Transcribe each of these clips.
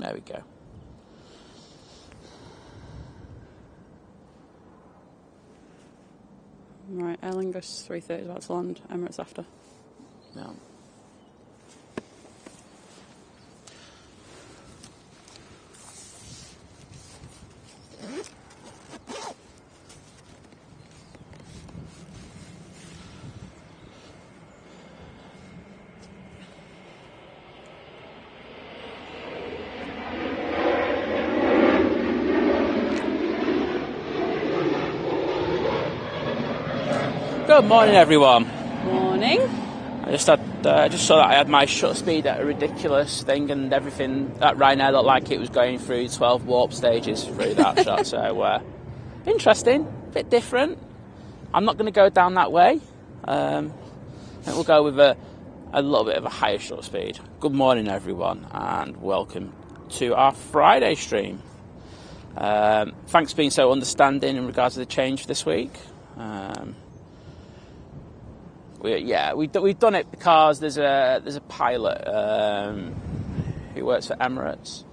There we go. Right, Aer Lingus 330 is about to land. Emirates after. Yeah. Good morning, everyone. Morning. I just saw that I had my shutter speed at a ridiculous thing, and everything that Ryanair looked like it was going through 12 warp stages through that shot. So interesting, bit different. I'm not going to go down that way. I think we'll go with a little bit of a higher shutter speed. Good morning, everyone, and welcome to our Friday stream. Thanks for being so understanding in regards to the change this week. We've done it because there's a pilot who works for Emirates,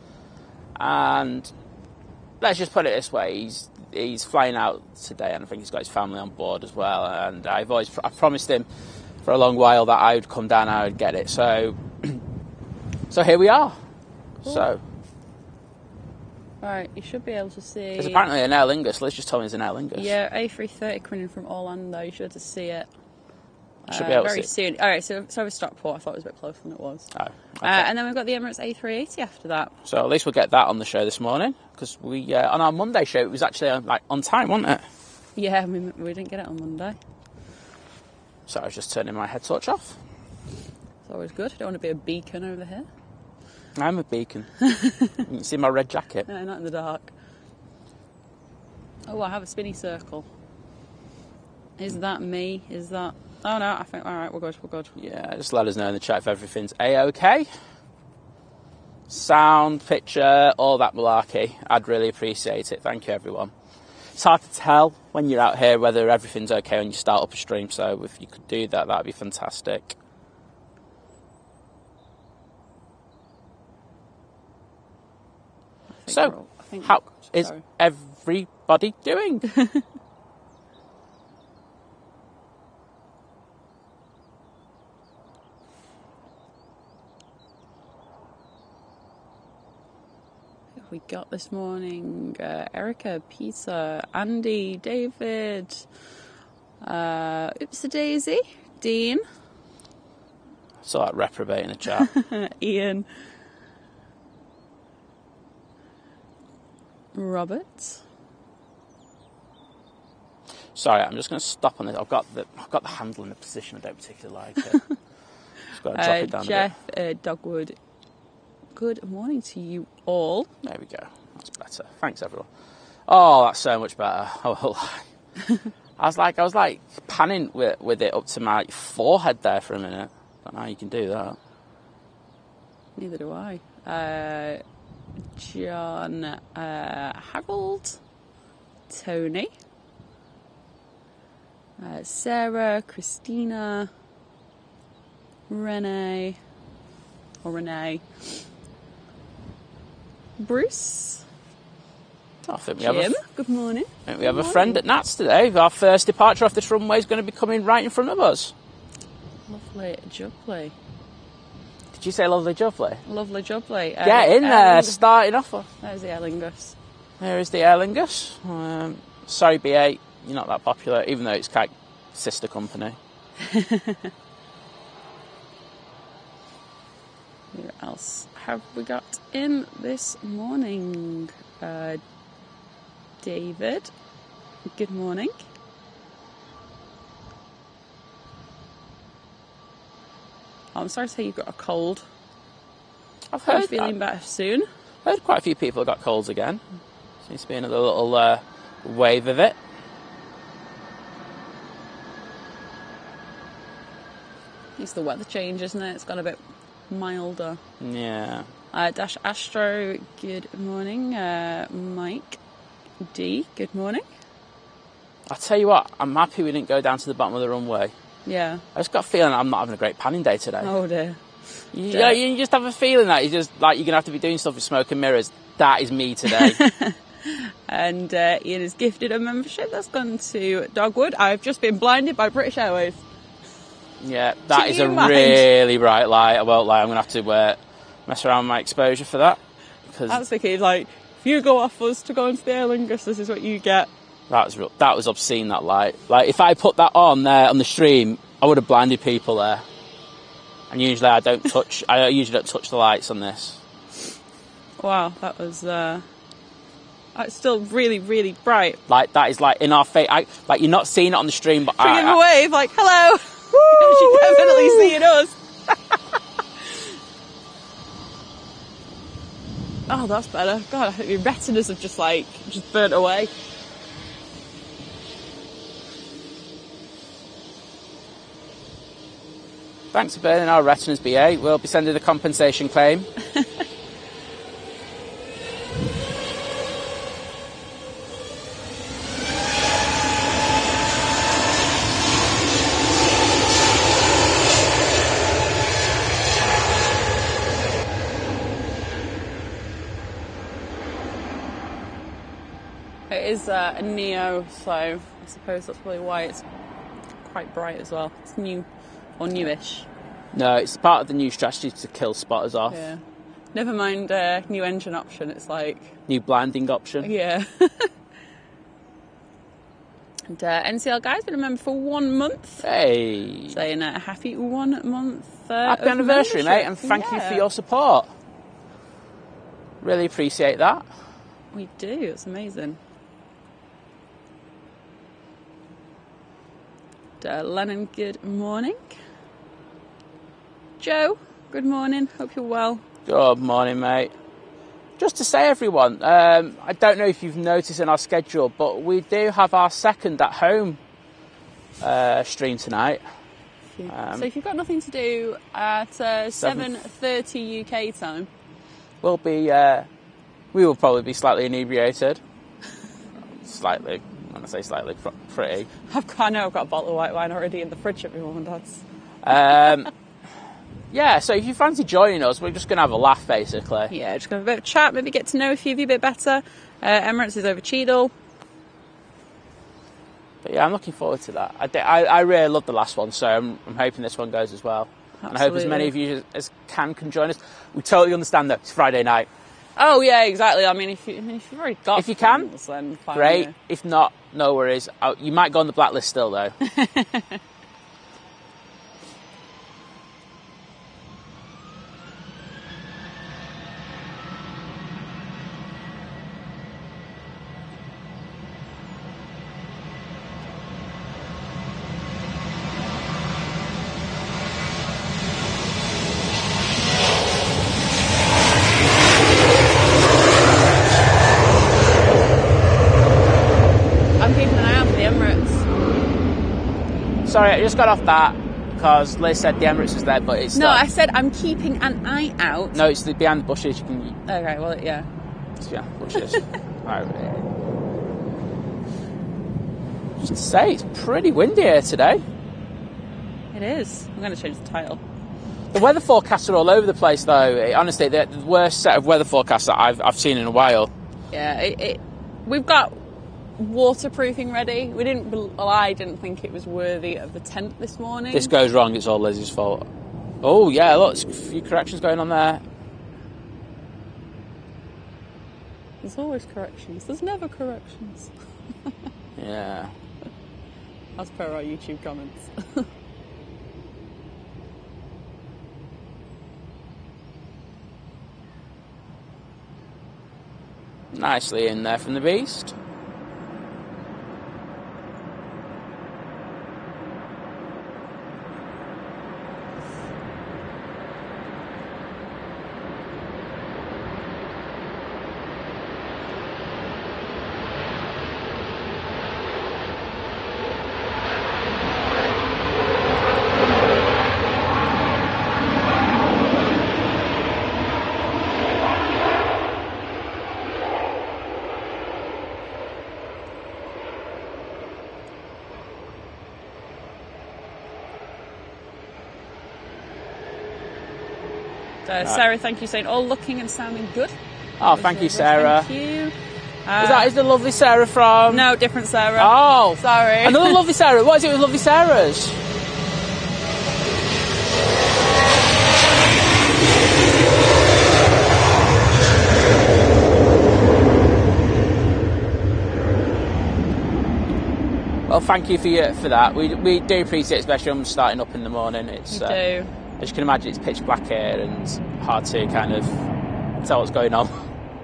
and let's just put it this way: he's flying out today, and I think he's got his family on board as well. And I promised him for a long while that I would come down and I would get it. So here we are. Cool. So. Right, you should be able to see. There's apparently an Aer Lingus. Liz just told me there's an Aer Lingus. Yeah, A330 coming in from Orlando. You should be able to see it. Should be able very to see soon. All right, so over Stockport. I thought it was a bit closer than it was. Oh, okay. And then we've got the Emirates A380 after that. So at least we'll get that on the show this morning, because we on our Monday show it was actually on time, wasn't it? Yeah, we didn't get it on Monday. So I was just turning my head torch off. It's always good. Don't want to be a beacon over here. I'm a beacon. You can see my red jacket. No, not in the dark. Oh, I have a spinny circle. Is that me? Is that... Oh, no, I think... All right, we're good. Yeah, just let us know in the chat if everything's A-OK. Sound, picture, all that malarkey. I'd really appreciate it. Thank you, everyone. It's hard to tell when you're out here whether everything's OK when you start up a stream, so if you could do that, that'd be fantastic. So, how is everybody doing? We got this morning Erica, Peter, Andy, David, Oops a Daisy, Dean. I saw that reprobate in the chat. Ian, Robert. Sorry, I'm just going to stop on this. I've got the handle in a position I don't particularly like it. Just got to drop it down Jeff, a bit. Dogwood. Good morning to you all. There we go. That's better. Thanks, everyone. Oh, that's so much better. Oh, I was like panning with it up to my forehead there for a minute. I don't know how you can do that. Neither do I. John, Harold, Tony, Sarah, Christina, Renee, Bruce, Jim, good morning. I think we have a friend at Nats today. Our first departure off this runway is going to be coming right in front of us. Lovely jubbly. Did you say lovely jubbly? Lovely jubbly. Get in there, starting off. There's the Aer Lingus. There is the Aer Lingus. Sorry, B8, you're not that popular, even though it's kind of sister company. Who else have we got in this morning? David, good morning. Oh, I'm sorry to say you've got a cold. I've heard. Are you feeling better soon? I've heard quite a few people have got colds again. Seems to be another little wave of it. It's the weather change, isn't it? It's got a bit milder. Yeah. Dash Astro, good morning. Mike D, good morning. I'll tell you what, I'm happy we didn't go down to the bottom of the runway. Yeah. I just got a feeling I'm not having a great panning day today. Oh dear. You just have a feeling that you're going to have to be doing stuff with smoke and mirrors. That is me today. And Ian has gifted a membership that's gone to Dogwood. I've just been blinded by British Airways. Yeah, that is a really bright light. I won't lie. I'm going to have to mess around with my exposure for that. That's the key. Like, if you go off us to go into the Aer Lingus, this is what you get. That was obscene, that light. Like, if I put that on there on the stream, I would have blinded people there. And usually I usually don't touch the lights on this. Wow, that was it's still really, really bright. Like, that is like in our face. Like, you're not seeing it on the stream, but give a wave, like, hello. She's definitely seeing us. Oh, that's better. God, I think your retinas have just burnt away. Thanks for burning our retinas, BA. We'll be sending the compensation claim. It is a Neo, so I suppose that's probably why it's quite bright as well. It's new, or newish. No, it's part of the new strategy to kill spotters off. Yeah. Never mind new engine option, it's like... New blinding option. Yeah. And NCL Guy's been a member for 1 month. Hey! Saying a happy 1 month happy anniversary, mate, and thank you for your support. Really appreciate that. We do, it's amazing. Lennon, good morning. Joe, good morning. Hope you're well. Good morning, mate. Just to say, everyone, I don't know if you've noticed in our schedule, but we do have our second at home stream tonight. So if you've got nothing to do at 7:30 UK time, we will probably be slightly inebriated. Slightly. When I say slightly, pretty. I know I've got a bottle of white wine already in the fridge at my mum and dad's. Yeah, so if you fancy joining us, we're just going to have a laugh, basically. Yeah, just going to have a bit of chat, maybe get to know a few of you a bit better. Emirates is over Cheadle. But yeah, I'm looking forward to that. I really loved the last one, so I'm hoping this one goes as well. Absolutely. And I hope as many of you as can join us. We totally understand that it's Friday night. Oh yeah, exactly. I mean, if you've already got, if you can, plans, then fine, great. Yeah. If not, no worries. You might go on the blacklist still, though. Sorry, I just got off that because Liz said the Emirates was there, but it's no. not. I said I'm keeping an eye out. No, it's behind the bushes. You can. Okay, well, yeah. It's behind the bushes. Right. Just to say, it's pretty windy here today. It is. I'm going to change the title. The weather forecasts are all over the place, though. Honestly, they're the worst set of weather forecasts that I've seen in a while. Yeah, we've got waterproofing ready. I didn't think it was worthy of the tent this morning. This goes wrong, it's all Lizz's fault. Oh yeah, look, there's a few corrections going on there. There's always corrections. There's never corrections. Yeah. As per our YouTube comments. Nicely in there from the beast. Sarah, thank you, saying all looking and sounding good. Oh, thank you, Sarah. Thank you. Is the lovely Sarah from... No, different Sarah. Oh. Sorry. Another lovely Sarah. What is it with lovely Sarahs? Well, thank you for that. We do appreciate it, especially when I'm starting up in the morning. It's, do. As you can imagine, it's pitch black here and hard to kind of tell what's going on.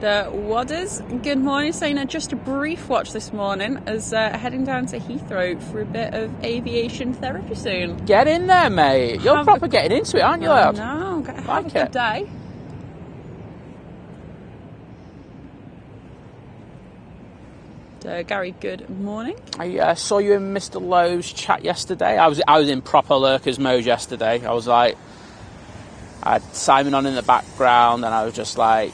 The Wadders, good morning, saying just a brief watch this morning as heading down to Heathrow for a bit of aviation therapy soon. Get in there, mate. You're proper getting into it, aren't you, lad? No, have a good day. Gary, good morning. I saw you in Mr. Lowe's chat yesterday. I was in proper lurkers mode yesterday. I was like, I had Simon on in the background, and I was just like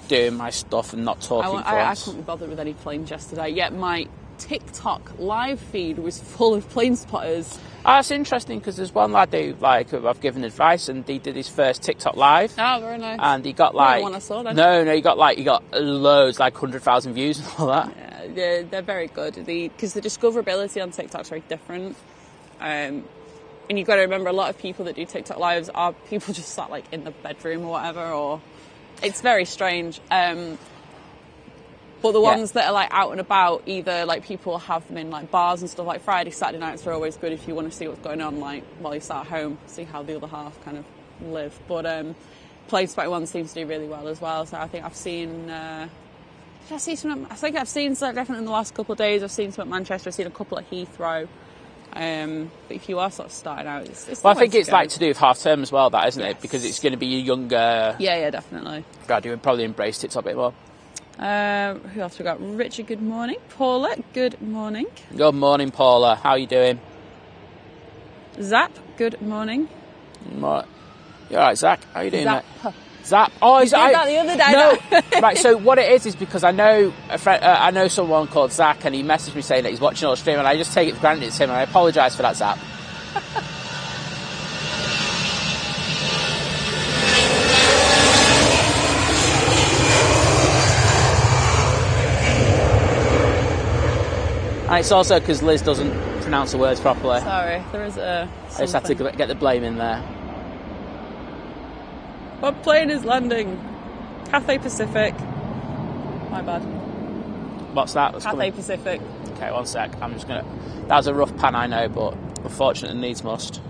doing my stuff and not talking. I couldn't be bothered with any planes yesterday. Yet my TikTok live feed was full of plane spotters. Oh, that's interesting because there's one lad who I've given advice, and he did his first TikTok live. Oh, very nice. And he got like one I saw then. No, he got loads, like 100,000 views and all that. Yeah, they're very good. Because the discoverability on TikTok's very different. And you've got to remember, a lot of people that do TikTok lives are people just sat like in the bedroom or whatever, or it's very strange. But the ones that are like out and about, either like people have them in like bars and stuff, like Friday, Saturday nights are always good if you want to see what's going on, like while you're sat at home, see how the other half kind of live. But plane spotting one seems to do really well as well. So I think I've seen. Did I see some? I think I've seen some definitely in the last couple of days. I've seen some at Manchester. I've seen a couple at Heathrow. But if you are sort of starting out, it's well, I think it's like to do with half term as well, that isn't it? Because it's going to be your younger. Yeah, definitely. Grad, you probably embrace TikTok a bit more. Who else we got? Richard, good morning. Paula, good morning. Good morning, Paula. How are you doing? Zap, good morning. What? You all right, Zach? How are you doing, Zap. mate? Zap. Oh, you said that the other day. No. Right. So what it is because I know a friend, I know someone called Zach, and he messaged me saying that he's watching our stream, and I just take it for granted it's him, and I apologise for that, Zap. And it's also because Liz doesn't pronounce the words properly. Sorry, there is a. I just had to get the blame in there. What plane is landing? Cathay Pacific. My bad. What's that? Cathay Pacific. Okay, one sec. I'm just gonna. That was a rough pan, I know, but unfortunately needs must.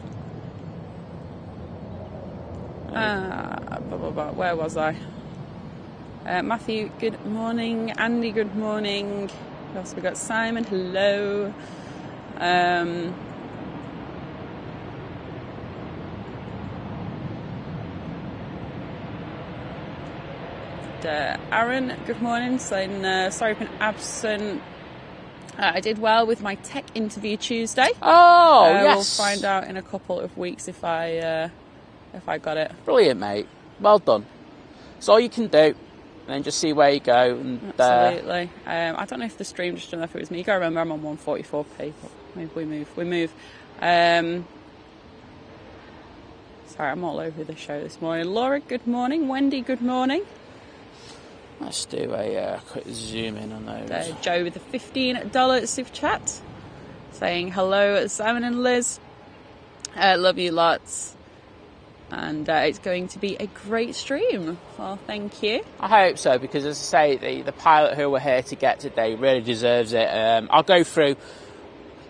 Where was I? Matthew, good morning. Andy, good morning. Who else we got? Simon, hello. Aaron, good morning. Saying sorry for being absent. I did well with my tech interview Tuesday. Oh, yes. We'll find out in a couple of weeks if I got it. Brilliant, mate. Well done. It's all you can do, and then just see where you go. And, absolutely. I don't know if the stream just done if it was me. You got to remember I'm on 144p. But maybe we move. Sorry, I'm all over the show this morning. Laura, good morning. Wendy, good morning. Let's do a quick zoom in on those. Joe with the $15 super chat, saying hello, Simon and Lizz. Love you lots. And it's going to be a great stream. Well, thank you. I hope so, because as I say, the pilot who we're here to get today really deserves it. I'll go through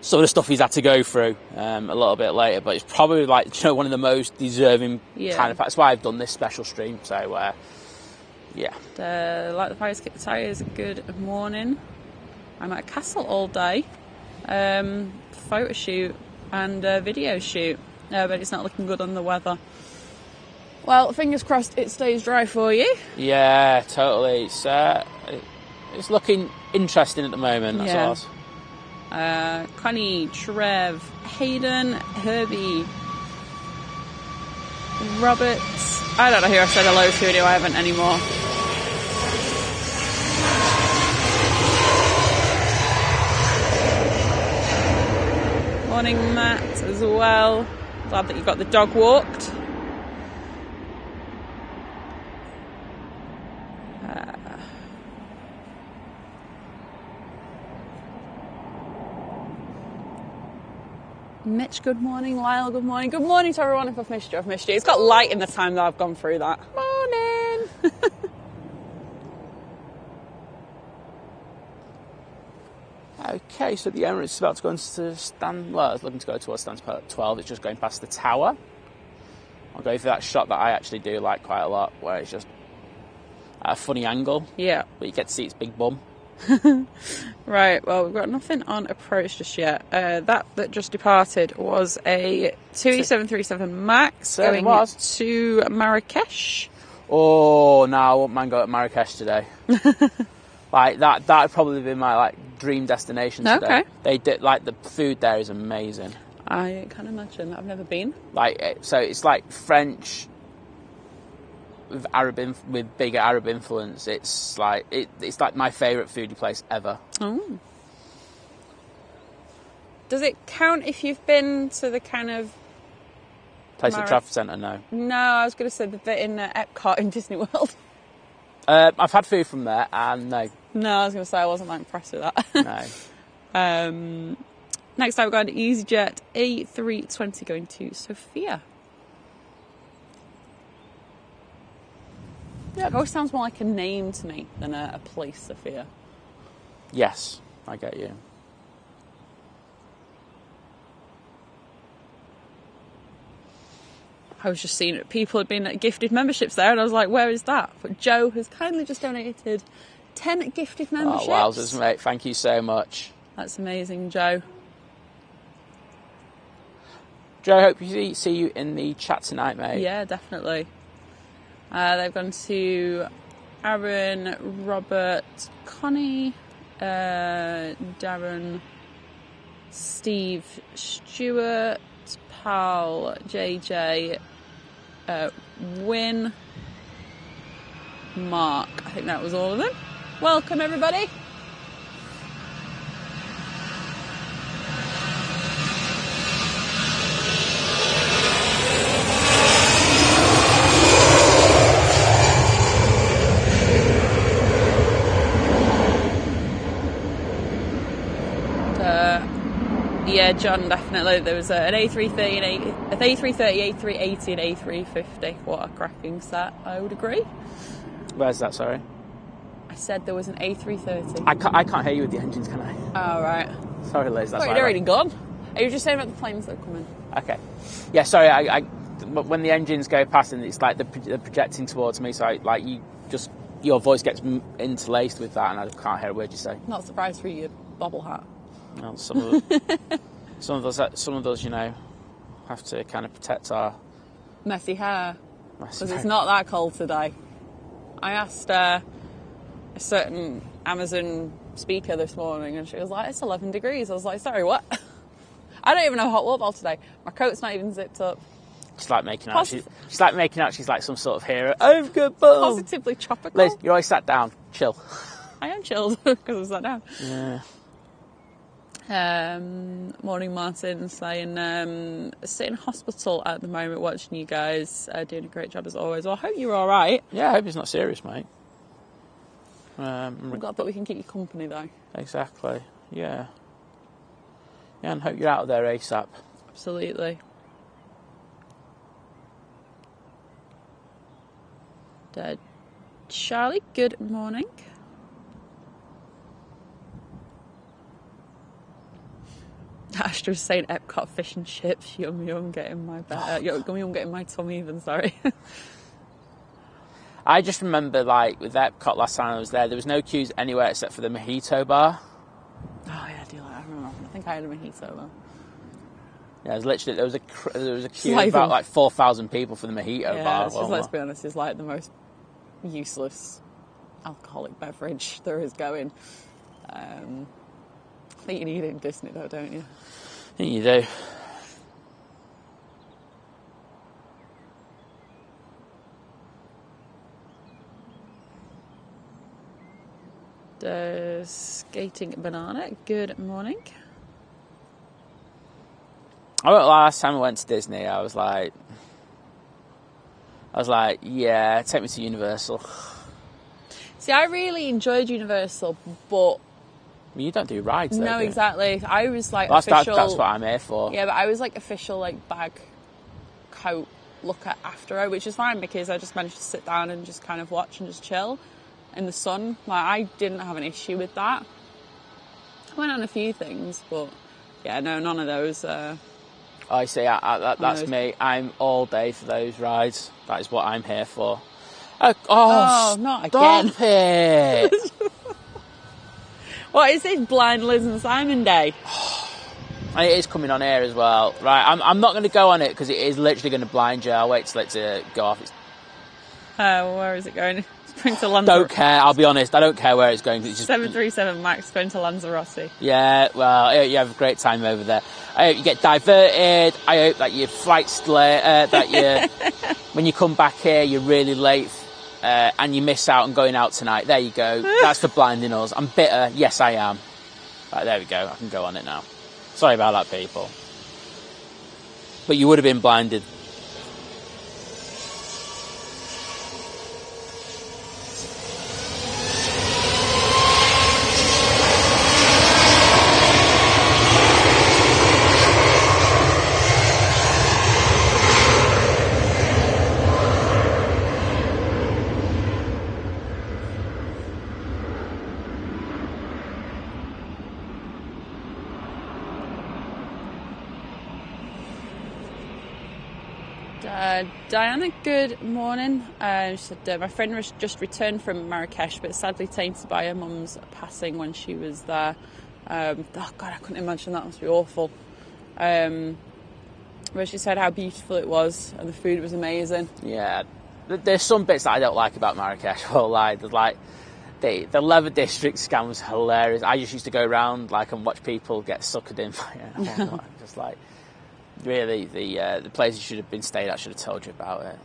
some of the stuff he's had to go through a little bit later, but it's probably like, one of the most deserving kind of. That's why I've done this special stream. So, yeah. Like the fires, kick the tyres. Good morning. I'm at a castle all day. Photo shoot and video shoot. But it's not looking good on the weather. Well, fingers crossed it stays dry for you. Yeah, totally. It's looking interesting at the moment. That's all. Connie, Trev, Hayden, Herbie, Robert. I don't know who I said hello to anyway. I haven't anymore. Morning, Matt, as well. Glad that you got the dog walked. Mitch, good morning. Lyle, good morning. Good morning to everyone. If I've missed you, I've missed you. It's got light in the time that I've gone through that. Morning! Okay, so the Emirates is about to go into stand. Well, it's looking to go towards stand 12. It's just going past the tower. I'll go for that shot that I actually do like quite a lot, where it's just at a funny angle. Yeah. But you get to see its big bum. Right, well, we've got nothing on approach just yet. That just departed was a 28737 MAX going to Marrakesh. Oh, no, I wouldn't mind going to Marrakesh today. Like that would probably be my like dream destination today. Okay. They did like the food there is amazing. I can imagine. I've never been. Like so, it's like French with with bigger Arab influence. It's like it's like my favourite foodie place ever. Oh. Does it count if you've been to the kind of place at Trafford Centre? No. No, I was going to say the bit in Epcot in Disney World. I've had food from there, and no. No, I was going to say I wasn't that impressed with that. No. Next up, we're going to EasyJet A320 going to Sofia. Yeah, it always sounds more like a name to me than a place, Sofia. Yes, I get you. I was just seeing people had been gifted memberships there, and I was like, where is that? But Joe has kindly just donated 10 gifted memberships. Oh, wowzers, mate. Thank you so much. That's amazing, Joe. Joe, I hope you see you in the chat tonight, mate. Yeah, definitely. They've gone to Aaron, Robert, Connie, Darren, Steve, Stuart, Pal, JJ, Win, Mark. I think that was all of them. Welcome, everybody. Yeah, John, definitely. There was an A330, an A330, A380 and A350. What a cracking set, I would agree. Where's that, sorry? I said there was an A330. I can't hear you with the engines, can I? Oh, right. Sorry, Liz, that's they're already gone. Are you just saying about the planes that are coming? Okay. Yeah, sorry, I when the engines go past and it's like they're projecting towards me, so your voice gets interlaced with that and I can't hear a word you say. Not surprised for your bobble hat. Well, some of those, you know, have to kind of protect our messy hair. Because it's not that cold today. I asked a certain Amazon speaker this morning and she was like, it's 11 degrees. I was like, sorry, what? I don't even have a hot water bottle today. My coat's not even zipped up. She's like making out. She's like making out. She's like some sort of hero. Oh, good ball. Positively tropical. Liz, you're always sat down. Chill. I am chilled because I'm sat down. Yeah. Morning, Martin, saying sitting in hospital at the moment watching you guys, doing a great job as always. Well, I hope you're all right. Yeah, I hope it's not serious, mate. I'm glad that we can keep you company though. Exactly. Yeah. Yeah, and hope you're out of there ASAP. Absolutely. Charlie, good morning. Astra's saying Epcot fish and chips. Yum yum, getting my yum getting my tummy even. Sorry. I just remember, like with Epcot last time I was there was no queues anywhere except for the mojito bar. Oh yeah, I do like. I remember. I think I had a mojito though. Yeah, it was literally there was a queue of about like 4,000 people for the mojito bar. Yeah, let's be honest, it's like the most useless alcoholic beverage there is going. I think you need it in Disney though, don't you? I think you do. Skating banana, good morning. Last time I went to Disney, I was like, yeah, take me to Universal. See, I really enjoyed Universal, but I mean, you don't do rides, though, No, do you? exactly. I was like That's official. what I'm here for. Yeah, but I was like official like bag coat looker after her, which is fine because I just managed to sit down and just kind of watch and just chill in the sun. Like I didn't have an issue with that. I went on a few things, but yeah, no, none of those. I see. That's me. I'm all day for those rides. That is what I'm here for. Oh, not stop again. it. What is this Blind Liz and Simon Day? And it is coming on air as well. Right, I'm not going to go on it because it is literally going to blind you. I'll wait till it go off. Where is it going? It's going to Lanzarote. Don't care, I'll be honest. I don't care where it's going. It's just 737 MAX going to Lanzarote. Yeah, well, I hope you have a great time over there. I hope you get diverted. I hope that your flight's late, when you come back here, you're really late. And you miss out on going out tonight. There you go. That's for blinding us. I'm bitter. Yes, I am. Right, there we go. I can go on it now. Sorry about that, people. But you would have been blinded. Diana, good morning. She said, my friend was just returned from Marrakesh, but sadly tainted by her mum's passing when she was there. Oh God, I couldn't imagine that. Must be awful. But she said how beautiful it was and the food was amazing. Yeah, there's some bits that I don't like about Marrakesh. Well, like there's like the leather district scam was hilarious. I just used to go around and watch people get suckered in. Just like. Really, the places you should have been stayed at should have told you about it.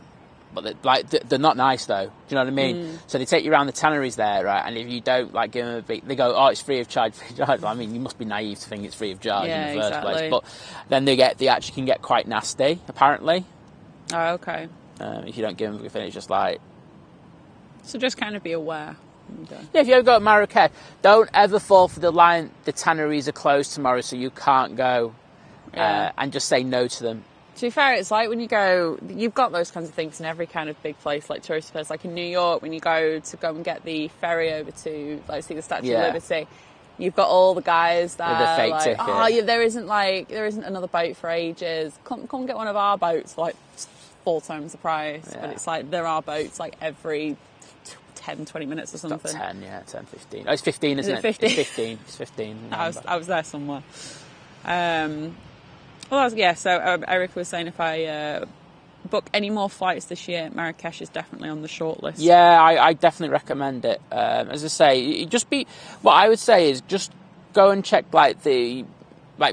But they're not nice though. Do you know what I mean? So they take you around the tanneries there, right? And if you don't give them a big, they go, "Oh, it's free of charge." I mean, you must be naive to think it's free of charge in the first place. But then they actually can get quite nasty, apparently. Oh, okay. If you don't give them everything, it's just like. So just kind of be aware. Okay. Yeah, if you ever go to Marrakesh, don't ever fall for the line. The tanneries are closed tomorrow, so you can't go. And just say no to them. To be fair, it's like when you go, you've got those kinds of things in every kind of big place, like tourist place, like in New York, when you go and get the ferry over to see the Statue of Liberty, you've got all the guys there. With the fake ticket. Oh, yeah, there isn't another boat for ages. Come get one of our boats, for 4 times the price. Yeah. But it's like there are boats every 10, 20 minutes or something. 10, 15. Oh, it's 15, isn't it? 15? It's 15. It's 15. I was there somewhere. So Eric was saying if I book any more flights this year, Marrakesh is definitely on the short list. Yeah, I definitely recommend it. As I say, what I would say is just go and check the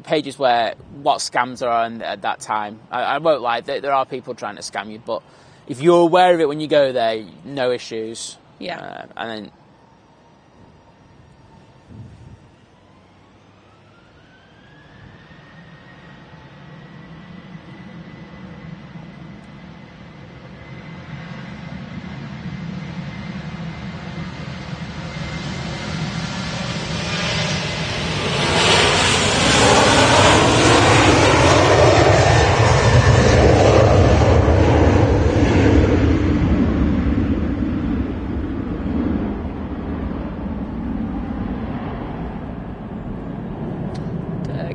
pages where what scams are on at that time. I won't lie, there are people trying to scam you, but if you're aware of it when you go there, no issues. Yeah. And then.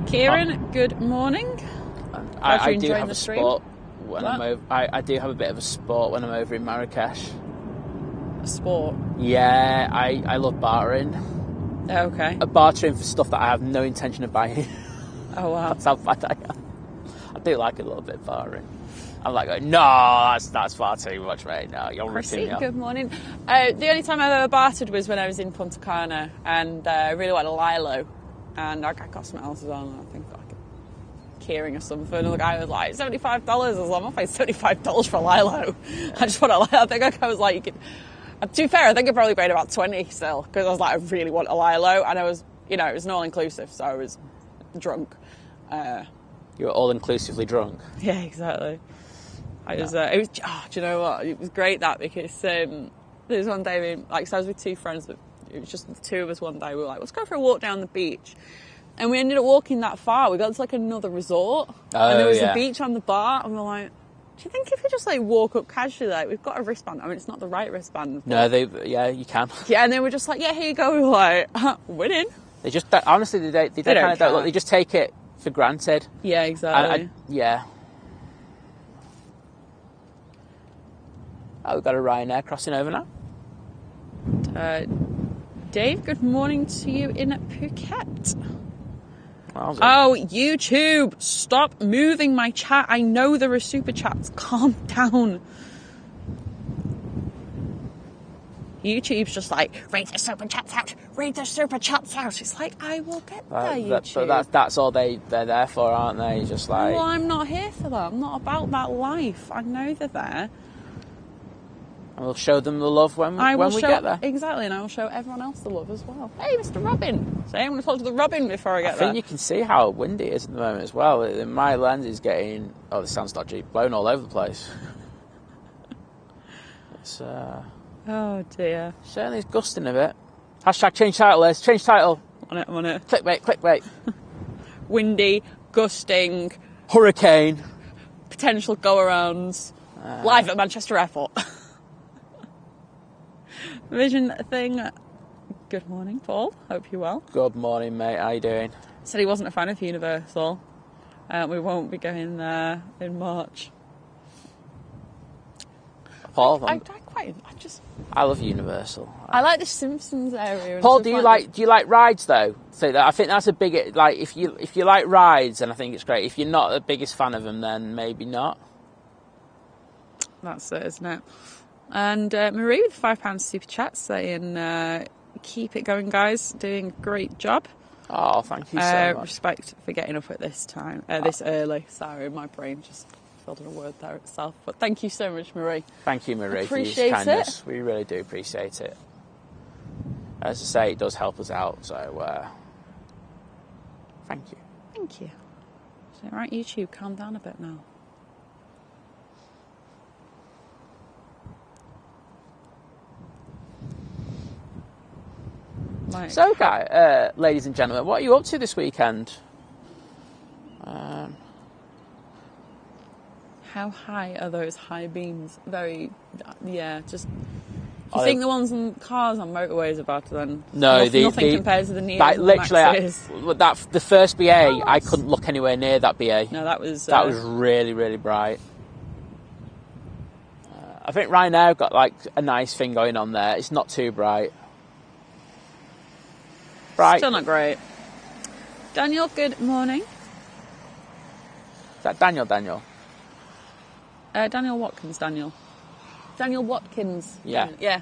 Kieran, good morning. I do have a sport when I'm over. I do have a bit of a sport when I'm over in Marrakesh. A sport? Yeah, I love bartering. Okay. Bartering for stuff that I have no intention of buying. Oh wow. That's how bad I am. I do like a little bit of bartering. I'm like, no, that's far too much, mate. No, you're ripping me off. Good morning. The only time I've ever bartered was when I was in Punta Cana and I really wanted a Lilo. And I got something else on. I think Keyring or something. And the guy was like, $75. I was like, I'm not paying $75 for a Lilo. Yeah. I just want a Lilo. I think I was like, to be fair, I think I probably paid about 20 still. Because I was like, I really want a Lilo. And I was, it was an all-inclusive. So I was drunk. You were all-inclusively drunk? Yeah, exactly. Do you know what? It was great because there was one day, so I was with 2 friends, but it was just the two of us one day. We were like, let's go for a walk down the beach. And we ended up walking that far. We got to like another resort. And there was a beach on the bar. And we're like, do you think if we just like walk up casually, like we've got a wristband? I mean, it's not the right wristband. No, you can. Yeah, and they were just like, yeah, here you go. We were like, winning. They just, honestly, they don't kind of don't look. They just take it for granted. Yeah, exactly. Yeah. Oh, we've got a Ryanair crossing over now. Dave, good morning to you in Phuket. Oh, YouTube, stop moving my chat. I know there are super chats. Calm down. YouTube's just like, read the super chats out. Read the super chats out. It's like, I will get there, YouTube. But that's all they're there for, aren't they? Just like... Well, I'm not here for that. I'm not about that life. I know they're there. And we'll show them the love when we get there. Exactly, and I will show everyone else the love as well. Hey, Mr. Robin. So I'm going to talk to the Robin before I get there. I think you can see how windy it is at the moment as well. My lens is getting, this sounds dodgy, blown all over the place. It's... Oh dear. Certainly it's gusting a bit. Hashtag change title, Liz. Change title. I'm on it. Clickbait. Windy, gusting. Hurricane. Potential go-arounds. Live at Manchester Airport. Vision thing. Good morning, Paul. Hope you're well. Good morning, mate. How you doing? Said he wasn't a fan of Universal. We won't be going there in March. Paul, I love Universal. I like the Simpsons area. Paul, do you like rides though? So I think that's a big like if you like rides, and I think it's great. If you're not the biggest fan of them, then maybe not. That's it, isn't it? And Marie with £5 super chat saying, "Keep it going, guys. Doing a great job." Oh, thank you so much. Respect for getting up at this time, this early. Sorry, my brain just filled in a word there itself. But thank you so much, Marie. Thank you, Marie, appreciate for your kindness. It. We really do appreciate it. As I say, it does help us out. So, thank you. Thank you. So, right, YouTube, calm down a bit now. Like, so, ladies and gentlemen, what are you up to this weekend? How high are those high beams? Just... Do you think the ones in cars on motorways are better than... No, nothing compared to the Neos. Like, literally, the first BA, I couldn't look anywhere near that BA. No, that was really, really bright. I think Ryanair got like a nice thing going on there. It's not too bright. Still not great. Daniel, good morning. Is that Daniel? Daniel Watkins, Daniel Watkins. Yeah. Yeah.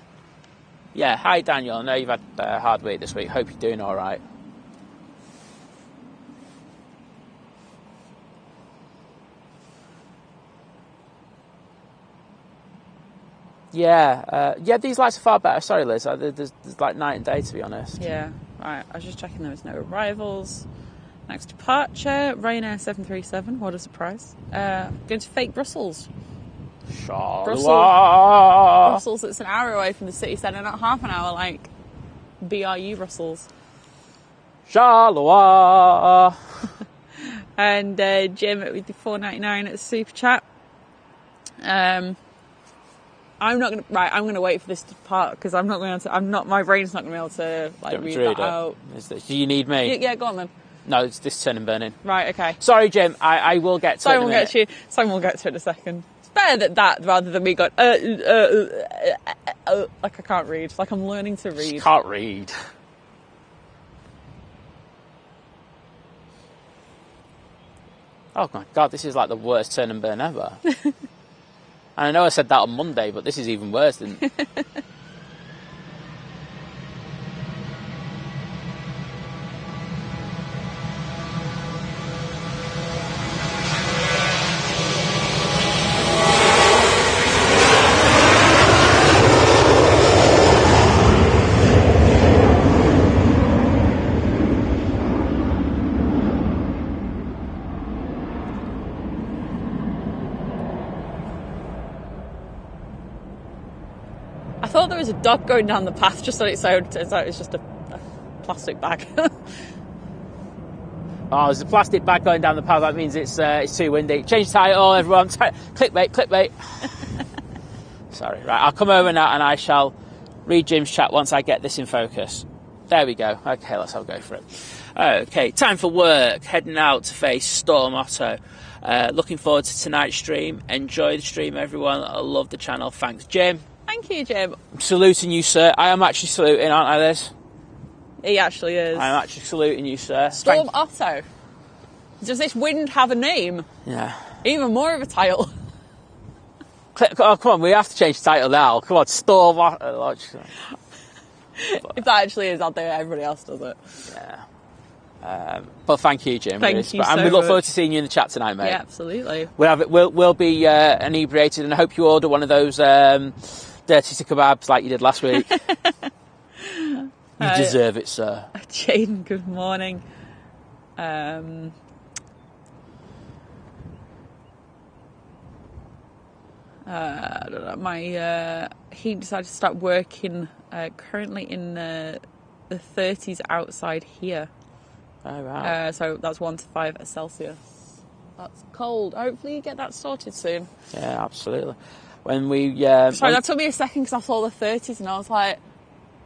Yeah, hi Daniel. I know you've had a hard week this week. Hope you're doing all right. Yeah, these lights are far better. Sorry, Liz. There's like night and day, to be honest. Yeah, right. I was just checking there was no arrivals. Next departure, Ryanair 737. What a surprise. Going to fake Brussels. Brussels, it's an hour away from the city centre, not half an hour like BRU Brussels. Charleroi. And Jim with the $4.99 at the super chat. I'm gonna wait for this to part because my brain's not gonna be able to read that out. Do you need me? Yeah, go on then. No, it's this turn and burning. Right, okay. Sorry, Jim. I will get to it in a minute. Simon will get to it in a second. It's better that rather than me going like I can't read. Like I'm learning to read. Just can't read. Oh my God, this is like the worst turn and burn ever. And I know I said that on Monday, but this is even worse than... was a dog going down the path just on its own. Turns out it's just a plastic bag. Oh, there's a plastic bag going down the path. That means it's too windy. Change title, everyone. Clickbait. Sorry. Right, I'll come over now and I shall read Jim's chat once I get this in focus. There we go. Okay, let's have a go for it. Okay, time for work. Heading out to face Storm Otto. Looking forward to tonight's stream. Enjoy the stream, everyone. I love the channel. Thanks, Jim. Thank you, Jim. I'm saluting you, sir. I am actually saluting, aren't I, Liz? He actually is. I'm actually saluting you, sir. Storm Otto. Does this wind have a name? Yeah. Even more of a title. Oh, come on, we have to change the title now. Come on, Storm Otto. If that actually is, I'll do it. Everybody else does it. Yeah. But thank you, Jim. Thank you so much. And we look forward to seeing you in the chat tonight, mate. Yeah, absolutely. We'll be inebriated, and I hope you order one of those dirty kebabs like you did last week. You deserve it, sir. Jaden, good morning. I don't know. He decided to start working currently in the 30s outside here. Oh, wow. So that's 1 to 5 Celsius. That's cold. Hopefully you get that sorted soon. Yeah, absolutely. When we... Sorry, that took me a second because I saw the 30s and I was like,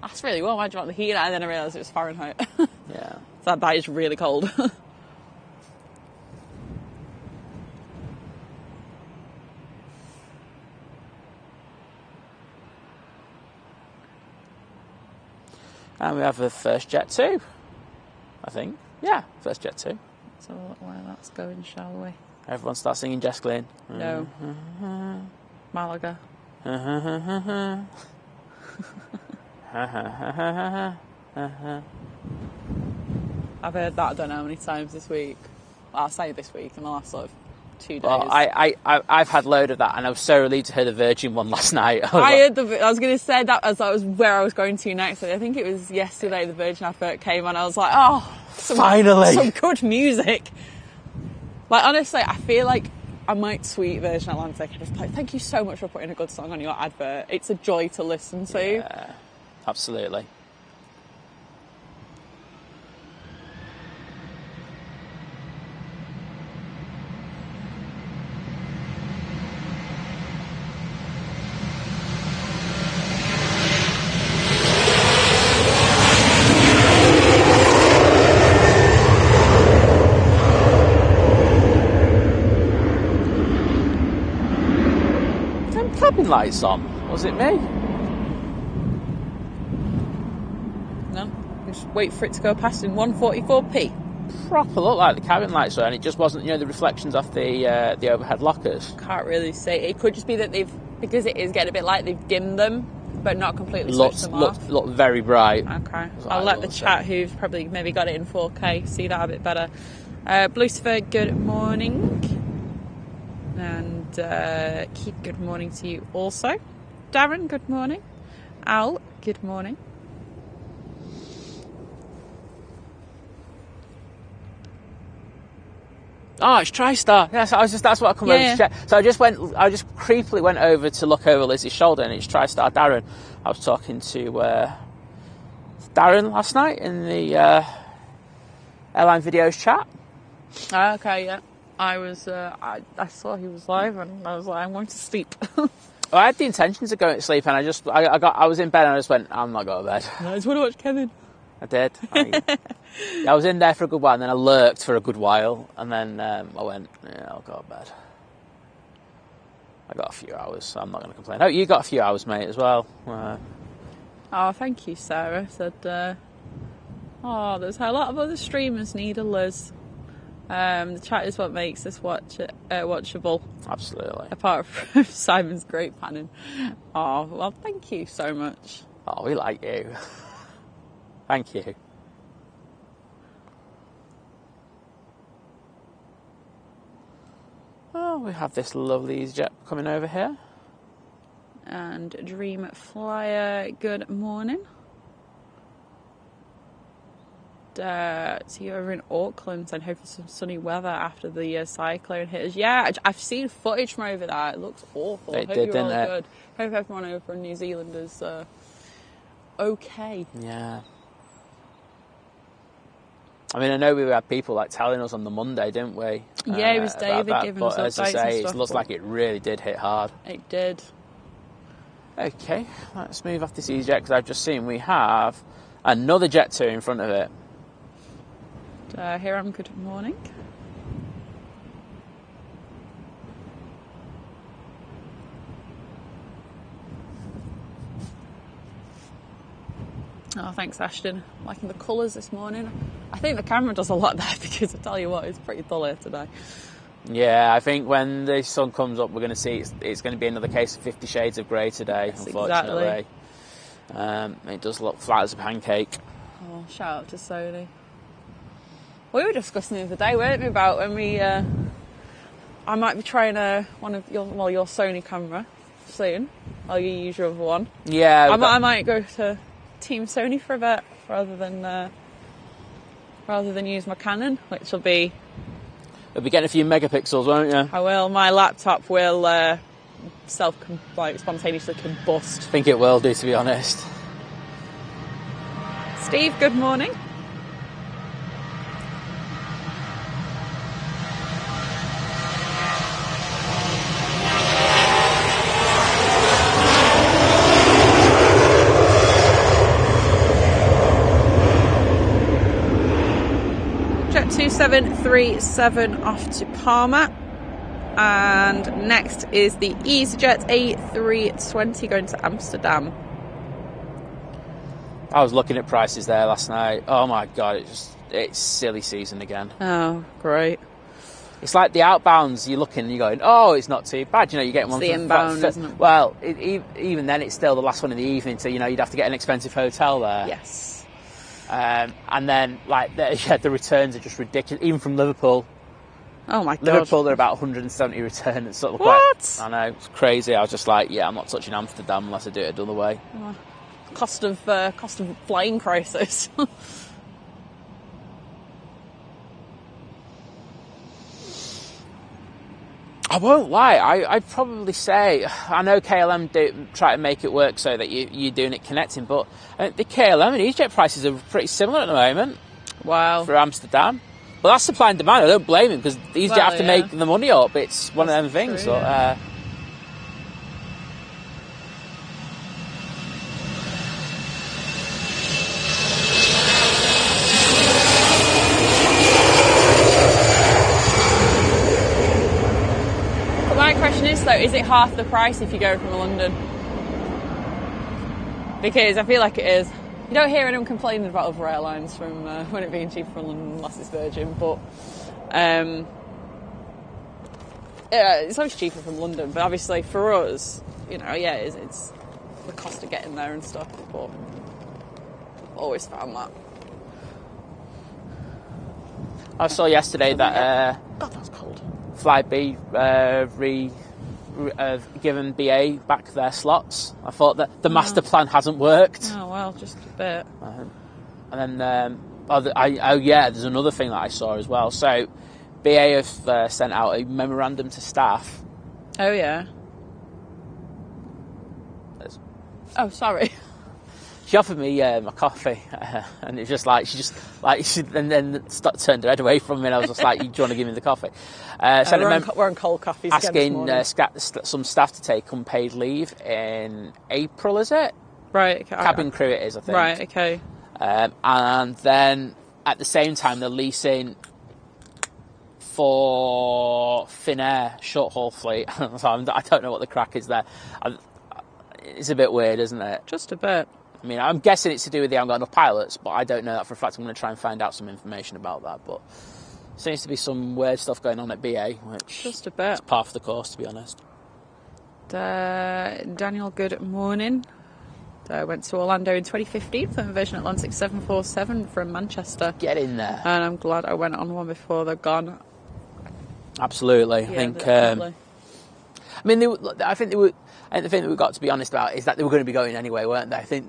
that's really warm. Why'd you want the heat? And then I realised it was Fahrenheit. Yeah. So that is really cold. And we have the first jet too, I think. Yeah, first jet too. So where that's going, shall we? Everyone start singing Jess Glynn. No. Malaga. I've heard that I don't know how many times this week. Well, I'll say this week in the last sort of 2 days. Well, I've had a load of that, and I was so relieved to hear the Virgin one last night. I was going to say that as I was where I was going to next. I think it was yesterday the Virgin advert came on. I was like, oh, finally, some good music. Like, honestly, I feel like I might tweet Virgin Atlantic and just like, thank you so much for putting a good song on your advert. It's a joy to listen to. Yeah, absolutely. Lights on. Was it me? No. Just wait for it to go past in 144p. Proper look like the cabin lights were, and it just wasn't, the reflections off the overhead lockers. Can't really say. It could just be that because it is getting a bit light, they've dimmed them, but not completely switched them off. Looked very bright. Okay. I'll let the chat who've probably maybe got it in 4K see that a bit better. Lucifer, good morning. And Keith, good morning to you also. Darren, good morning. Al, good morning. Oh, it's TriStar. Yes, that's what I come over to check. So I just creepily went over to look over Lizzie's shoulder, and it's TriStar Darren. I was talking to Darren last night in the airline videos chat. Okay, yeah. I was, I saw he was live, and I was like, I'm going to sleep. Well, I had the intentions of going to sleep, and I was in bed, and I just went, I'm not going to bed. I just want to watch Kevin. I did. I was in there for a good while, and then I lurked for a good while, and then I went, yeah, I'll go to bed. I got a few hours, so I'm not going to complain. Oh, you got a few hours, mate, as well. Oh, thank you, Sarah. Said, there's a lot of other streamers need a Liz. The chat is what makes this watchable. Absolutely. Apart from Simon's great panning. Oh, well, thank you so much. Oh, we like you. Thank you. Oh, we have this lovely EasyJet coming over here. And Dream Flyer, good morning. So you're over in Auckland and hope for some sunny weather after the cyclone hit us. Yeah, I've seen footage from over there. It looks awful. It hope did, you're all didn't it? good. Hope everyone over in New Zealand is okay. Yeah. I mean, I know we had people like telling us on the Monday, didn't we? Yeah, it was David giving us but as I updates say, and stuff, it looks like it really did hit hard. It did. Okay, let's move off this EasyJet because I've just seen we have another Jet 2 in front of it. Here I'm. Good morning. Oh, thanks, Ashton. Liking the colours this morning. I think the camera does a lot there because I tell you what, it's pretty dull here today. Yeah, I think when the sun comes up, we're going to see it's going to be another case of 50 Shades of Grey today, yes, unfortunately. Exactly. It does look flat as a pancake. Oh, shout out to Sony. We were discussing the other day, weren't we, about when we... I might be trying your Sony camera soon. Or you use your other one. Yeah. I might go to Team Sony for a bit rather than use my Canon, which will be... You'll be getting a few megapixels, won't you? I will. My laptop will spontaneously combust. I think it will do, to be honest. Steve, good morning. Jet 2737 off to Palma, and next is the EasyJet A380 going to Amsterdam. I was looking at prices there last night. Oh my god, it's silly season again. Oh, great. It's like the outbounds, you're looking and you're going, oh, it's not too bad. You know, you get one the inbound, isn't it? Well, even then, it's still the last one in the evening, so, you know, you'd have to get an expensive hotel there. Yes. And then, like, the returns are just ridiculous. Even from Liverpool. Oh, my God. Liverpool, they're about 170 return. It's sort of what? I know, it's crazy. I was just like, yeah, I'm not touching Amsterdam unless I do it another way. Cost of flying crisis. I won't lie. I'd probably say, I know KLM do try to make it work so that you're doing it connecting, but the KLM and EasyJet prices are pretty similar at the moment. Wow. For Amsterdam. But that's supply and demand. I don't blame him because EasyJet have to make the money up. It's one of them things. True, so, yeah. My question is, though, is it half the price if you go from London? Because I feel like it is. You don't hear anyone complaining about other airlines from when it being cheaper from London unless it's Virgin, but it's always cheaper from London. But obviously for us, you know, yeah, it's the cost of getting there and stuff, but I've always found that. I saw yesterday that God, that's cold. Flybe given BA back their slots. I thought that the master plan hasn't worked. Oh well, just a bit. And then, there's another thing that I saw as well. So, BA have sent out a memorandum to staff. Oh yeah. Oh, sorry. She offered me my coffee, and it's just like then turned her head away from me, and I was just like, "Do you want to give me the coffee?" We're on cold coffees asking some staff to take unpaid leave in April, is it? Right. Okay. Cabin crew it is, I think. Right. Okay. And then at the same time, they're leasing for Finnair short haul fleet. So I don't know what the crack is there. It's a bit weird, isn't it? Just a bit. I mean, I'm guessing it's to do with they haven't got enough pilots, but I don't know that for a fact. I'm going to try and find out some information about that. But seems to be some weird stuff going on at BA, which just a bit. It's par for the course, to be honest. Daniel, good morning. Went to Orlando in 2015 for Aviation Atlantic 747 from Manchester. Get in there. And I'm glad I went on one before they're gone. Absolutely. Yeah, I think. definitely. I mean, I think the thing that we've got to be honest about is that they were going to be going anyway, weren't they? I think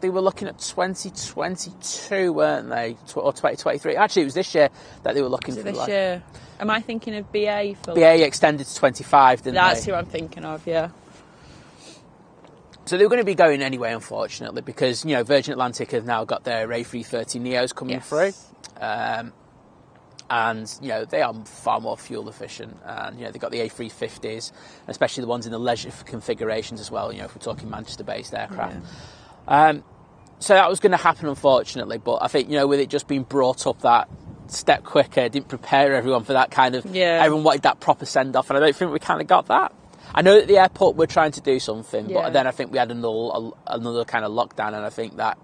they were looking at 2022, weren't they, or 2023? Actually, it was this year that they were looking for. This year. Am I thinking of BA? BA extended to 25, didn't they? That's who I'm thinking of. Yeah. So they were going to be going anyway, unfortunately, because, you know, Virgin Atlantic have now got their A330 Neos coming through. And, you know, they are far more fuel efficient. And, you know, they've got the A350s, especially the ones in the leisure configurations as well, you know, if we're talking Manchester-based aircraft. So that was going to happen, unfortunately. But I think, you know, with it just being brought up that step quicker, it didn't prepare everyone for that kind of... Everyone wanted that proper send-off, and I don't think we kind of got that. I know that the airport were trying to do something, but then I think we had another kind of lockdown, and I think that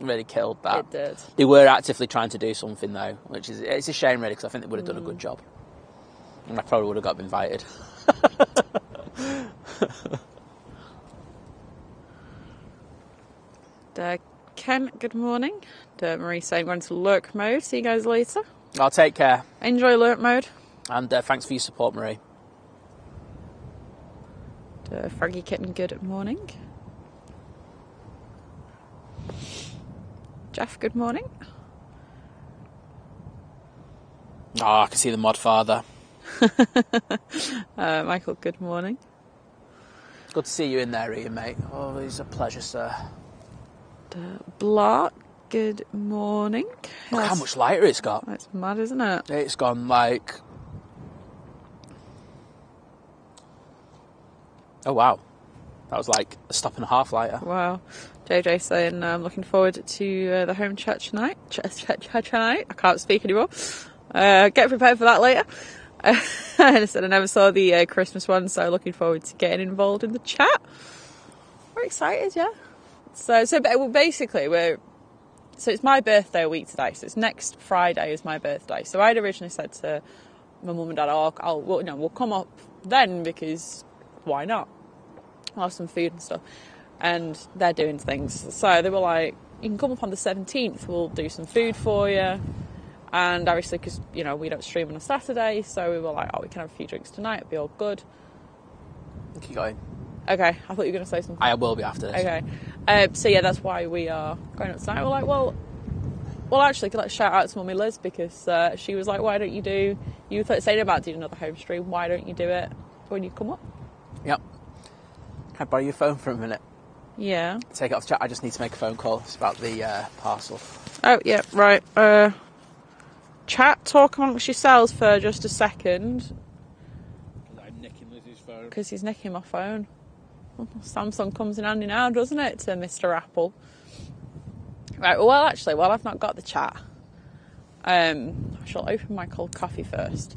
really killed that. It did. They were actively trying to do something though, which is it's a shame really, because I think they would have done a good job, and I probably would have got invited. Ken, good morning. Marie saying going to lurk mode. See you guys later. I'll take care. Enjoy lurk mode. And thanks for your support, Marie. Froggy Kitten, good morning. Jeff, good morning. Oh, I can see the mod father. Michael, good morning. Good to see you in there, Ian, mate. Always a pleasure, sir. Blark, good morning. Look how much lighter it's got. It's mad, isn't it? It's gone like... Oh, wow. That was like a stop and a half lighter. Wow. JJ saying, I'm looking forward to the home church tonight. Church tonight. I can't speak anymore. Get prepared for that later. And I said I never saw the Christmas one, so looking forward to getting involved in the chat. We're excited, yeah. So basically, so it's my birthday a week today. So it's next Friday is my birthday. So I'd originally said to my mum and dad, we'll come up then because why not? I'll have some food and stuff. And they're doing things. So they were like, you can come up on the 17th, we'll do some food for you. And obviously, because, you know, we don't stream on a Saturday, so we were like, we can have a few drinks tonight, it'll be all good. Keep going. Okay, I thought you were going to say something. I will be after this. Okay. So yeah, that's why we are going up tonight. We're like, well, actually, let's shout out to Mummy Liz, because she was like, why don't you were saying about doing another home stream, why don't you do it when you come up? Yep. Can I borrow your phone for a minute? Yeah. Take it off chat. I just need to make a phone call. It's about the parcel. Oh, yeah, right. Chat, talk amongst yourselves for just a second. I'm nicking Lizz's phone. Because he's nicking my phone. Samsung comes in handy now, doesn't it, to Mr. Apple? Right, well, actually, while I've not got the chat, I shall open my cold coffee first.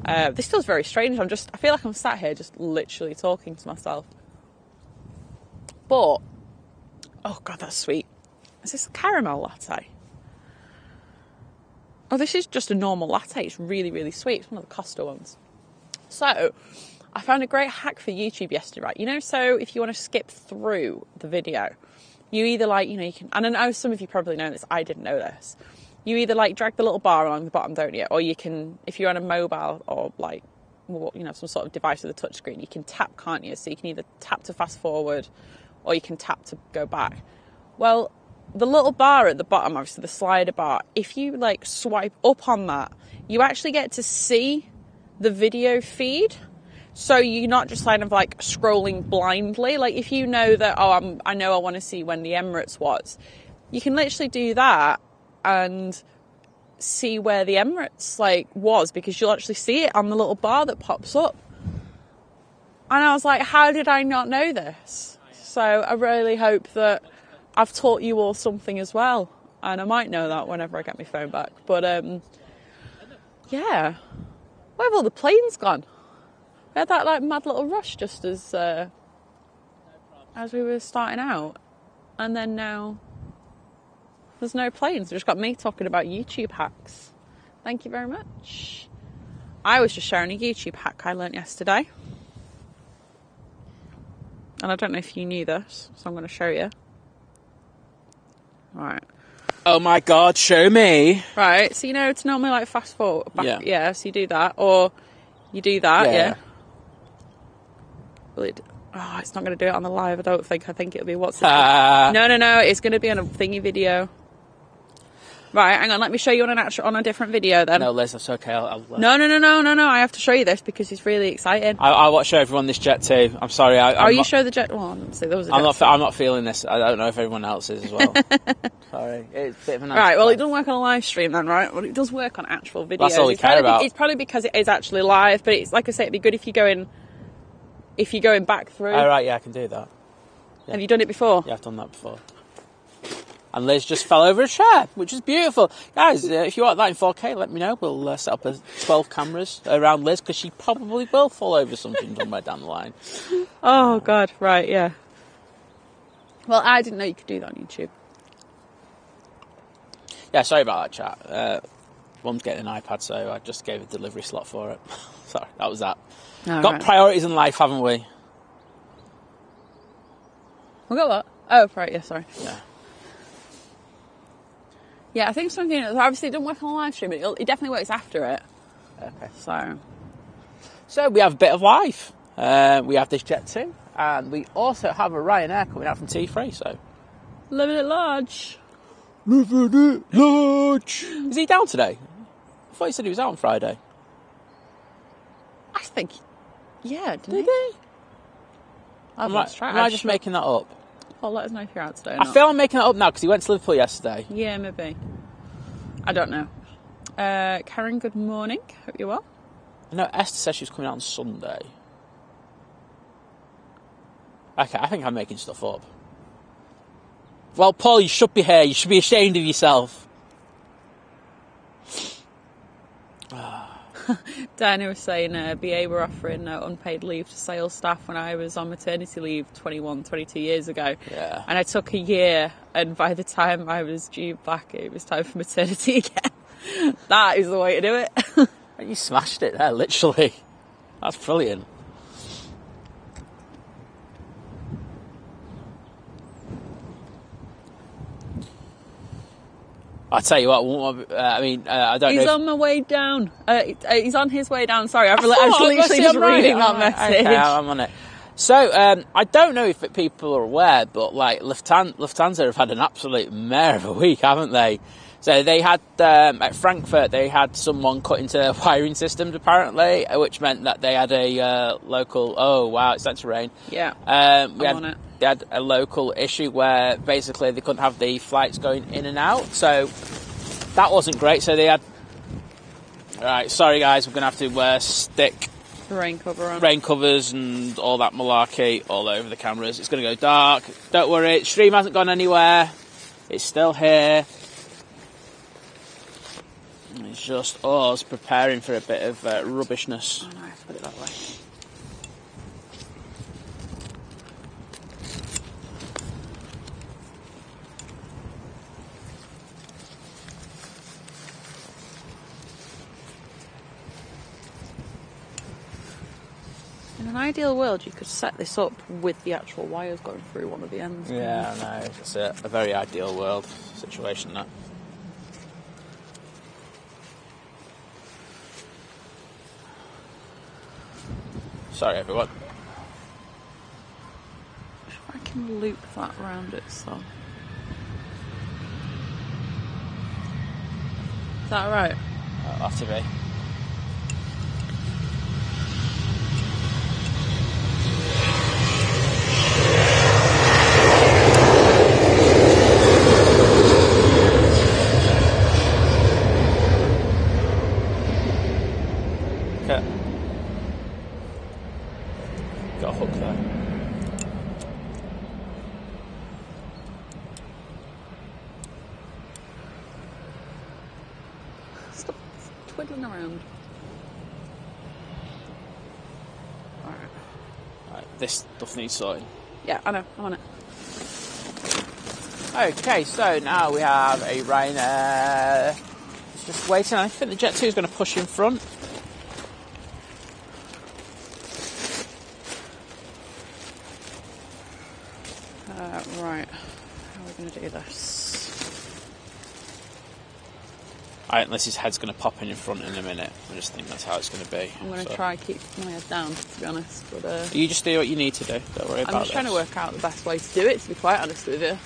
This feels very strange. I feel like I'm sat here just literally talking to myself. But, oh God, that's sweet. Is this a caramel latte? Oh, this is just a normal latte. It's really, really sweet. It's one of the Costa ones. So, I found a great hack for YouTube yesterday, right? You know, so if you want to skip through the video, you either you can, and I know some of you probably know this, I didn't know this. You either drag the little bar along the bottom, don't you? Or you can, if you're on a mobile or some sort of device with a touchscreen, you can tap, can't you? So you can either tap to fast forward or you can tap to go back. Well, the little bar at the bottom, obviously the slider bar, if you swipe up on that, you actually get to see the video feed. So you're not just scrolling blindly. If you know that, I know I want to see when the Emirates was, you can literally do that and see where the Emirates was, because you'll actually see it on the little bar that pops up. And I was like, how did I not know this? So I really hope that I've taught you all something as well. And I might know that whenever I get my phone back. But yeah. Where have all the planes gone? We had that mad little rush just as we were starting out. And then now there's no planes. We've just got me talking about YouTube hacks. Thank you very much. I was just sharing a YouTube hack I learnt yesterday. And I don't know if you knew this, so I'm going to show you. Right. Oh my God, show me. Right, so it's normally fast forward. Yeah, so you do that, or you do that, yeah. Well, it's not going to do it on the live, I don't think. I think it'll be what's it? No, it's going to be on a thingy video. Right, hang on, let me show you on a different video then. No, Liz, that's okay. No, I have to show you this because it's really exciting. I want to show everyone this jet too. I'm sorry. You show the jet? Well, see, there was a I'm jet not feeling this. I don't know if everyone else is as well. Sorry. It's a bit of a nice Right, well, plan. it doesn't work on a live stream then, right? Well, it does work on actual videos. That's all we care about. It's probably because it is actually live, but it's like I say, it'd be good if you're going back through. Oh, right, yeah, I can do that. Yeah. Have you done it before? Yeah, I've done that before. And Liz just fell over a chair, which is beautiful. Guys, if you want that in 4K, let me know. We'll set up 12 cameras around Liz, because she probably will fall over something somewhere down the line. Oh, God, right, yeah. Well, I didn't know you could do that on YouTube. Yeah, sorry about that, chat. Mum's getting an iPad, so I just gave a delivery slot for it. Sorry, that was that. Oh, Got right. priorities in life, haven't we? We got what? Oh, right, yeah, sorry. Yeah. Yeah, I think something, obviously it doesn't work on a live stream, but it definitely works after it. Okay. So we have a bit of life. We have this jet too, and we also have a Ryanair coming out from T3, so... Living at large. Living it large. Is he down today? I thought he said he was out on Friday. I think, yeah, didn't Did he? he? I've Am lost track. I just making that up? Well, let us know if you're out today or I not. feel I'm making that up now because he went to Liverpool yesterday. Yeah, maybe. I don't know. Karen, good morning. Hope you're well. I know Esther said she was coming out on Sunday. Okay, I think I'm making stuff up. Well, Paul, you should be here. You should be ashamed of yourself. Diana was saying BA were offering unpaid leave to sales staff when I was on maternity leave 22 years ago. Yeah. And I took a year, and by the time I was due back, it was time for maternity again. That is the way to do it. You smashed it there, literally. That's brilliant. I'll tell you what, I don't know. He's on my way down. He's on his way down. Sorry, I was literally just reading that message. Okay, I'm on it. So, I don't know if people are aware, but like Lufthansa have had an absolute mare of a week, haven't they? So they had, at Frankfurt, they had someone cut into wiring systems apparently, which meant that they had a local, oh wow, it's starting to rain. Yeah, I'm on it. They had a local issue where basically they couldn't have the flights going in and out, so that wasn't great. So they had, right, sorry guys, we're going to have to stick rain cover on. Rain covers and all that malarkey all over the cameras. It's going to go dark. Don't worry, stream hasn't gone anywhere. It's still here. It's just us preparing for a bit of rubbishness. Oh no, I have to put it that way. In an ideal world, you could set this up with the actual wires going through one of the ends. Yeah, I know. It's a very ideal world situation, that. Sorry, everyone. If I can loop that around it, so. Is that right? That'll have to be. Got a hook there. Stop twiddling around. Right, this stuff needs sorting. Yeah, I know, I'm on it. Okay, so now we have a Ryanair. It's just waiting. I think the Jet 2 is going to push in front. Right, how are we going to do this? I think Lizzie's head's going to pop in front in a minute. I just think that's how it's going to be. I'm going to try and keep my head down, to be honest. But you just do what you need to do. Don't worry about it. I'm just trying to work out the best way to do it, to be quite honest with you.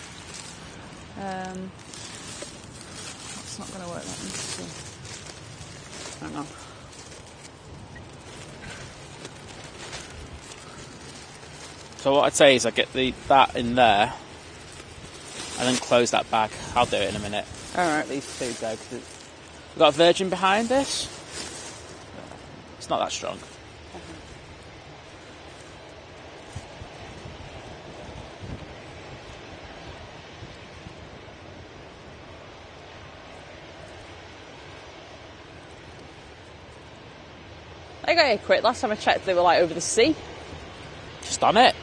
Got not going to work that one. Hang on. So what I'd say is I get that in there and then close that bag. I'll do it in a minute. Alright. These two go, because we've got a Virgin behind this. It's not that strong. They got here quick. Last time I checked, they were like over the sea. Just on it.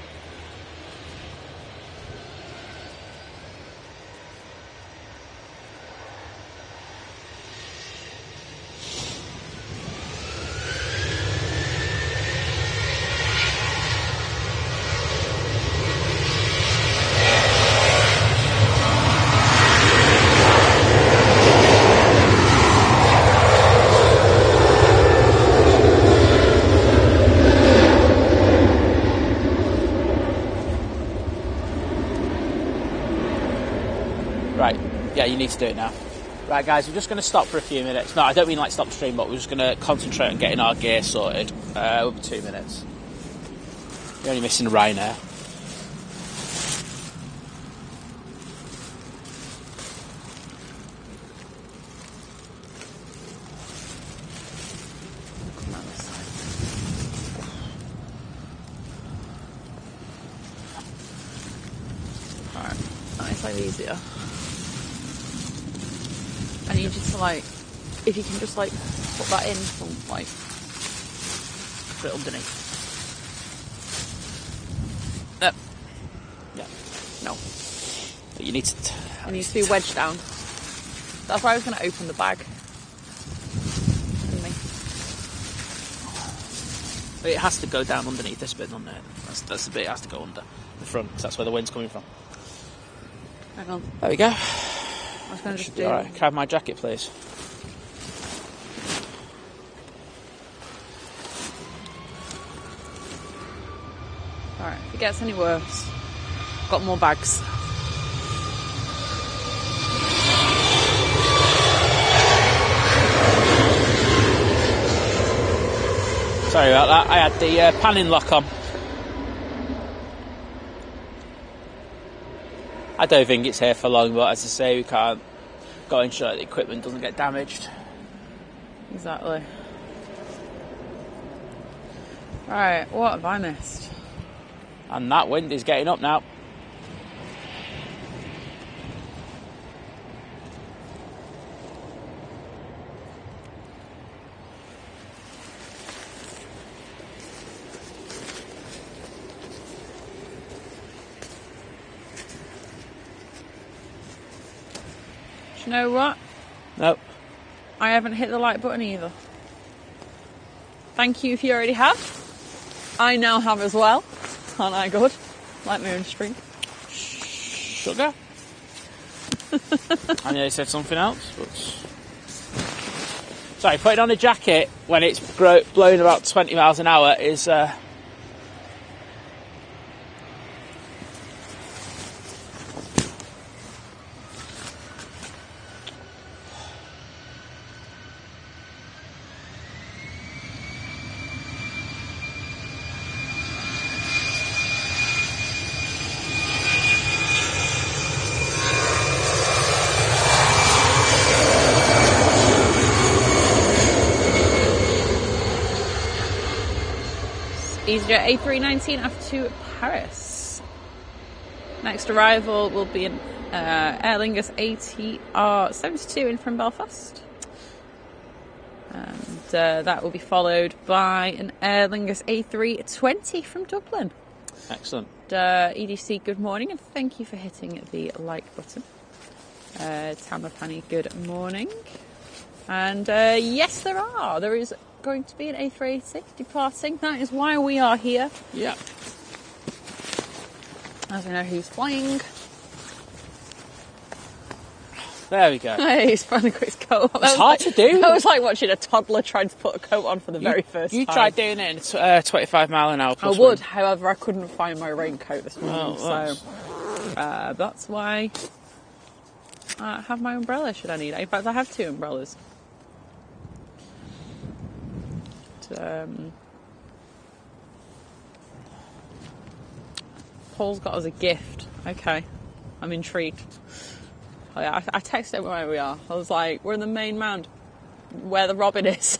Right, yeah, you need to do it now. Right, guys, we're just going to stop for a few minutes. No, I don't mean like stop the stream, but we're just going to concentrate on getting our gear sorted. We'll be 2 minutes. You're only missing Ryanair. Alright, that is like easier. I need you to like, if you can just like put that in from like, Put it underneath. Yeah. no, But you need to... it needs to be wedged down. That's why I was going to open the bag. But it has to go down underneath this bit, doesn't it? That's the bit it has to go under the front, because that's where the wind's coming from. Hang on, There we go. I was going to just do... Alright, can I have my jacket, please? Alright, if it gets any worse, got more bags. Sorry about that, I had the panning lock on. I don't think it's here for long, but as I say, we can't go and ensure that the equipment doesn't get damaged. Exactly. Right, what have I missed? And that wind is getting up now. Do you know what? Nope. I haven't hit the like button either. Thank you if you already have. I now have as well. Aren't I good? Like my own stream. Sugar? I nearly said something else, but... Sorry, putting on a jacket when it's blowing about 20 miles an hour is... EasyJet A319 off to Paris. Next arrival will be an Aer Lingus ATR72 in from Belfast. And that will be followed by an Aer Lingus A320 from Dublin. Excellent. EDC, good morning, and thank you for hitting the like button. Tamapani, good morning. And yes, there is going to be an A380 departing. That is why we are here. Yeah. As we know who's flying. There we go. Hey, he's trying to put his coat on. It's hard to do. That was like watching a toddler trying to put a coat on for the very first time. You tried doing it in 25 mile an hour I would, wind. however, I couldn't find my raincoat this morning, Oh, so that's why I have my umbrella should I need it. In fact, I have 2 umbrellas. Paul's got us a gift. Okay, I'm intrigued. Oh, yeah, I texted him where we are. I was like, we're in the main mound, where the robin is.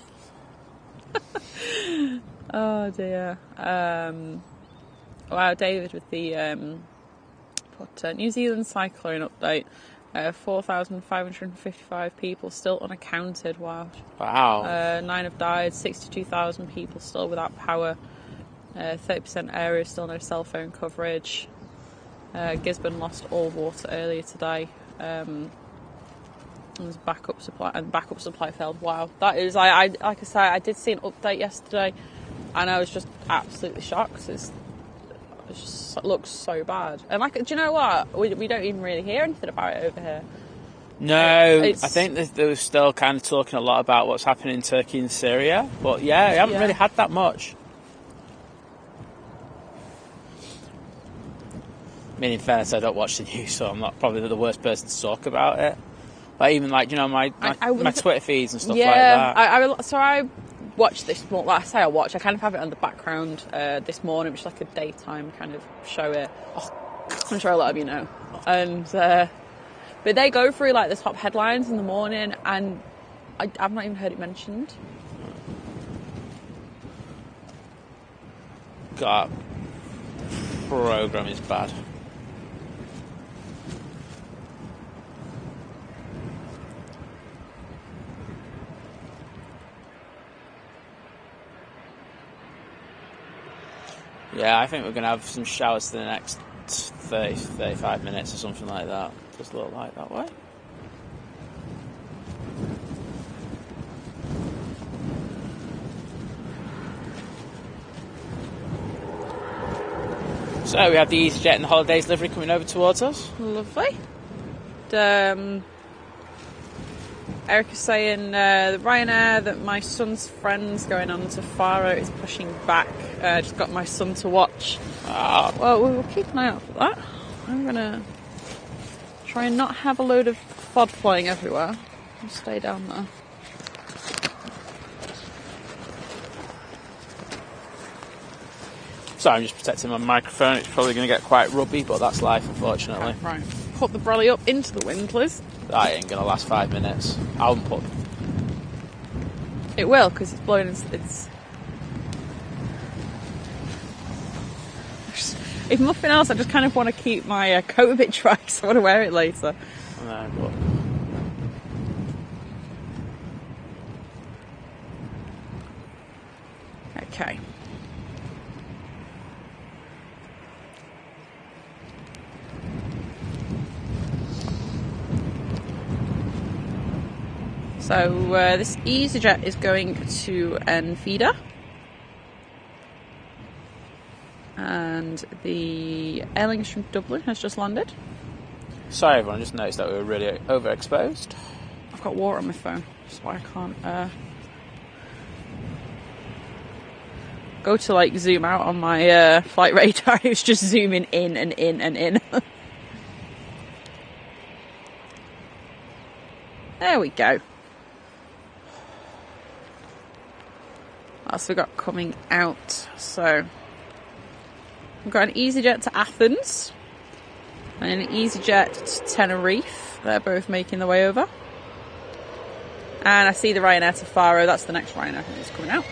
Oh dear. Wow, David with the New Zealand cyclone update. 4,555 people still unaccounted. Wow. 9 have died. 62,000 people still without power. 30% area still no cell phone coverage. Gisborne lost all water earlier today. There's backup supply failed. Wow, that is. Like I say, I did see an update yesterday, and I was just absolutely shocked. It looks so bad. And do you know what? We don't even really hear anything about it over here. No, I think they were still kind of talking a lot about what's happening in Turkey and Syria, but we haven't really had that much. I mean, in fairness, I don't watch the news, so I'm not probably the worst person to talk about it. But even my Twitter feeds and stuff like that. I watch this more. Well, I say I watch. I kind of have it on the background this morning, which is like a daytime kind of show here. I'm sure a lot of you know. And but they go through like the top headlines in the morning, and I've not even heard it mentioned. God, program is bad. Yeah, I think we're going to have some showers for the next 30, 35 minutes or something like that. Does look like that way. So we have the EasyJet and the holidays livery coming over towards us. Lovely. Eric is saying the Ryanair that my son's friend's going on to Faro is pushing back. Just got my son to watch. Well, we'll keep an eye out for that. I'm going to try and not have a load of FOD flying everywhere. I'll stay down there. Sorry, I'm just protecting my microphone. It's probably going to get quite rubby, but that's life, unfortunately. Okay, right. Put the brolly up into the wind, Liz. That ain't going to last 5 minutes. I won't put... It will, because it's blowing... It's... If nothing else, I just kind of want to keep my coat a bit dry, so I want to wear it later. No, but... Okay. So this EasyJet is going to Feeder, and the Aer Lingus from Dublin has just landed. Sorry everyone, I just noticed that we were really overexposed. I've got water on my phone, that's why I can't go to like zoom out on my flight radar. It was just zooming in and in and in. There we go. What else we got coming out? So we've got an EasyJet to Athens and an EasyJet to Tenerife. They're both making their way over. And I see the Ryanair to Faro. That's the next Ryanair that's coming out.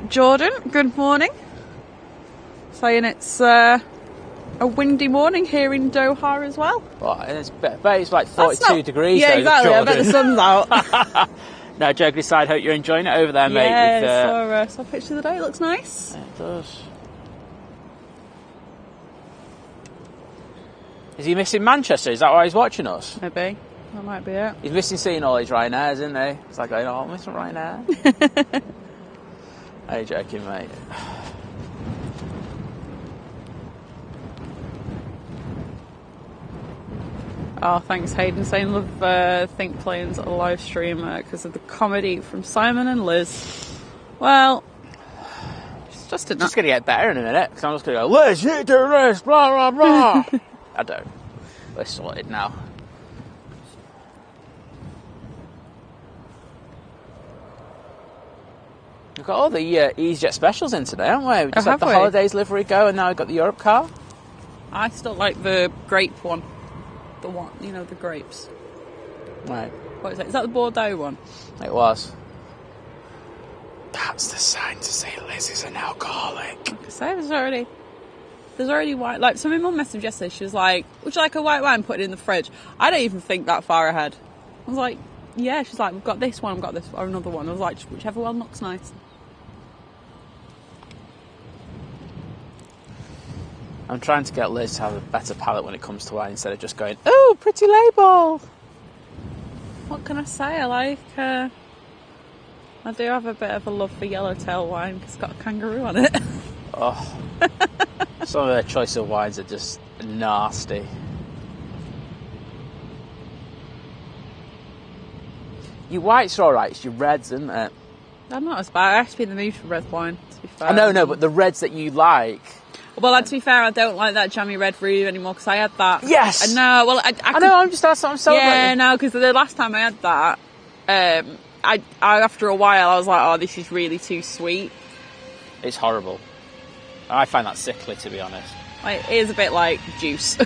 Jordan, good morning. Saying it's a windy morning here in Doha as well. Well, it's like 42 degrees. Yeah, though, exactly. Jordan. I bet the sun's out. No, joking aside, hope you're enjoying it over there, mate. Yeah, saw a picture of the day. It looks nice. Yeah, it does. Is he missing Manchester? Is that why he's watching us? Maybe. That might be it. He's missing seeing all his Ryanairs, isn't he? It's like, oh, I'm missing Ryanair. Are you joking, mate? Oh, thanks, Hayden. Saying love Think Planes at a live stream because of the comedy from Simon and Lizz. Well, it's just going to get better in a minute, because I'm just going to go, let's hit the rest, blah, blah, blah. I don't. We're sorted now. We've got all the EasyJet specials in today, haven't we? We just had the holidays livery go, and now we've got the Europe car. I still like the grape one. The one, you know, the grapes. Right. What is it? Is that the Bordeaux one? It was. That's the sign to say Liz is an alcoholic. Like I say, there's already white. Like, so my mum messaged yesterday. She was like, "Would you like a white wine? Put it in the fridge." I don't even think that far ahead. I was like, "Yeah." She's like, "We've got this one. We've got this or another one." I was like, "Whichever one looks nice." I'm trying to get Liz to have a better palate when it comes to wine instead of just going, "Oh, pretty label." What can I say? I do have a bit of a love for yellowtail wine because it's got a kangaroo on it. Oh, some of their choice of wines are just nasty. Your whites are alright, it's your reds, isn't it? They're not as bad. I have to be in the mood for red wine, to be fair. I know, no, but the reds that you like... Well, to be fair, I don't like that jammy red Rouge anymore because I had that. Yes! I know, well, I know, that's what I'm celebrating. Yeah, no, because the last time I had that, I after a while I was like, oh, this is really too sweet. It's horrible. I find that sickly, to be honest. It is a bit like juice.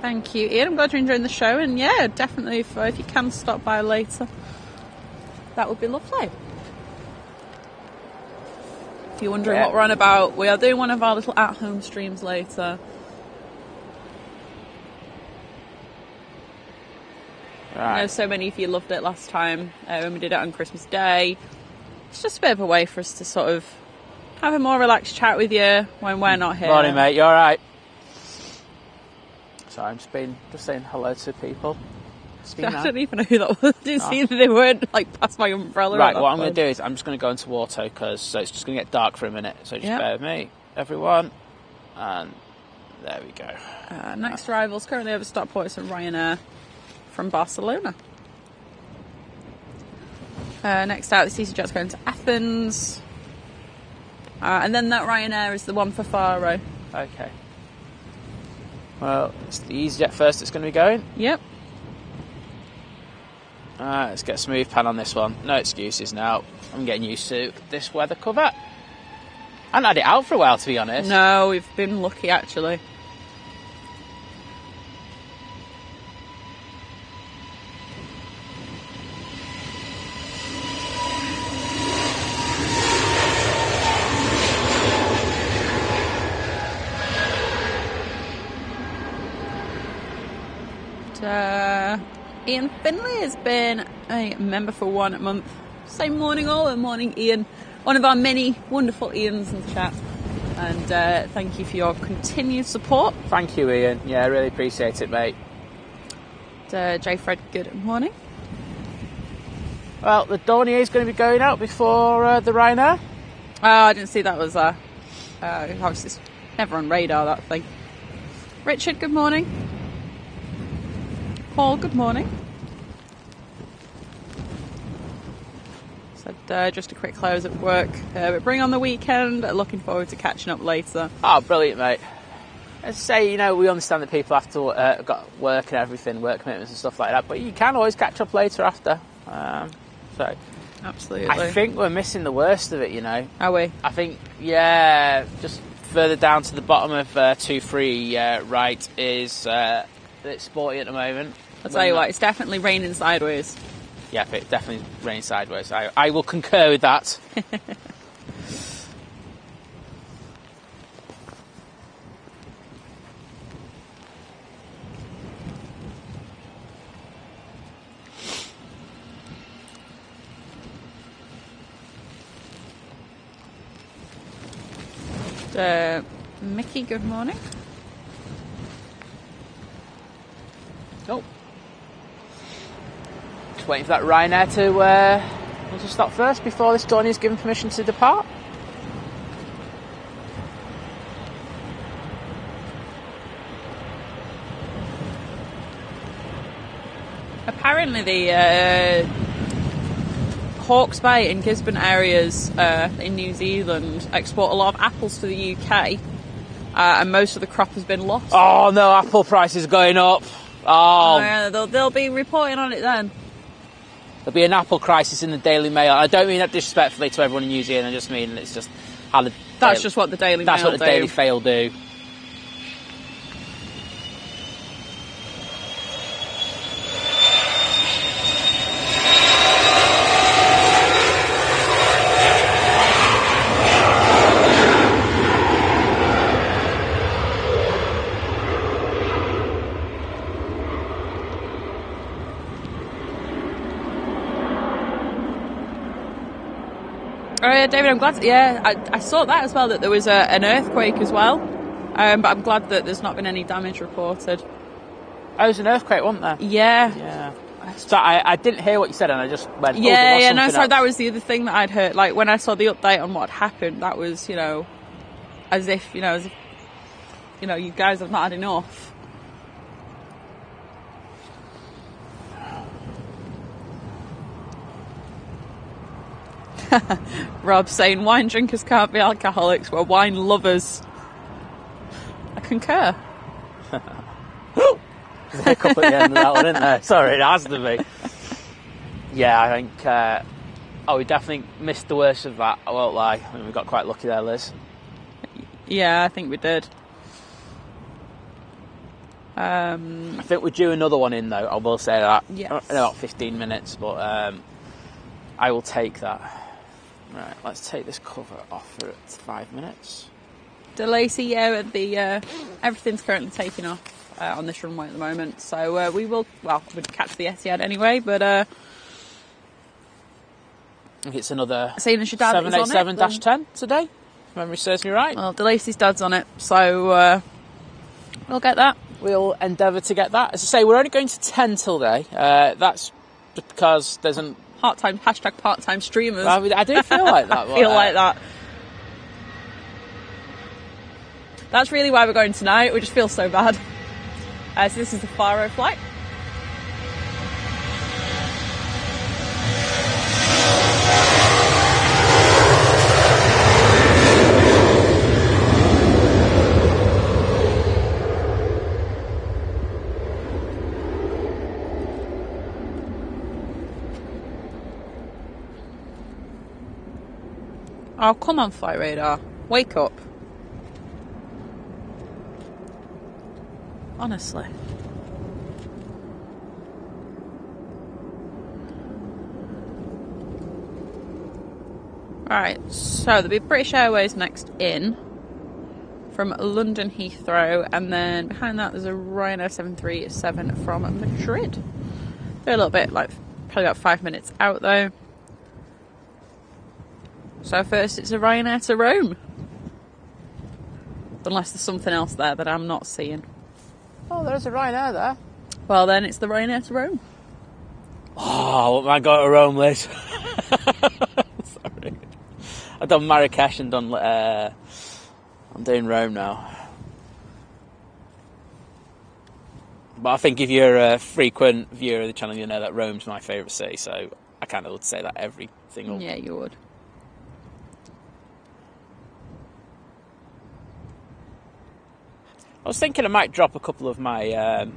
Thank you, Ian. I'm glad you're enjoying the show, and yeah, definitely if you can stop by later, that would be lovely. If you're wondering what we're on about, we are doing one of our little at-home streams later. Right. I know so many of you loved it last time when we did it on Christmas Day. It's just a bit of a way for us to sort of have a more relaxed chat with you when we're not here. Morning, mate. You all right? Sorry, I'm just saying hello to people. I don't even know who that was. I didn't see that they weren't like past my umbrella. Right, what I'm going to do is I'm just going to go into Otto because it's just going to get dark for a minute. So just bear with me, everyone. And there we go. Next arrivals currently over stop points at Ryanair from Barcelona. Next out, the EasyJet's going to Athens. And then that Ryanair is the one for Faro. Okay. Well, it's the EasyJet first that's going to be going. Yep. Let's get a smooth pan on this one. No excuses now. I'm getting used to this weather cover. I haven't had it out for a while, to be honest. No, we've been lucky, actually. Ian Finley has been a member for 1 month. Say morning all and morning Ian. One of our many wonderful Ians in the chat. And thank you for your continued support. Thank you, Ian. Yeah, I really appreciate it, mate. J. Fred, good morning. Well, the Dornier is going to be going out before the Ryanair. Oh, I didn't see that was it's never on radar, that thing. Richard, good morning. Paul, good morning. Said just a quick close at work. But bring on the weekend. Looking forward to catching up later. Oh, brilliant, mate. As I say, we understand that people have to got work and everything, work commitments and stuff like that, but you can always catch up later after. So, absolutely. I think we're missing the worst of it, Are we? I think, yeah, just further down to the bottom of 2-3 right is a bit sporty at the moment. I'll tell you what, it's definitely raining sideways. Yeah, it's definitely raining sideways. I will concur with that. So, Mickey, good morning. Oh. Just waiting for that Ryanair to stop first before this Stormy is given permission to depart. Apparently the Hawke's Bay and Gisborne areas in New Zealand export a lot of apples to the UK, and most of the crop has been lost. Oh no, apple prices are going up. Oh, yeah, they'll be reporting on it then. There'll be an apple crisis in the Daily Mail. I don't mean that disrespectfully to everyone in New Zealand. I just mean it's just how the That's just what the Daily Mail do. That's what the Daily Mail do. Oh yeah, David, I'm glad. I saw that as well, that there was an earthquake as well. But I'm glad that there's not been any damage reported. Oh, there was an earthquake, wasn't there? Yeah. Yeah. So I didn't hear what you said, and I just went. Sorry, that was the other thing that I'd heard. Like when I saw the update on what had happened, that was, as if you guys have not had enough. Rob saying wine drinkers can't be alcoholics, we're wine lovers. I concur. There's a hiccup at the end of that one, isn't there? Sorry, it has to be. Yeah, I think we definitely missed the worst of that, I won't lie. I mean, we got quite lucky there, Liz. Yeah, I think we did. I think we're due another one in, though, I will say that. Yes. In about 15 minutes, but I will take that. Right, let's take this cover off for 5 minutes. DeLacy, everything's currently taking off on this runway at the moment, so we'd catch the Etihad anyway, but I think it's another seeing as your dad 787-10 today, if memory serves me right. Well, DeLacy's dad's on it, so we'll get that. We'll endeavour to get that. As I say, we're only going to 10 till day. That's just because there's an #part-time streamers. I do feel like that. I feel like that. That's really why we're going tonight. We just feel so bad. So this is the Faro flight. Oh, come on, Flight Radar. Wake up. Honestly. Right, so there'll be British Airways next in from London Heathrow, and then behind that there's a Ryanair 737 from Madrid. They're a little bit, probably about 5 minutes out though. So first it's a Ryanair to Rome. Unless there's something else there that I'm not seeing. Oh, there's a Ryanair there. Well then it's the Ryanair to Rome. Oh, I got to Rome, Liz. Sorry. I've done Marrakesh and I'm doing Rome now. But I think if you're a frequent viewer of the channel, you know that Rome's my favourite city, so I kind of would say that every single... Yeah, you would. I was thinking I might drop a couple of my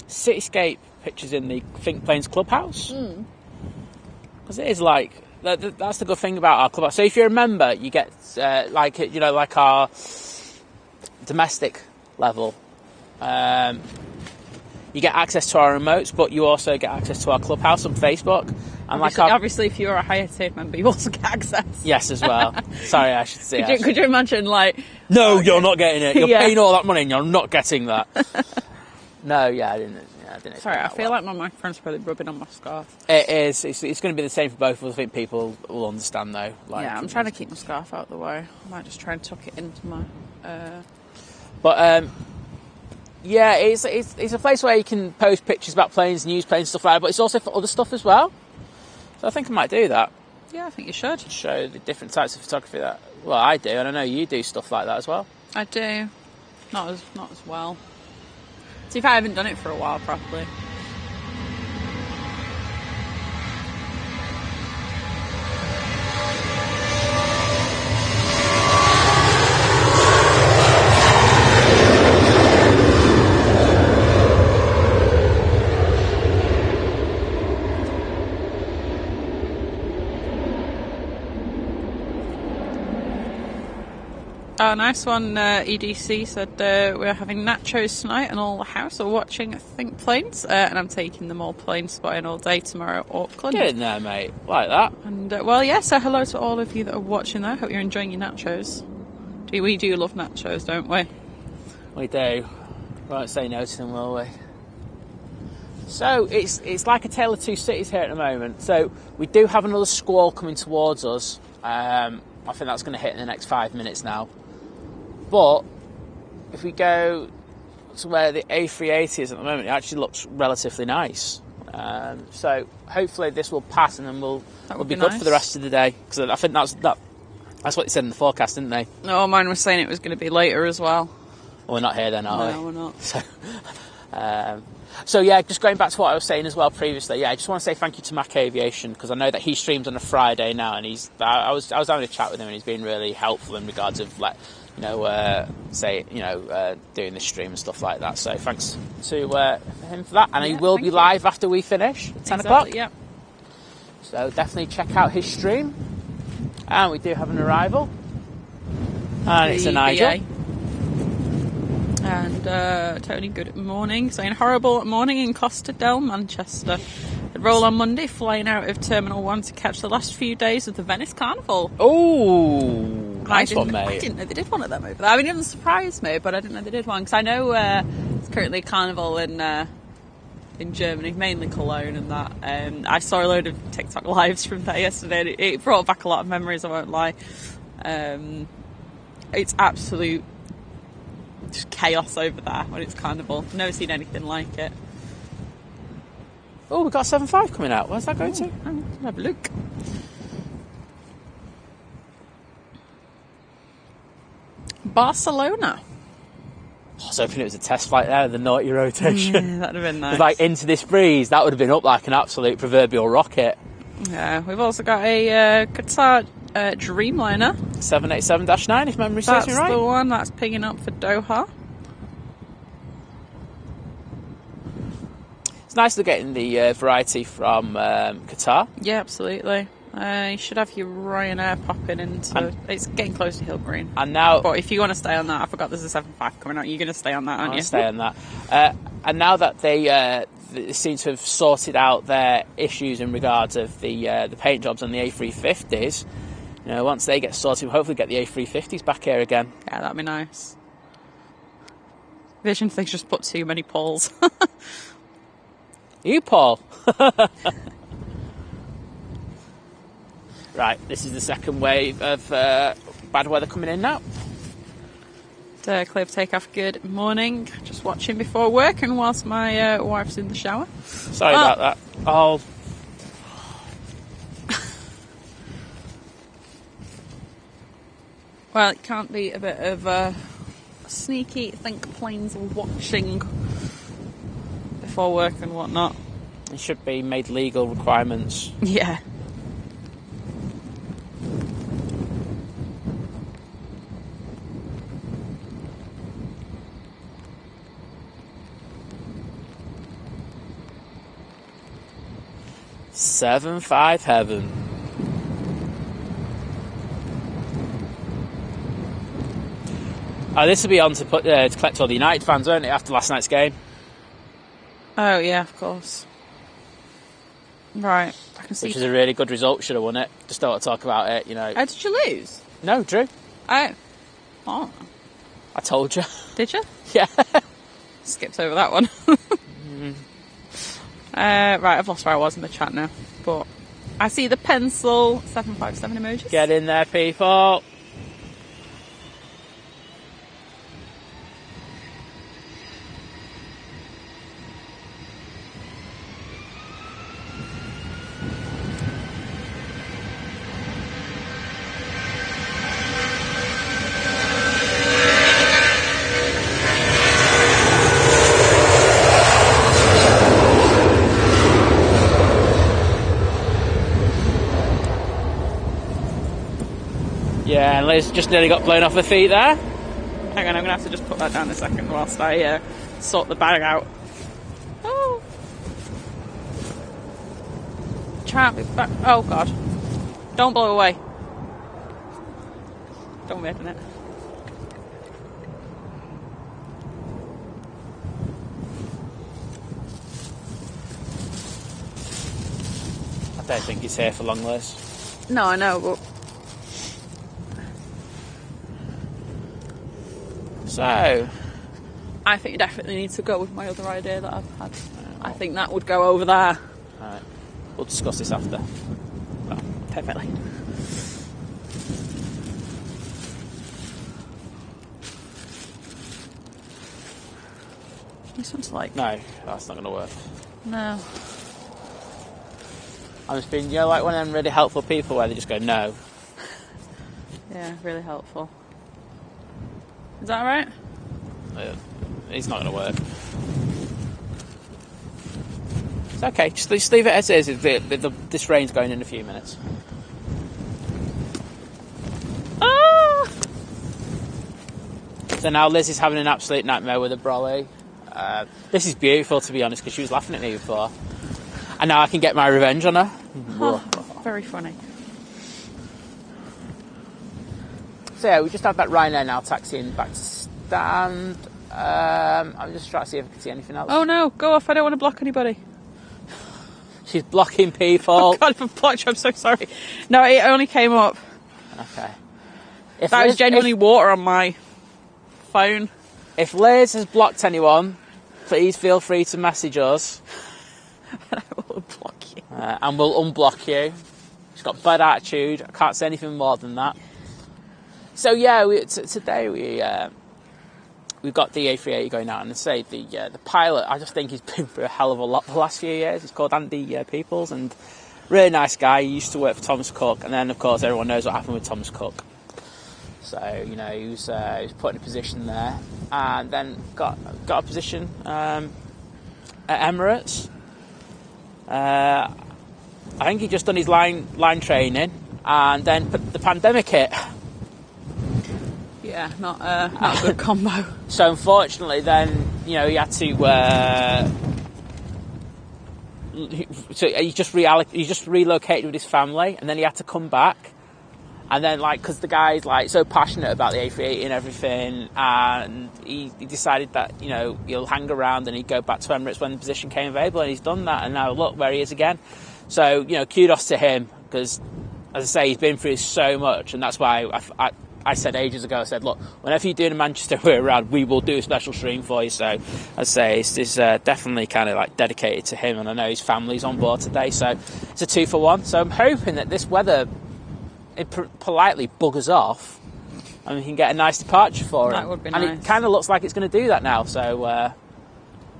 cityscape pictures in the Think Planes Clubhouse. Because it is that's the good thing about our clubhouse. So if you're a member, you get like our domestic level. You get access to our remotes, but you also get access to our clubhouse on Facebook. And obviously, if you're a higher tier member, you also get access. Yes, as well. Sorry, I should say. Could you imagine, No, you're not getting it. You're Yeah. paying all that money and you're not getting that. No, yeah, I didn't. Yeah, I didn't. Sorry, I feel like my microphone's probably rubbing on my scarf. It is. It's going to be the same for both of us. I think people will understand though. Like, Yeah, I'm trying to keep my scarf out of the way. I might just try and tuck it into my. But yeah, it's a place where you can post pictures about planes, news planes, stuff like that. But it's also for other stuff as well. So I think I might do that. Yeah, I think you should Show the different types of photography that. Well, I do, and I know you do stuff like that as well. I do, not as well. See, if I haven't done it for a while properly. Oh, nice one. EDC said we're having nachos tonight and all the house are watching, I think, planes. And I'm taking them all plane spotting all day tomorrow, Auckland. Get in there, mate. Like that. And, well, yeah, so hello to all of you that are watching there. Hope you're enjoying your nachos. We do love nachos, don't we? We do. Won't say no to them, will we? So, it's like a tale of two cities here at the moment. So, we do have another squall coming towards us. I think that's going to hit in the next 5 minutes now. But if we go to where the A380 is at the moment, it actually looks relatively nice. So hopefully this will pass and then we'll be good nice for the rest of the day. Because I think that's what they said in the forecast, didn't they? No, mine was saying it was going to be later as well. Well, we're not here then, are we? No, we're not. So yeah, just going back to what I was saying as well previously. Yeah, I just want to say thank you to Mac Aviation because I know that he streams on a Friday now, and I was having a chat with him, and he's been really helpful in regards of doing the stream and stuff like that. So thanks to him for that, and he will be live after we finish at 10 o'clock. Yeah. So definitely check out his stream, and we do have an arrival, and it's a Nigel. And Tony, good morning. Saying horrible morning in Costa del Manchester. I'd roll on Monday, flying out of Terminal 1 to catch the last few days of the Venice Carnival. Oh, nice one, mate. I didn't know they did one of them over there. I mean, it doesn't surprise me, but I didn't know they did one. Because I know it's currently a carnival in Germany, mainly Cologne and that. I saw a load of TikTok lives from there yesterday. And it brought back a lot of memories, I won't lie. It's absolute just chaos over there when it's carnival. Never seen anything like it. Oh, we've got 7.5 coming out. Where's that going to? Have a look. Barcelona. I was hoping it was a test flight there, the naughty rotation. Yeah, that'd have been nice. Like into this breeze, that would have been up like an absolute proverbial rocket. Yeah, we've also got a Qatar Dreamliner. 787-9, if memory serves me right. That's the one that's picking up for Doha. It's nice to getting the variety from Qatar. Yeah, absolutely. You should have your Ryanair popping into. It's getting close to Hill Green. And now, but if you want to stay on that, I forgot there's a 7.5 coming out. You're going to stay on that, aren't you? I'll stay on that. And now that they seem to have sorted out their issues in regards of the paint jobs on the A350s, once they get sorted, we'll hopefully get the A350s back here again. Yeah, that'd be nice. Vision thinks just put too many poles. You, Paul. Right, this is the second wave of bad weather coming in now. Clear for takeoff, good morning. Just watching before work and whilst my wife's in the shower. Sorry about that. Oh. Well, it can't be a bit of a sneaky think planes watching before work and whatnot. It should be made legal requirements. Yeah. Seven five heaven. This will be on to collect all the United fans, won't it, after last night's game? Oh yeah, of course. Right, I can see. Which is a really good result. Should have won it. Just don't want to talk about it, Did you lose? No, drew. Oh. I told you. Did you? Yeah. Skipped skipped over that one. Right, I've lost where I was in the chat now. But I see the pencil 757 emojis. Get in there, people. Yeah, and Liz just nearly got blown off her feet there. Hang on, I'm going to have to just put that down a second whilst I sort the bag out. Oh. Can't be back. Oh, God. Don't blow away. Don't be hitting it. I don't think it's here for long, Liz. No, I know, but... So, I think you definitely need to go with my other idea that I've had. I think that would go over there. alright, we'll discuss this after. Oh, perfectly. This one's like... No, that's not going to work. No. I'm just being, like one of them really helpful people where they just go, no. Yeah, really helpful. Is that right? It's not going to work. It's okay, just leave it as it is. This rain's going in a few minutes. Ah! So now Liz is having an absolute nightmare with a brolly. This is beautiful, to be honest, because she was laughing at me before. And now I can get my revenge on her. Oh, very funny. So yeah, we just had that Ryanair now taxiing back to stand. I'm just trying to see if I can see anything else. Oh no, go off, I don't want to block anybody. She's blocking people. Oh God, if I blocked you, I'm so sorry. No, it only came up. Okay. That was genuinely water on my phone. If Liz has blocked anyone, please feel free to message us. And I will block you. And we'll unblock you. She's got bad attitude. I can't say anything more than that. So yeah, today we've got the A380 going out, and I say the pilot, I just think he's been through a hell of a lot the last few years. He's called Andy Peoples, and really nice guy. He used to work for Thomas Cook, and then of course everyone knows what happened with Thomas Cook. So you know he was put in a position there, and then got a position at Emirates. I think he just done his line training, and then the pandemic hit. Yeah, not a good combo. So unfortunately, then he had to. So he just relocated with his family, and then he had to come back. And then, because the guy's so passionate about the A380 and everything, and he decided that he'll hang around and he'd go back to Emirates when the position came available, and he's done that. And now look where he is again. So kudos to him, because as I say, he's been through so much, and that's why I said ages ago, I said, look, whenever you're doing a Manchester we're around, we will do a special stream for you. So, I say, it's definitely kind of dedicated to him, and I know his family's on board today, so it's a 2-for-1. So I'm hoping that this weather, it politely buggers off, and we can get a nice departure for him. That would be nice. And it kind of looks like it's going to do that now, so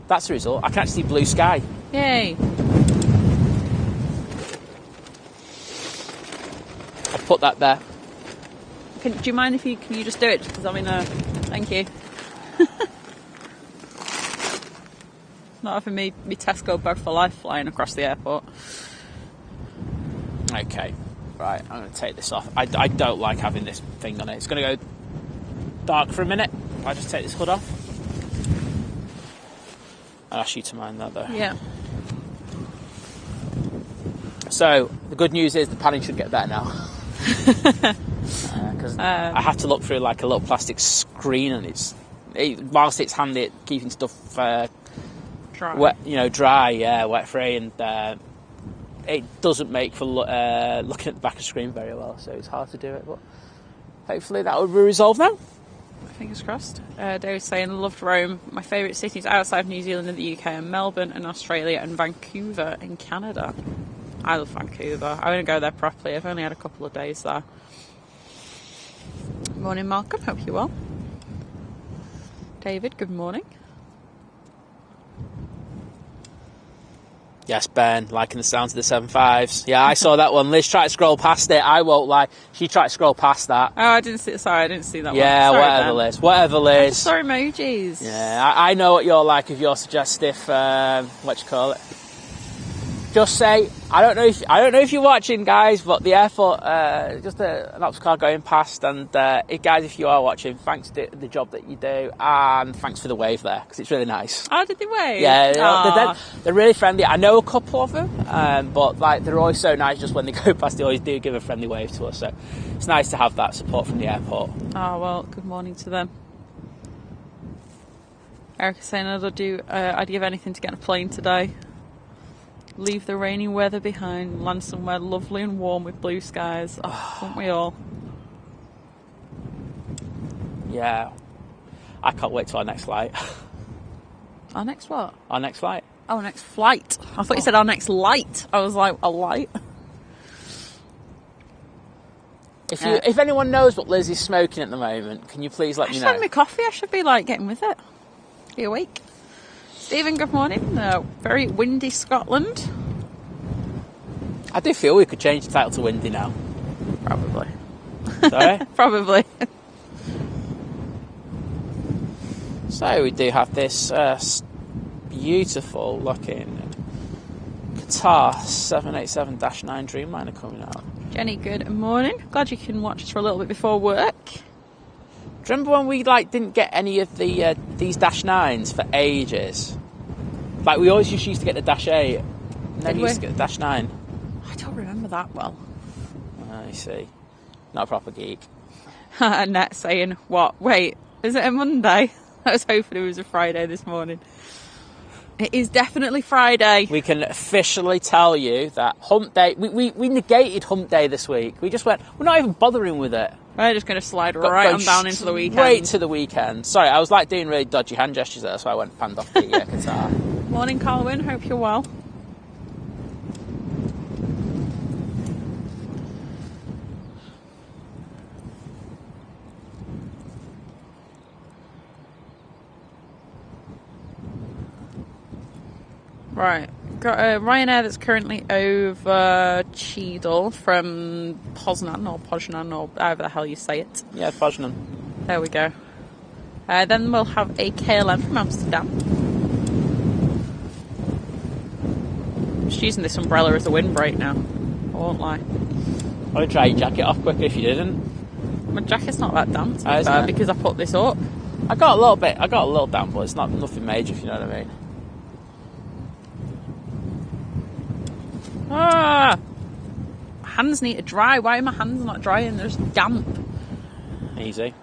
that's the result. I can actually see blue sky. Yay. I'll put that there. Do you mind can you just do it? Because I'm in a... Thank you. Not having me Tesco bag for life flying across the airport. Okay, right, I'm going to take this off. I don't like having this thing on it. It's going to go dark for a minute. I'll just take this hood off. I'll ask you to mind that though. Yeah. So, the good news is the padding should get better now. Because I have to look through a little plastic screen, and whilst it's handy at keeping stuff Dry. wet, wet free, and it doesn't make for looking at the back of the screen very well, so it's hard to do it, but hopefully that will be resolved now. fingers crossed. David's saying, loved Rome. My favourite cities outside New Zealand and the UK are Melbourne and Australia and Vancouver in Canada. I love Vancouver. I want to go there properly. I've only had a couple of days there. Morning, Malcolm. Hope you're well. David, good morning. Yes, Ben, liking the sound of the 7.5s. Yeah, I saw that one. Liz tried to scroll past it. I won't lie. She tried to scroll past that. Oh, I didn't see it. Sorry, I didn't see that one. Yeah, Sorry, whatever, Ben. Liz. Whatever, Liz. I just saw emojis. Yeah, I know what you're like if you're suggestive. What you call it? Just say I don't know if you're watching, guys, but the airport just an ops car going past, and guys, if you are watching, thanks for the job that you do, and thanks for the wave there because it's really nice. Oh, did they wave? Yeah, they're really friendly. I know a couple of them, but like they're always so nice. Just when they go past, they always do give a friendly wave to us. So it's nice to have that support from the airport. Oh well, good morning to them. Erica's saying I'd give anything to get on a plane today. Leave the rainy weather behind, land somewhere lovely and warm with blue skies. Oh, don't we all? Yeah, I can't wait till our next flight. Our next what? Our next flight. Oh, next flight. I thought you said our next light. I was like, a light? If anyone knows what Liz is smoking at the moment, can you please let me know? I should have my coffee. I should be like getting with it. Be awake. Stephen, good morning. Very windy Scotland. I do feel we could change the title to Windy now. Probably. Sorry? Probably. So we do have this beautiful looking Qatar 787-9 Dreamliner coming out. Jenny, good morning. Glad you can watch us for a little bit before work. Do you remember when we didn't get any of the these Dash 9s for ages? Like we always used to get the Dash 8, and then we used to get the Dash 9. I don't remember that well. I see. Not a proper geek. Annette saying, what? Wait, is it a Monday? I was hoping it was a Friday this morning. It is definitely Friday. We can officially tell you that Hump Day... We negated Hump Day this week. We just went, we're not even bothering with it. We're just going to slide right on down into the weekend. Straight to the weekend. Sorry, I was doing really dodgy hand gestures there, so I went panned off the guitar. Morning, Colwyn. Hope you're well. Right, got a Ryanair that's currently over Cheadle from Poznan or however the hell you say it. Yeah, Poznan. There we go. Then we'll have a KLM from Amsterdam. Just using this umbrella as a windbreak now. I won't lie. I would try your jacket off quicker if you didn't. My jacket's not that damp because I put this up. I got a little damp, but it's not nothing major, if you know what I mean. Ah! My hands need to dry. Why are my hands not drying? They're just damp. Easy.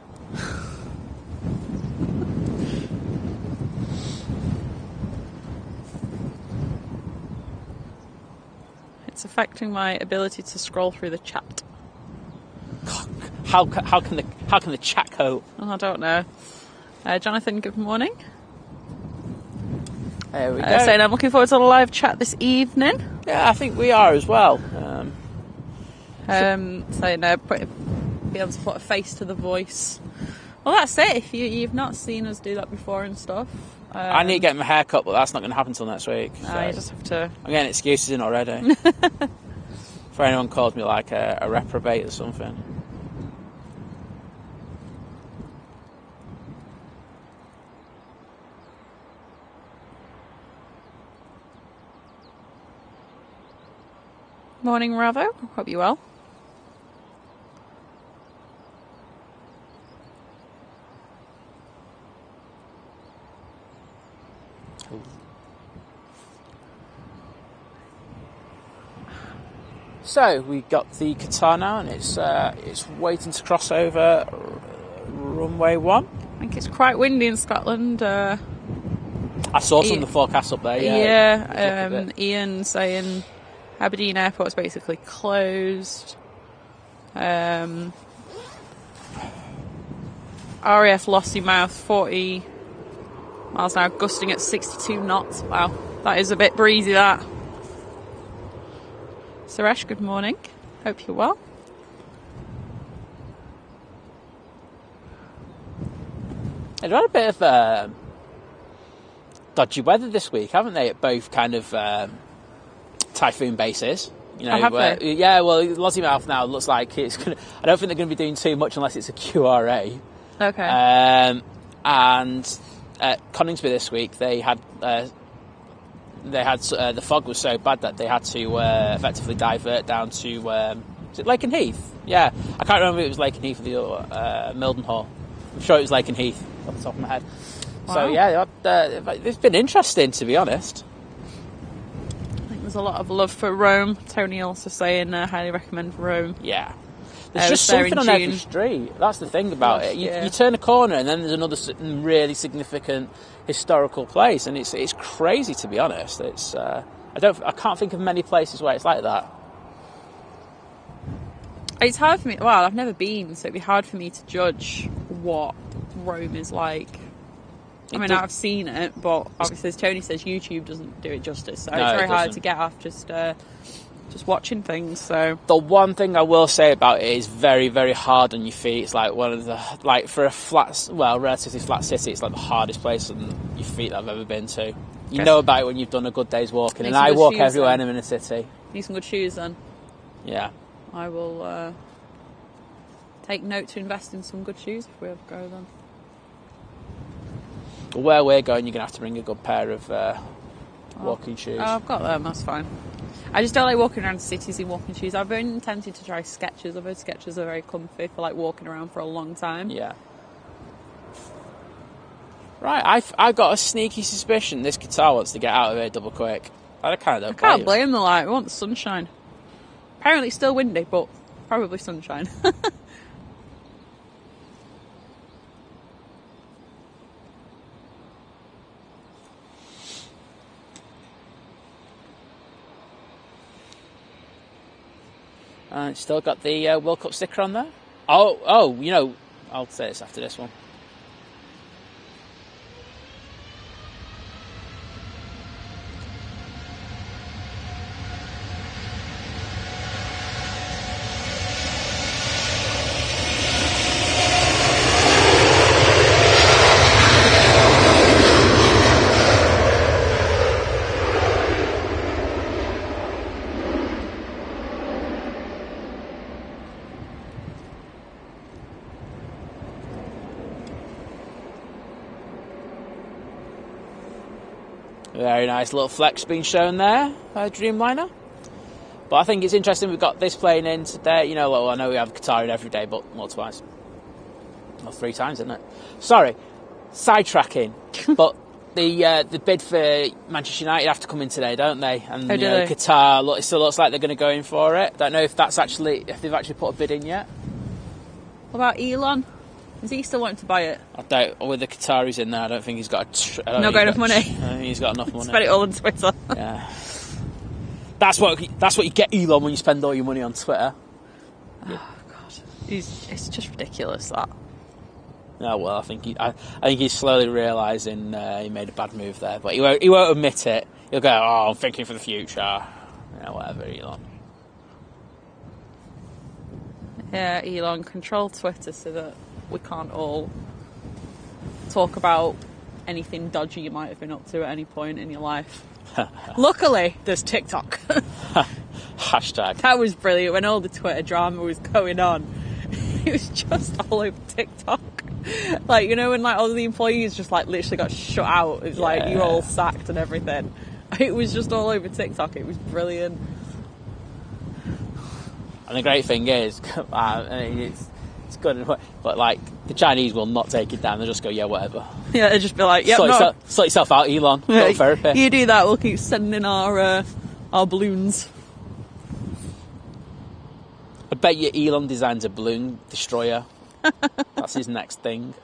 It's affecting my ability to scroll through the chat. How can the chat cope? Oh, I don't know. Jonathan, good morning. There we go. Saying I'm looking forward to the live chat this evening. Yeah, I think we are as well. Saying be able to put a face to the voice. Well, that's it. If you've not seen us do that before and stuff. I need to get my hair cut, but that's not going to happen until next week. So you just have to. I'm getting excuses in already. For anyone calls me like a reprobate or something. Morning, Ravo. Hope you're well. So we got the Qatar now, and it's waiting to cross over runway 1. I think it's quite windy in Scotland. I saw some of the forecasts up there. Yeah. Ian saying Aberdeen Airport's basically closed. RAF Lossiemouth, 40 miles an hour, gusting at 62 knots. Wow, that is a bit breezy, that. Suresh, good morning. Hope you're well. They've had a bit of dodgy weather this week, haven't they, at both kind of typhoon bases? You know, have they? Yeah, well, Lossiemouth now looks like it's going to... I don't think they're going to be doing too much unless it's a QRA. Okay. And at Coningsby this week, they had the fog was so bad that they had to effectively divert down to is it Lake and Heath? Yeah, I can't remember if it was Lake and Heath or the Mildenhall. I'm sure it was Lake and Heath off the top of my head. Wow. So yeah, it's been interesting, to be honest. I think there's a lot of love for Rome. Tony also saying highly recommend Rome. Yeah. There's just something on every street. That's the thing about it. You turn a corner and then there's another really significant historical place, and it's crazy, to be honest. It's I can't think of many places where it's like that. It's hard for me. Well, I've never been, so it'd be hard for me to judge what Rome is like. I mean, I've seen it, but obviously, as Tony says, YouTube doesn't do it justice. So it's very hard to get off just watching things. So the one thing I will say about it is very, very hard on your feet. It's like one of the for a relatively flat city, it's like the hardest place on your feet that I've ever been to. You know about it when you've done a good day's walking, and I walk everywhere in a city. Need some good shoes then. Yeah. I will take note to invest in some good shoes if we ever go then. Where we're going, you're going to have to bring a good pair of walking shoes. Oh, I've got them, that's fine. I just don't like walking around cities in walking shoes. I've been tempted to try Skechers. I've heard Skechers are very comfy for like walking around for a long time. Yeah. Right, I've got a sneaky suspicion this guitar wants to get out of here double quick. I kind of don't can't blame them, like, we want the sunshine. Apparently it's still windy, but probably sunshine. Still got the World Cup sticker on there. Oh, you know, I'll say this after this one. Very nice little flex being shown there by Dreamliner. But I think it's interesting we've got this plane in today. You know, well, I know we have Qatar in every day, but more twice. Or 3 times, isn't it? Sorry, sidetracking. But the bid for Manchester United have to come in today, don't they? And do they? Qatar, it still looks like they're going to go in for it. Don't know if they've actually put a bid in yet. What about Elon? Is he still wanting to buy it? I doubt. With the Qataris in there, I don't think he's got. Not got enough money. I don't think he's got enough money. Spend it all on Twitter. Yeah. That's what you get, Elon, when you spend all your money on Twitter. Oh God, it's just ridiculous, that. Yeah, well, I think he's slowly realising he made a bad move there, but he won't admit it. He'll go, "Oh, I'm thinking for the future." Yeah, whatever, Elon. Yeah, Elon, control Twitter so that we can't all talk about anything dodgy you might have been up to at any point in your life. Luckily, there's TikTok. Hashtag. That was brilliant when all the Twitter drama was going on. It was just all over TikTok. Like, you know, when like all the employees just like literally got shut out. It's like you're all sacked and everything. It was just all over TikTok. It was brilliant. And the great thing is, I mean, it's good, but like the Chinese will not take it down. They'll just go, yeah, whatever. Yeah, they'll just be like, yeah, sort yourself out, Elon. Yeah, Go therapy. You do that. We'll keep sending our balloons. I bet you Elon designs a balloon destroyer. That's his next thing.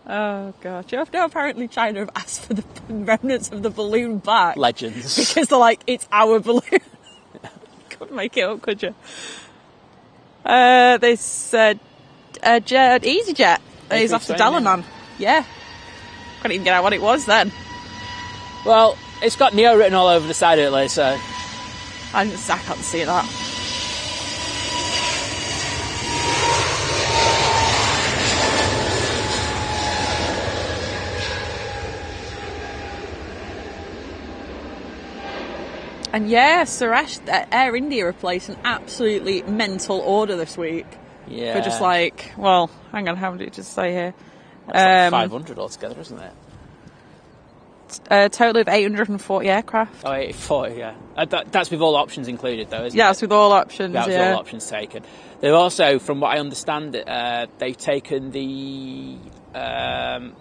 Oh god! You know, apparently China have asked for the remnants of the balloon back. Legends. Because they're like, it's our balloon. Couldn't make it up, could you? They said EasyJet He's after Delaman. Yeah. Couldn't even get out what it was then. Well, it's got Neo written all over the side of it, Liz, so... I can't see that. And yeah, Suresh, Air India have placed an absolutely mental order this week. Yeah. For just like, well, hang on, how did it just say here? That's like 500 altogether, isn't it? A total of 840 aircraft. Oh, 840, yeah. That's with all options included, though, isn't it? Yeah, that's with all options, That's with all options taken. They've also, from what I understand, they've taken the... I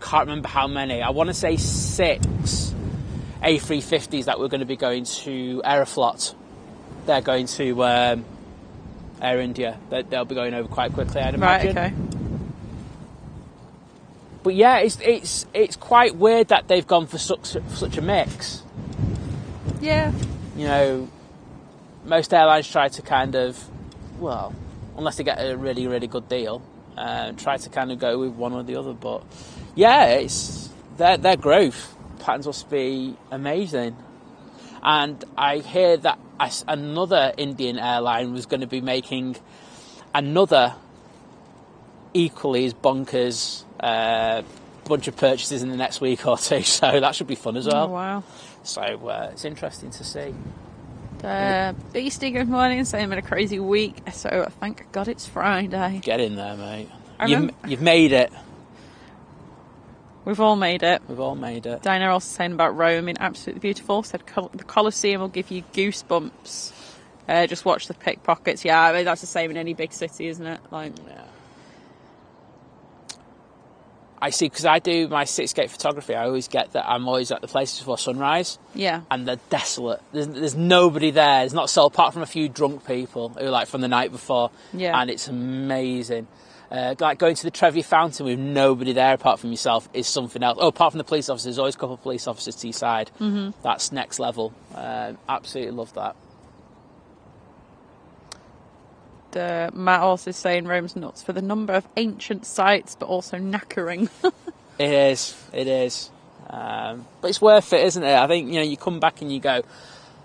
can't remember how many. I want to say 6 A350s that were going to be going to Aeroflot. They're going to Air India. They'll be going over quite quickly, I'd imagine. Right, okay. But yeah, it's quite weird that they've gone for such a mix. Yeah. You know, most airlines try to kind of, well, unless they get a really, really good deal, try to kind of go with one or the other. But yeah, it's their growth patterns must be amazing. And I hear that another Indian airline was going to be making another equally as bonkers bunch of purchases in the next week or two, so that should be fun as well. Oh, wow. So it's interesting to see. Beastie, good morning, saying I'm in a crazy week, so thank God it's Friday. Get in there, mate. You've made it. We've all made it. We've all made it. Dinah also saying about Rome, being absolutely beautiful, said the Colosseum will give you goosebumps. Just watch the pickpockets. Yeah, I mean, that's the same in any big city, isn't it? Like, yeah. I see, because I do my cityscape photography, I always get that I'm always at the places before sunrise. Yeah. And they're desolate. There's nobody there. There's not a soul, apart from a few drunk people who like from the night before. Yeah. And it's amazing. Like going to the Trevi Fountain with nobody there apart from yourself is something else. Oh, apart from the police officers, there's always a couple of police officers to your side. Mm-hmm. That's next level. Absolutely love that. Matt also saying Rome's nuts for the number of ancient sites, but also knackering. It is. But it's worth it, isn't it? I think, you come back and you go,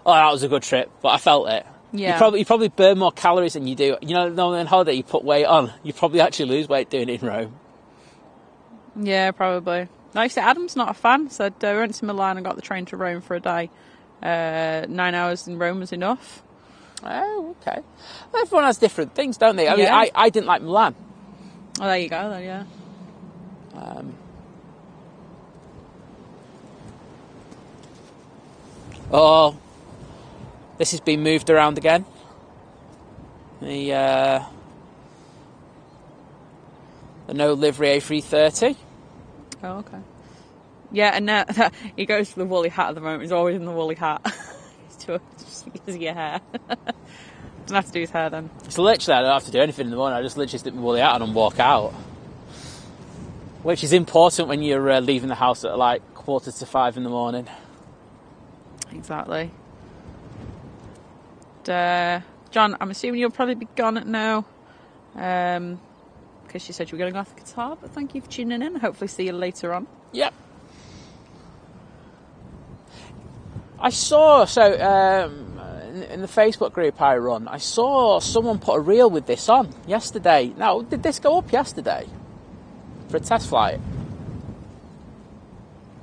oh, that was a good trip, but I felt it. Yeah. You probably burn more calories than you do. On holiday you put weight on. You probably actually lose weight doing it in Rome. Yeah, probably. Like I said, Adam's not a fan. Said we went to Milan and got the train to Rome for a day. 9 hours in Rome was enough. Oh, okay. Everyone has different things, don't they? I mean, I didn't like Milan. Oh, there you go, then, yeah. Oh, this has been moved around again. The no livery A330. Oh, okay. Yeah, and now he goes for the woolly hat at the moment. He's always in the woolly hat. Just because of your hair. Doesn't have to do his hair then. So literally, I don't have to do anything in the morning. I just literally stick my woolly hat on and walk out. Which is important when you're leaving the house at like 4:45 in the morning. Exactly. John, I'm assuming you'll probably be gone at now. Because you said you were going off the guitar, but thank you for tuning in. Hopefully see you later on. Yep. I saw, in the Facebook group I run, I saw someone put a reel with this on yesterday. Now, did this go up yesterday for a test flight?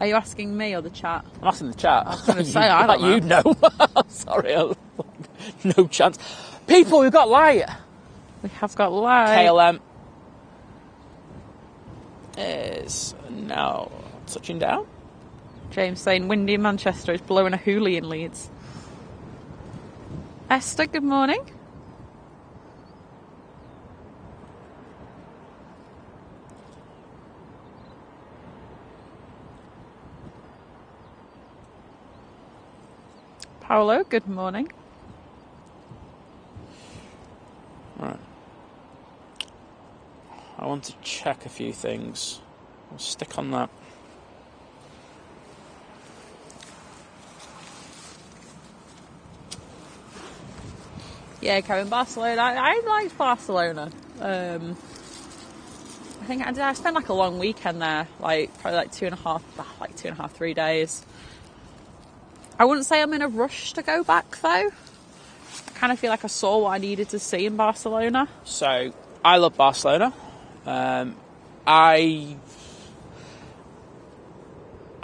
Are you asking me or the chat? I'm asking the chat. I was going to say, I don't know. You know. Sorry, no chance. People, we've got light. We have got light. KLM is now touching down. James saying windy in Manchester is blowing a hoolie in Leeds. Esther, good morning. Paolo, good morning. Right. I want to check a few things. I'll stick on that. Yeah, Kevin, Barcelona. I liked Barcelona. I think I spent like a long weekend there, like probably like 2.5, 3 days. I wouldn't say I'm in a rush to go back though. I kind of feel like I saw what I needed to see in Barcelona. So I love Barcelona. I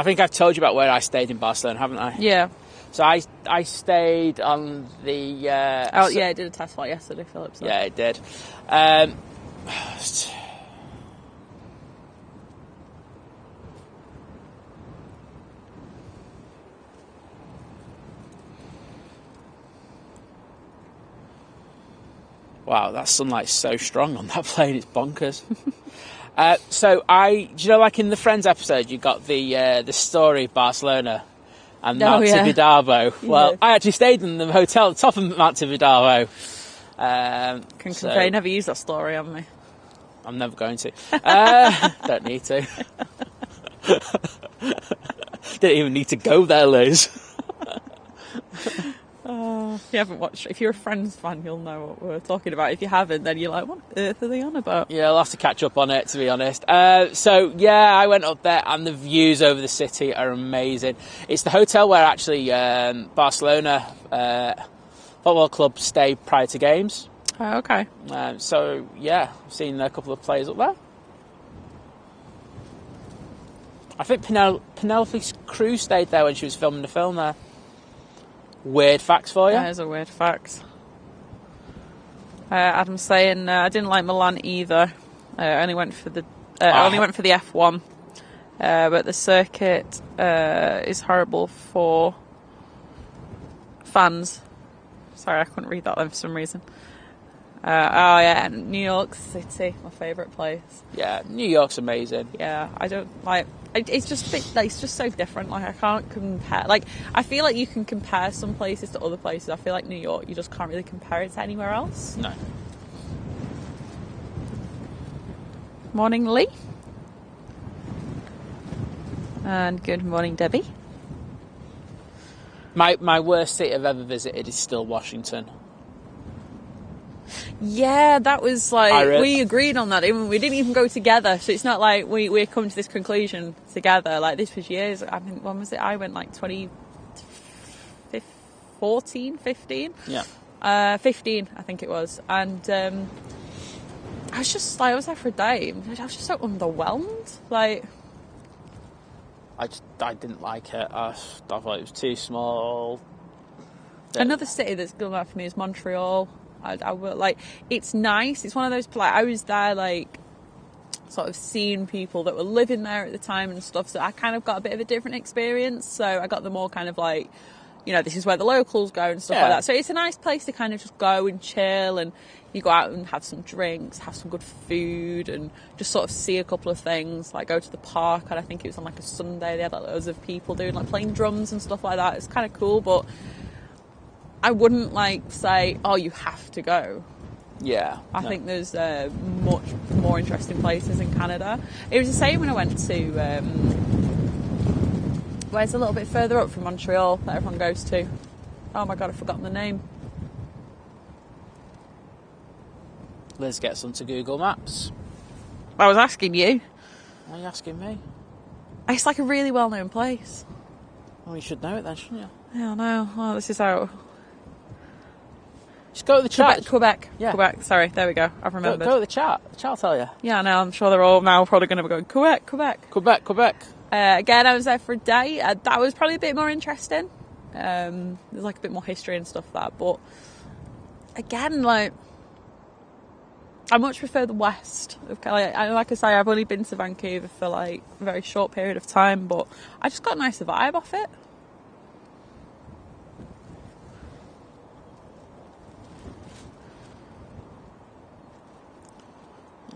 think I've told you about where I stayed in Barcelona, haven't I? Yeah. So I stayed on the... yeah, it did a test flight yesterday, Philip. So. Yeah, it did. Wow, that sunlight's so strong on that plane, it's bonkers. So do you know, like in the Friends episode, you got the story of Barcelona and Mount Tibidabo. Well, I actually stayed in the hotel at the top of Mount Tibidabo. Can confirm you never used that story on me. I'm never going to. Don't need to. Don't even need to go there, Liz. If you haven't watched, if you're a Friends fan, you'll know what we're talking about. If you haven't, then you're like, what on earth are they on about? Yeah, I'll have to catch up on it, to be honest. So, yeah, I went up there, and the views over the city are amazing. It's the hotel where actually Barcelona Football Club stayed prior to games. Oh, okay. So, yeah, I've seen a couple of players up there. I think Penelope Cruz stayed there when she was filming the film there. Weird facts for you. There's a weird fact. Adam's saying I didn't like Milan either. I only went for the F1, but the circuit is horrible for fans. Sorry, I couldn't read that then for some reason. New York City, my favourite place. Yeah, New York's amazing. Yeah, I don't like. It's just it's just so different. Like I can't compare. Like I feel like you can compare some places to other places. I feel like New York, you just can't really compare it to anywhere else. No. Morning, Lee. And good morning, Debbie. My worst city I've ever visited is still Washington. Yeah, that was like we agreed on that. We didn't even go together, so it's not like we come to this conclusion together. Like this was years. I mean, when was it? I went like 2014, 15. Yeah. 15, I think it was, and I was just like I was there for a day. I was just so underwhelmed. Like I didn't like it. I thought it was too small. Another city that's gone out for me is Montreal. I will like it's nice. It's one of those like I was there like sort of seeing people that were living there at the time and stuff, so I kind of got a bit of a different experience. So I got the more kind of like, you know, this is where the locals go and stuff like that. So it's a nice place to kind of just go and chill, and you go out and have some drinks, have some good food, and just sort of see a couple of things, like go to the park. And I think it was on like a Sunday, they had like loads of people doing like playing drums and stuff like that. It's kind of cool, but I wouldn't like say, oh, you have to go. Yeah. I think there's much more interesting places in Canada. It was the same when I went to where's a little bit further up from Montreal that everyone goes to. Oh my god, I've forgotten the name. Let's get some to Google Maps. I was asking you. Why are you asking me? It's like a really well-known place. Well, you should know it then, shouldn't you? Yeah, I know. Well, this is how... Just go to the chat. Quebec. Yeah. Quebec. Sorry, there we go. I've remembered. Go to the chat. The chat will tell you. Yeah, I know. I'm sure they're all now probably going to be going, Quebec. Again, I was there for a day. That was probably a bit more interesting. There's like a bit more history and stuff like that. But again, like, I much prefer the West. Like I say, I've only been to Vancouver for like a very short period of time, but I just got a nice vibe off it.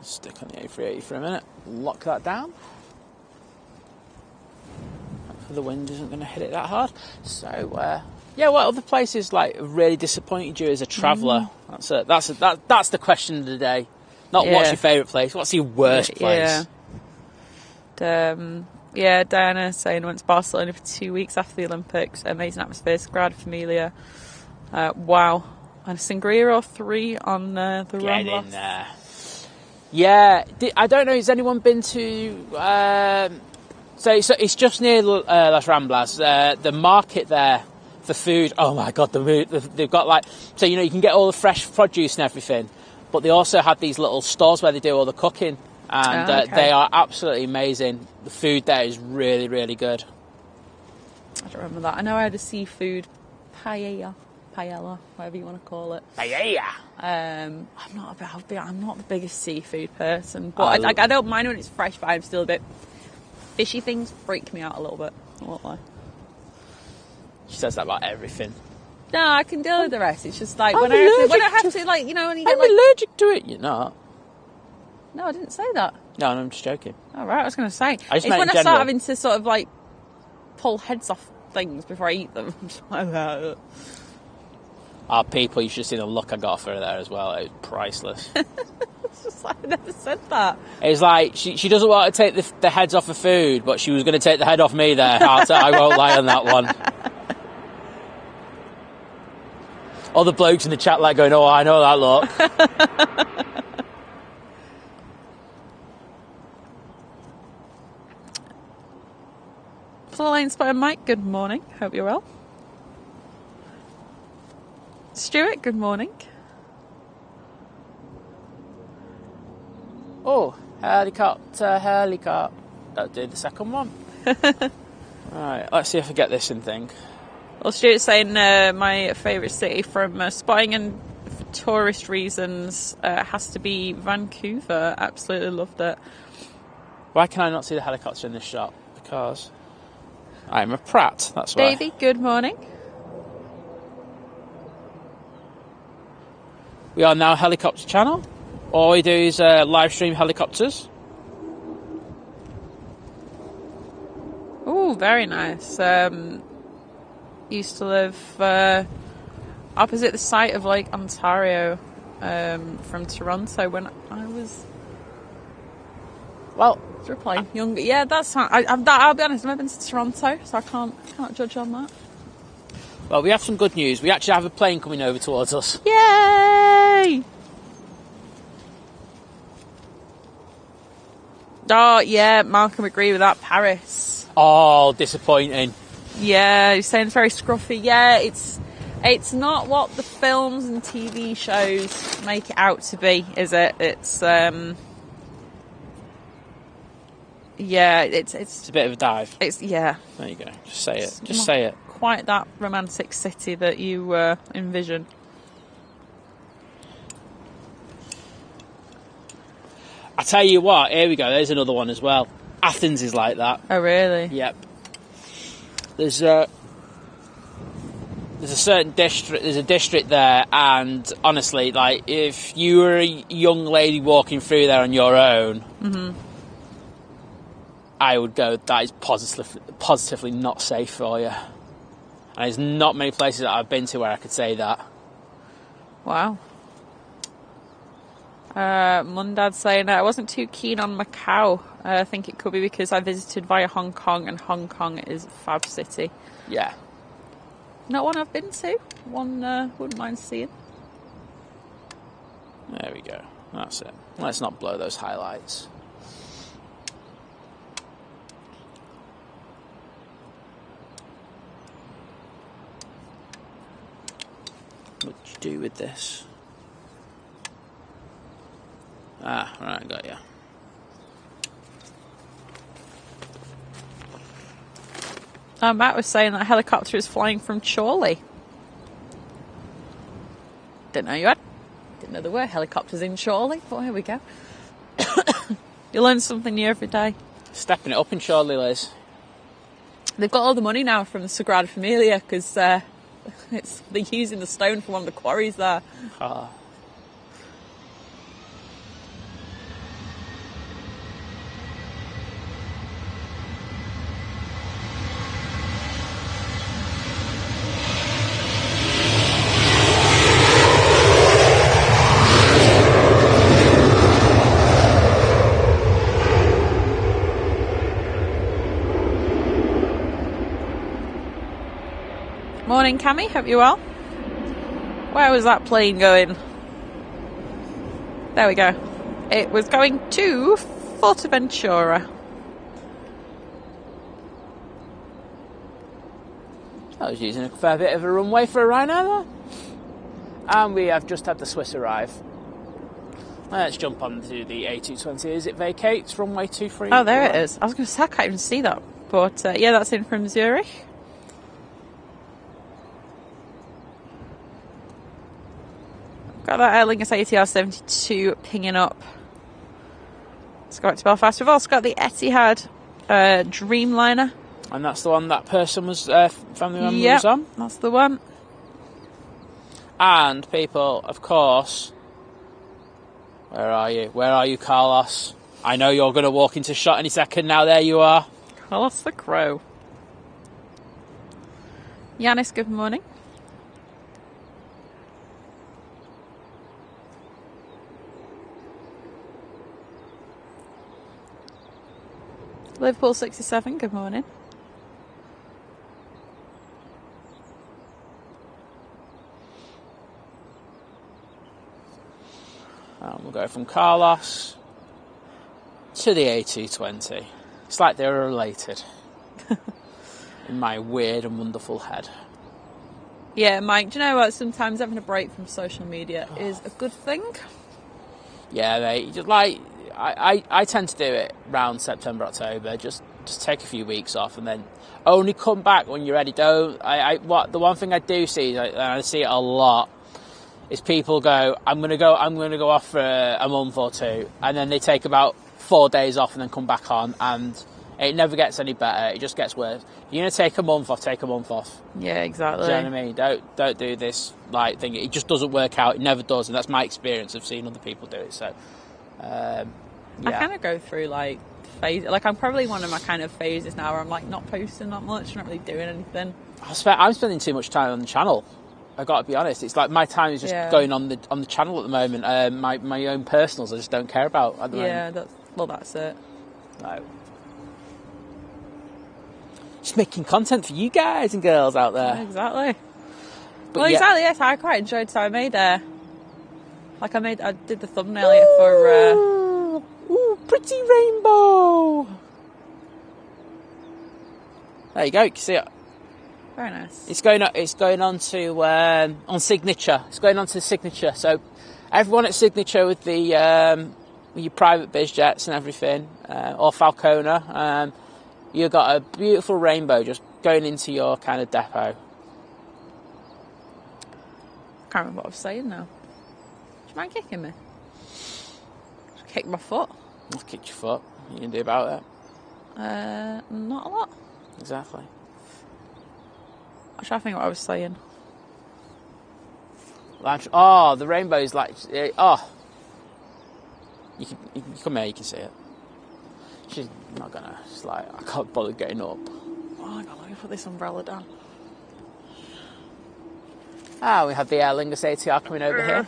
Stick on the A380 for a minute. Lock that down. Hopefully the wind isn't going to hit it that hard. So, what other places like really disappointed you as a traveller? That's the question of the day. Not what's your favourite place. What's your worst place? Diana saying went to Barcelona for 2 weeks after the Olympics. Amazing atmosphere, Sagrada Familia. Wow. And a sangria or 3 on the Get Ramblas. in there. Yeah, I don't know. Has anyone been to? So it's just near Las Ramblas. The market there for food. Oh my god, they've got like, so you can get all the fresh produce and everything, but they also have these little stores where they do all the cooking, and they are absolutely amazing. The food there is really, really good. I don't remember that. I know I had a seafood paella, whatever you want to call it. Paella. I'm not the biggest seafood person, but I don't mind when it's fresh. But I'm still a bit fishy. Things freak me out a little bit. I won't lie. She says that about everything. No, I can deal with the rest. It's just like when I have to, like, when you get I'm allergic to it. You're not. No, I didn't say that. No, I'm just joking. All right, I was going to say. It's when I start having to sort of like pull heads off things before I eat them. Our people, you should have seen the look I got off her there as well. It was priceless. It's just like, I never said that. It's like she doesn't want to take the heads off of food, but she was going to take the head off me there. I won't lie on that one. All the blokes in the chat like going, oh, I know that look. Full Lane Spy Mike, good morning. Hope you're well. Stuart, good morning. Oh, helicopter. Don't do the second one. Right, let's see if I get this in thing. Well, Stuart's saying my favourite city from spying and for tourist reasons has to be Vancouver. Absolutely loved it. Why can I not see the helicopter in this shot? Because I'm a prat, that's why. Davey, good morning. We are now a helicopter channel. All we do is live stream helicopters. Oh, very nice. Used to live opposite the site of Lake Ontario from Toronto when I was... Well, replying younger. Yeah, that's fine. I'll be honest, I've never been to Toronto, so I can't judge on that. well, we have some good news. We actually have a plane coming over towards us. Yay! Oh, yeah, Malcolm agreed with that. Paris. Oh, disappointing. Yeah, he's saying it's very scruffy. Yeah, it's not what the films and TV shows make it out to be, is it? It's yeah, it's a bit of a dive. Yeah. There you go. Just say it. Just say it. Quite that romantic city that you envision. I tell you what. Here we go. There's another one as well. Athens is like that. Oh, really? Yep. There's a certain district. There's a district there, and honestly, like if you were a young lady walking through there on your own, mm-hmm. I would go, that is positively not safe for you. And there's not many places that I've been to where I could say that. Wow. Mundad's saying I wasn't too keen on Macau. I think it could be because I visited via Hong Kong, and Hong Kong is a fab city. Yeah. Not one I've been to. One wouldn't mind seeing. There we go. That's it. Let's not blow those highlights. What do you do with this? Ah, right, got you. Matt was saying that a helicopter is flying from Chorley. Didn't know there were helicopters in Chorley, but here we go. You learn something new every day. Stepping it up in Chorley, Liz. They've got all the money now from the Sagrada Familia because they're using the stone from one of the quarries there. Oh. Morning, Cammy. Hope you're well. Where was that plane going? There we go. It was going to Fuerteventura. I was using a fair bit of a runway for a ride now. And we have just had the Swiss arrive. Let's jump on to the A220 as it vacates runway 23. Oh, there it is. I was going to say, I can't even see that. But yeah, that's in from Zurich. Got that Aer Lingus ATR 72 pinging up. Let's go back to Belfast. We've also got the Etihad Dreamliner. And that's the one that person was, family member was on? That's the one. And people, of course, where are you? Where are you, Carlos? I know you're going to walk into shot any second now. There you are. Carlos the Crow. Yanis, good morning. Liverpool 67, good morning. And we'll go from Carlos to the A220. It's like they were related in my weird and wonderful head. Yeah, Mike, do you know what? Sometimes having a break from social media is a good thing. Yeah, mate. Just like I tend to do it around September, October. Just take a few weeks off and then only come back when you're ready. The one thing I do see, and I see it a lot, is people go, I'm gonna go off for a month or two, and then they take about 4 days off and then come back on, and it never gets any better. It just gets worse. If you're gonna take a month off, take a month off. Yeah, exactly. Do you know what I mean? Don't do this like thing. It just doesn't work out. It never does, and that's my experience of seeing other people do it. So, yeah. I kind of go through like phase. Like I'm probably one of my kind of phases now where I'm like not posting that much, not really doing anything. I'm spending too much time on the channel. I got to be honest. It's like my time is just going on the channel at the moment. My own personals I just don't care about at the moment. Yeah, that's it. No. Just making content for you guys and girls out there. Yeah, exactly. But exactly. Yes, I quite enjoyed. So I made I did the thumbnail here for. Ooh, pretty rainbow. There you go. You can see it. Very nice. It's going on to on Signature. It's going on to the Signature. So everyone at Signature with the with your private biz jets and everything, or Falcona, you've got a beautiful rainbow just going into your kind of depot. I can't remember what I was saying now. Do you mind kicking me? Just kick my foot. I've kicked your foot. What you can do about it? Not a lot. Exactly. I'm trying to think what I was saying. Oh, the rainbow is like... Oh. You can come here, you can see it. She's not gonna... It's like, I can't bother getting up. Oh, hang on, let me put this umbrella down. We have the Aer Lingus ATR coming over here.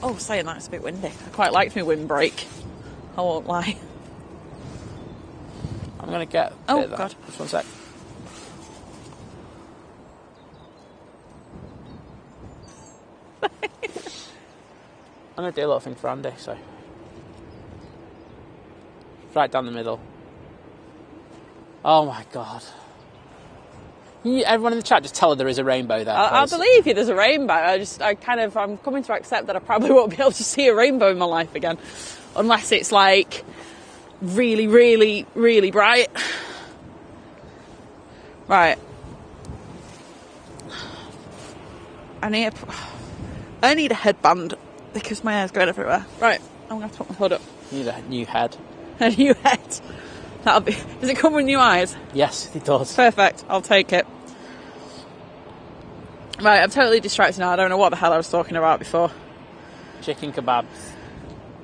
Oh, saying that, it's a bit windy. I quite liked my windbreak. I won't lie. I'm going to get... Oh, God. Just one sec. I'm going to do a little thing for Andy, so... Right down the middle. Oh, my God. Everyone in the chat, just tell her there is a rainbow there. I believe you, there's a rainbow. I'm coming to accept that I probably won't be able to see a rainbow in my life again. Unless it's like really, really, really bright. Right. I need a headband because my hair's going everywhere. Right, I'm going to have to put my hood up. You need a new head. A new head. That'll be... Does it come with new eyes? Yes, it does. Perfect, I'll take it. Right, I'm totally distracted now. I don't know what the hell I was talking about before. Chicken kebabs.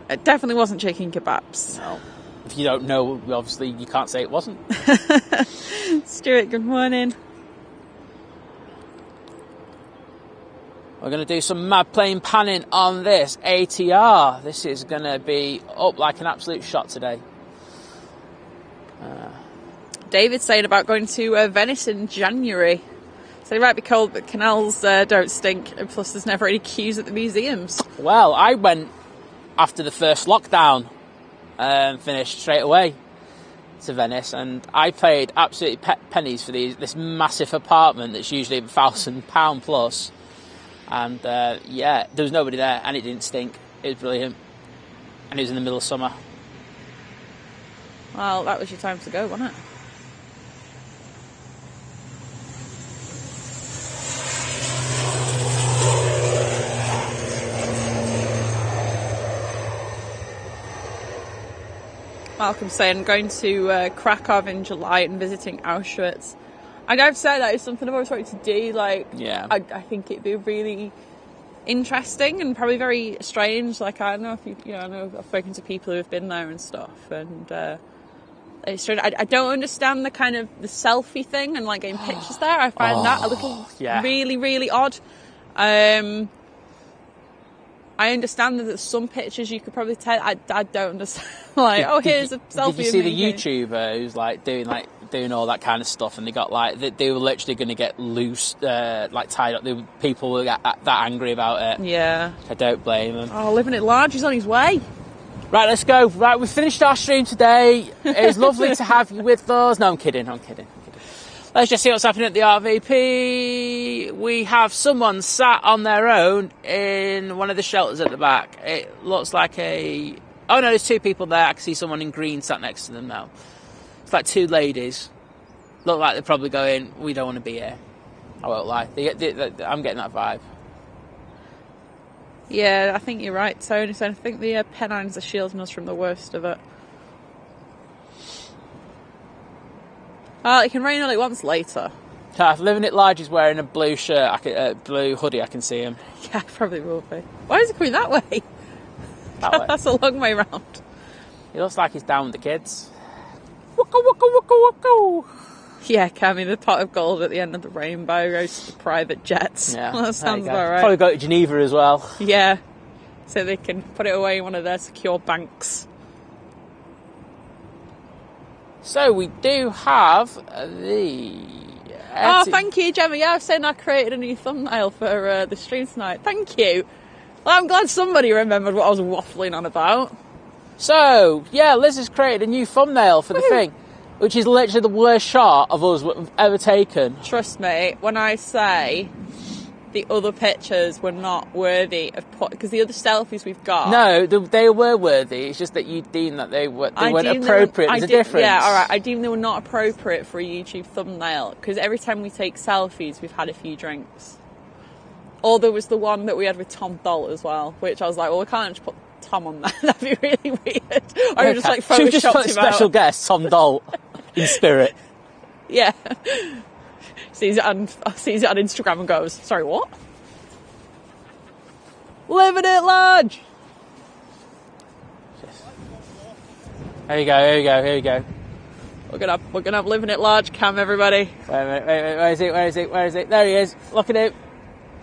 It definitely wasn't chicken kebabs. No. If you don't know, obviously you can't say it wasn't. Stuart, good morning. We're going to do some mad plane panning on this ATR. This is going to be up like an absolute shot today. David's saying about going to Venice in January. So it might be cold, but canals don't stink. And plus, there's never any queues at the museums. Well, I went after the first lockdown, finished straight away to Venice, and I paid absolutely pennies for this massive apartment that's usually £1,000 plus, and yeah, there was nobody there, and it didn't stink. It was brilliant, and it was in the middle of summer. Well, that was your time to go, wasn't it? Malcolm saying going to Krakow in July and visiting Auschwitz. And I've said that is something I've always wanted to do. Like, yeah, I think it'd be really interesting and probably very strange. Like, I don't know if I know I've spoken to people who have been there and stuff, and it's strange. I don't understand the kind of the selfie thing and like getting pictures there. I find that a little really, really odd. I understand that there's some pictures you could probably take. I don't understand. Like, here's a selfie. Did you see the YouTuber who's like doing all that kind of stuff, and they got like they were literally going to get loose, like tied up. People were that angry about it. Yeah, I don't blame them. Oh, living it large, he's on his way. Right, let's go. Right, we've finished our stream today. It's lovely to have you with us. No, I'm kidding. Let's just see what's happening at the RVP. We have someone sat on their own in one of the shelters at the back. It looks like oh no, there's two people there. I can see someone in green sat next to them now. It's like two ladies. Look like they're probably going, we don't want to be here. I won't lie. I'm getting that vibe. Yeah, I think you're right, Tony. So I think the Pennines are shielding us from the worst of it. It can rain all it wants later. Living it large is wearing a blue shirt, blue hoodie. I can see him. Yeah, probably will be. Why is he coming that way? That way. That's a long way round. He looks like he's down with the kids. Waka waka waka waka. Yeah, Cammy, the pot of gold at the end of the rainbow goes to the private jets. Yeah, that sounds about right. Probably go to Geneva as well. Yeah, so they can put it away in one of their secure banks. So we do have the... thank you, Gemma. Yeah, I was saying I created a new thumbnail for the stream tonight. Thank you. Well, I'm glad somebody remembered what I was waffling on about. So, yeah, Liz has created a new thumbnail for the thing, which is literally the worst shot of us we've ever taken. Trust me, when I say the other pictures were not worthy of because the other selfies we've got. No, they were worthy. It's just that you deemed that they weren't appropriate. There's a difference. Yeah, all right. I deemed they were not appropriate for a YouTube thumbnail because every time we take selfies, we've had a few drinks. Or there was the one that we had with Tom Dolt as well, which I was like, well, we can't just put Tom on there. That'd be really weird. Or okay. Just like photoshopped him out. Should we just put a special guest, Tom Dolt, in spirit? Yeah. Sees it on Instagram and goes, sorry, what? Living it large. Here you go. We're gonna have living it large cam, everybody. Wait, where is it? There he is. Look at him.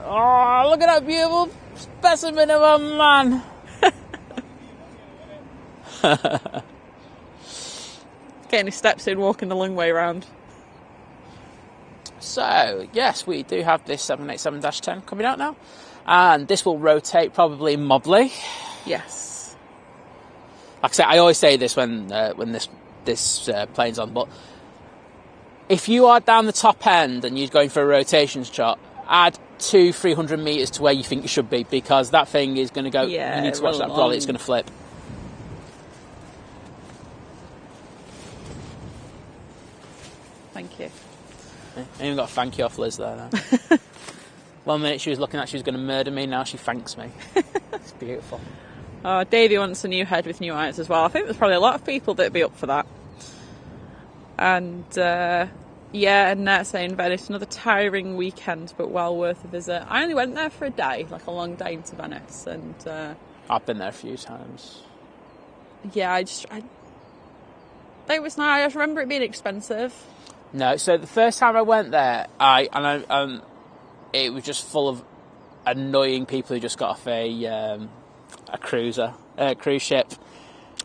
Oh, look at that beautiful specimen of a man. Getting his steps in, walking the long way round. So, yes, we do have this 787-10 coming out now. And this will rotate probably in Mobley. Yes. Like I say, I always say this when this plane's on, but if you are down the top end and you're going for a rotation shot, add 200-300 metres to where you think you should be, because that thing is going to go, you need to watch that brolly, it's going to flip. Thank you. I even got a thank you off Liz there now. 1 minute she was looking like she was going to murder me, now she thanks me. It's beautiful. Oh, Davey wants a new head with new eyes as well. I think there's probably a lot of people that'd be up for that. And and Nat saying Venice, another tiring weekend, but well worth a visit. I only went there for a day, like a long day into Venice, and I've been there a few times. Yeah, it was nice. I just remember it being expensive. No, so the first time I went there, it was just full of annoying people who just got off a cruise ship.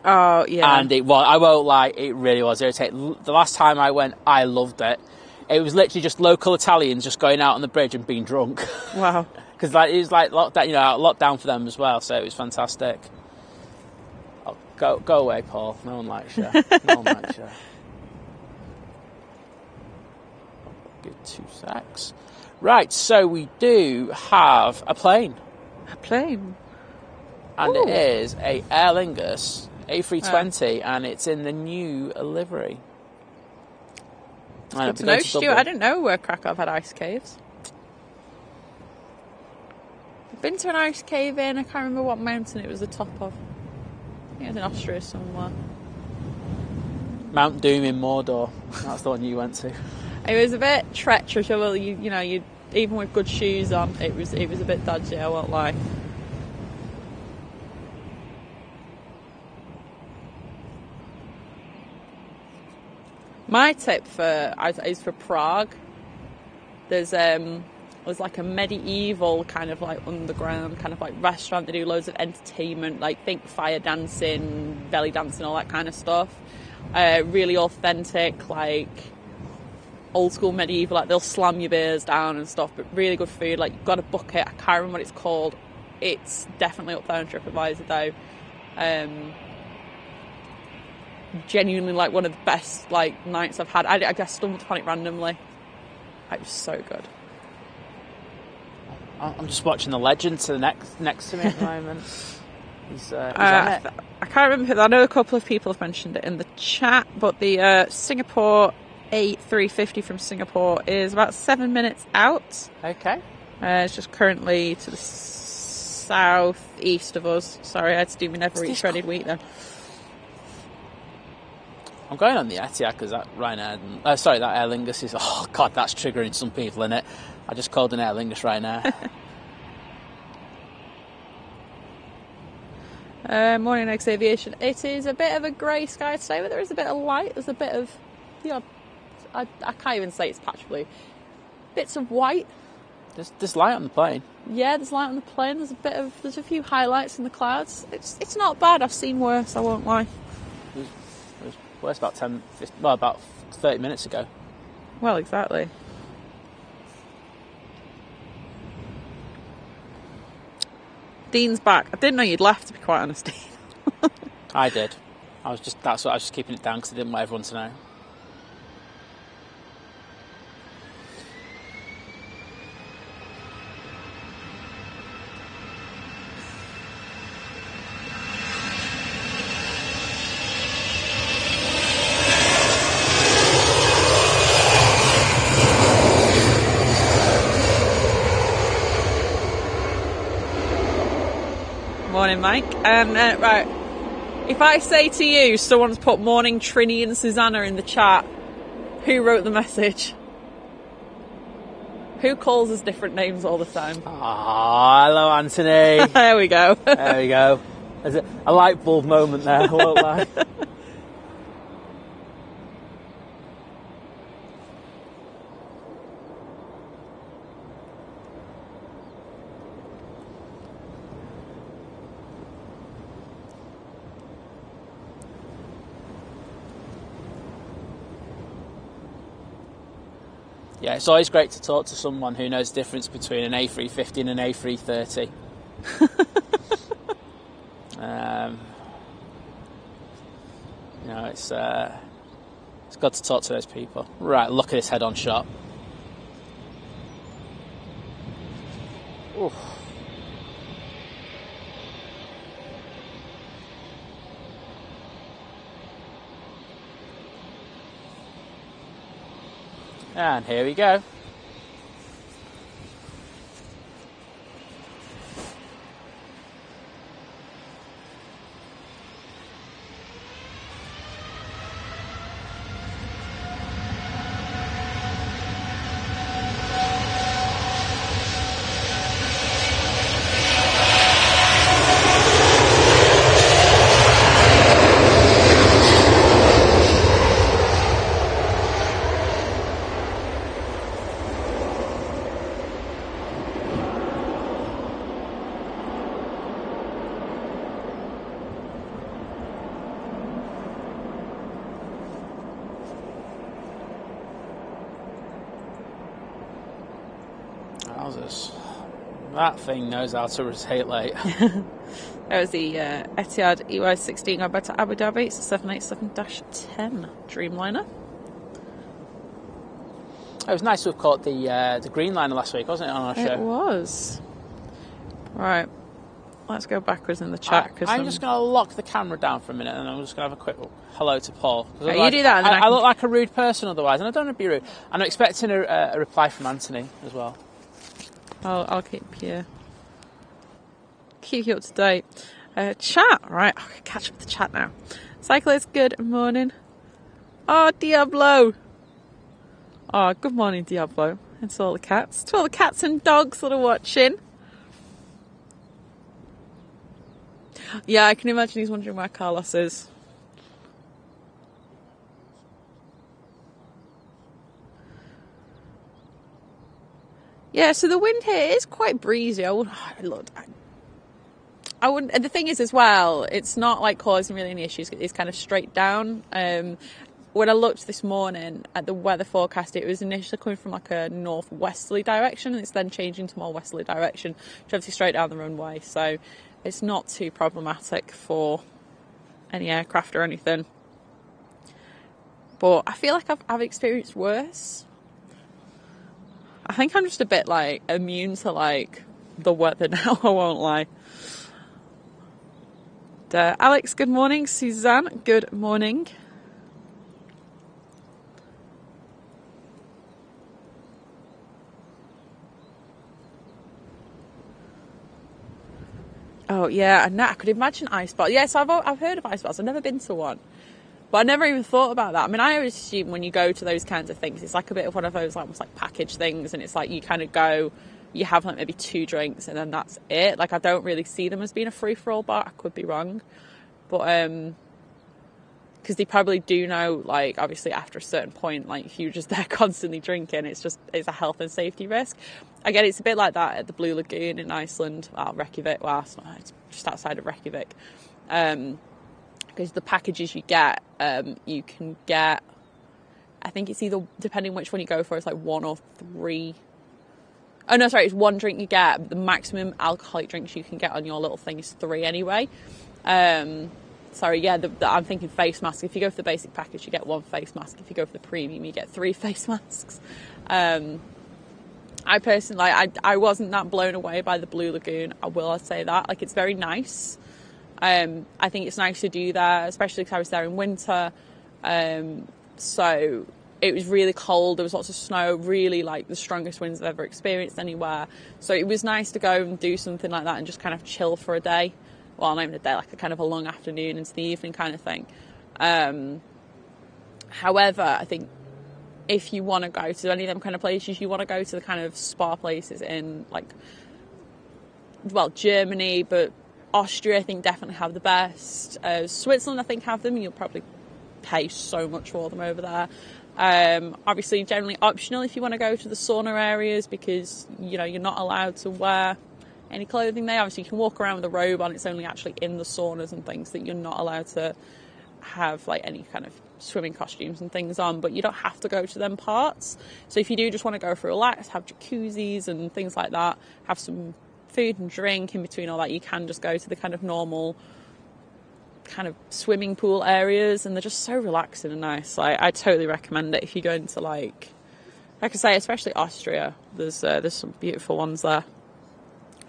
Oh, yeah. And I won't lie, it really was irritating. The last time I went, I loved it. It was literally just local Italians just going out on the bridge and being drunk. Wow. Because it was like lockdown, lockdown for them as well, so it was fantastic. Go away, Paul. No one likes you. No one likes you. Good 2 secs. Right, so we do have a plane. A plane? And Ooh. it is a Aer Lingus A320, and it's in the new livery. Good to know, Stu. I didn't know where Krakow had ice caves. I've been to an ice cave in, I can't remember what mountain it was the top of. I think it was in Austria somewhere. Mount Doom in Mordor. That's the one you went to. It was a bit treacherous. Well, you know, even with good shoes on, it was a bit dodgy, I won't lie. My tip is for Prague. There's like a medieval kind of like underground kind of like restaurant. They do loads of entertainment, like think fire dancing, belly dancing, all that kind of stuff. Really authentic, like old school medieval. Like they'll slam your beers down and stuff, but really good food. Like you've got to book it. I can't remember what it's called. It's definitely up there on TripAdvisor though. Genuinely like one of the best like nights I've had. I just stumbled upon it randomly. It was so good. I'm just watching the legend to the next to me at the moment. He's on it. I can't remember. I know a couple of people have mentioned it in the chat, but the Singapore A350 from Singapore is about 7 minutes out. Okay. It's just currently to the southeast of us. Sorry, I had to do my never eat shredded wheat then. I'm going on the Etihad because that Ryanair, that Aer Lingus is, oh God, that's triggering some people, innit? I just called an Aer Lingus Ryanair. Morning, next Aviation. It is a bit of a grey sky today, but there is a bit of light. There's a bit of, I can't even say it's patch blue. Bits of white. There's light on the plane. Yeah, there's light on the plane. There's a few highlights in the clouds. It's not bad. I've seen worse, I won't lie. Well, it's about 30 minutes ago. Well, exactly. Dean's back. I didn't know you'd left, to be quite honest, Dean. I did. I was just keeping it down because I didn't want everyone to know. Morning, Mike. Right, if I say to you, someone's put morning Trini and Susanna in the chat, who wrote the message? Who calls us different names all the time? Ah, hello, Anthony. There we go. There we go. There's a light bulb moment there, I won't lie. Yeah, it's always great to talk to someone who knows the difference between an A350 and an A330. It's good to talk to those people. Right, look at this head-on shot. Oof. And here we go. Wowzers. That thing knows how to rotate late. That was the Etihad EY16 going back to Abu Dhabi. It's a 787-10 Dreamliner. It was nice to have caught the green liner last week, wasn't it, on our show? It was. Right. Let's go backwards in the chat. I'm just going to lock the camera down for a minute and I'm just going to have a quick hello to Paul. Okay, you do that. And then I look like a rude person otherwise, and I don't want to be rude. I'm expecting a reply from Anthony as well. I'll keep you up to date. Chat. Right, I can catch up with the chat now. Cyclist, good morning. Oh, Diablo. Oh, good morning, Diablo. And to all the cats. To all the cats and dogs that are watching. Yeah, I can imagine he's wondering where Carlos is. Yeah, so the wind here is quite breezy. I wouldn't. And the thing is, as well, it's not like causing really any issues. It's kind of straight down. When I looked this morning at the weather forecast, it was initially coming from like a northwesterly direction, and it's then changing to more westerly direction, which obviously straight down the runway. So it's not too problematic for any aircraft or anything. But I feel like I've experienced worse. I think I'm just a bit like immune to like the weather now, I won't lie. Alex, good morning. Suzanne, good morning. Oh yeah, and I could imagine ice baths. Yes, I've heard of ice baths. I've never been to one, but I never even thought about that. I mean, I always assume when you go to those kinds of things, it's like a bit of one of those almost like package things, and it's like you kind of go, you have like maybe 2 drinks, and then that's it. Like I don't really see them as being a free for all bar. I could be wrong, but because they probably do know, like obviously after a certain point, like if you're just there constantly drinking, it's a health and safety risk. Again, it's a bit like that at the Blue Lagoon in Iceland, Reykjavik. Well, it's just outside of Reykjavik. Because the packages you can get, I think it's either, depending which one you go for, it's like 1 or 3. Oh no, sorry, it's 1 drink you get. But the maximum alcoholic drinks you can get on your little thing is 3 anyway. Sorry, yeah, I'm thinking face mask. If you go for the basic package, you get 1 face mask. If you go for the premium, you get 3 face masks. I personally, I wasn't that blown away by the Blue Lagoon. I will say that. Like, it's very nice. I think it's nice to do that, especially because I was there in winter. So it was really cold. There was lots of snow, really like the strongest winds I've ever experienced anywhere. So it was nice to go and do something like that and just kind of chill for a day. Well, not even a day, like a kind of a long afternoon into the evening kind of thing. However, I think if you want to go to any of them kind of places, you want to go to the kind of spa places in like, well, Germany, but Austria, I think, definitely have the best. Switzerland, I think, have them. You'll probably pay so much for them over there. Obviously, generally optional if you want to go to the sauna areas, because, you know, you're not allowed to wear any clothing there. Obviously, you can walk around with a robe on. It's only actually in the saunas and things that you're not allowed to have, like, any kind of swimming costumes and things on, but you don't have to go to them parts. So if you do just want to go for relax, have jacuzzis and things like that, have some food and drink in between all that, you can just go to the kind of normal kind of swimming pool areas, and they're just so relaxing and nice. I totally recommend it if you go into like I say, especially Austria. There's some beautiful ones there.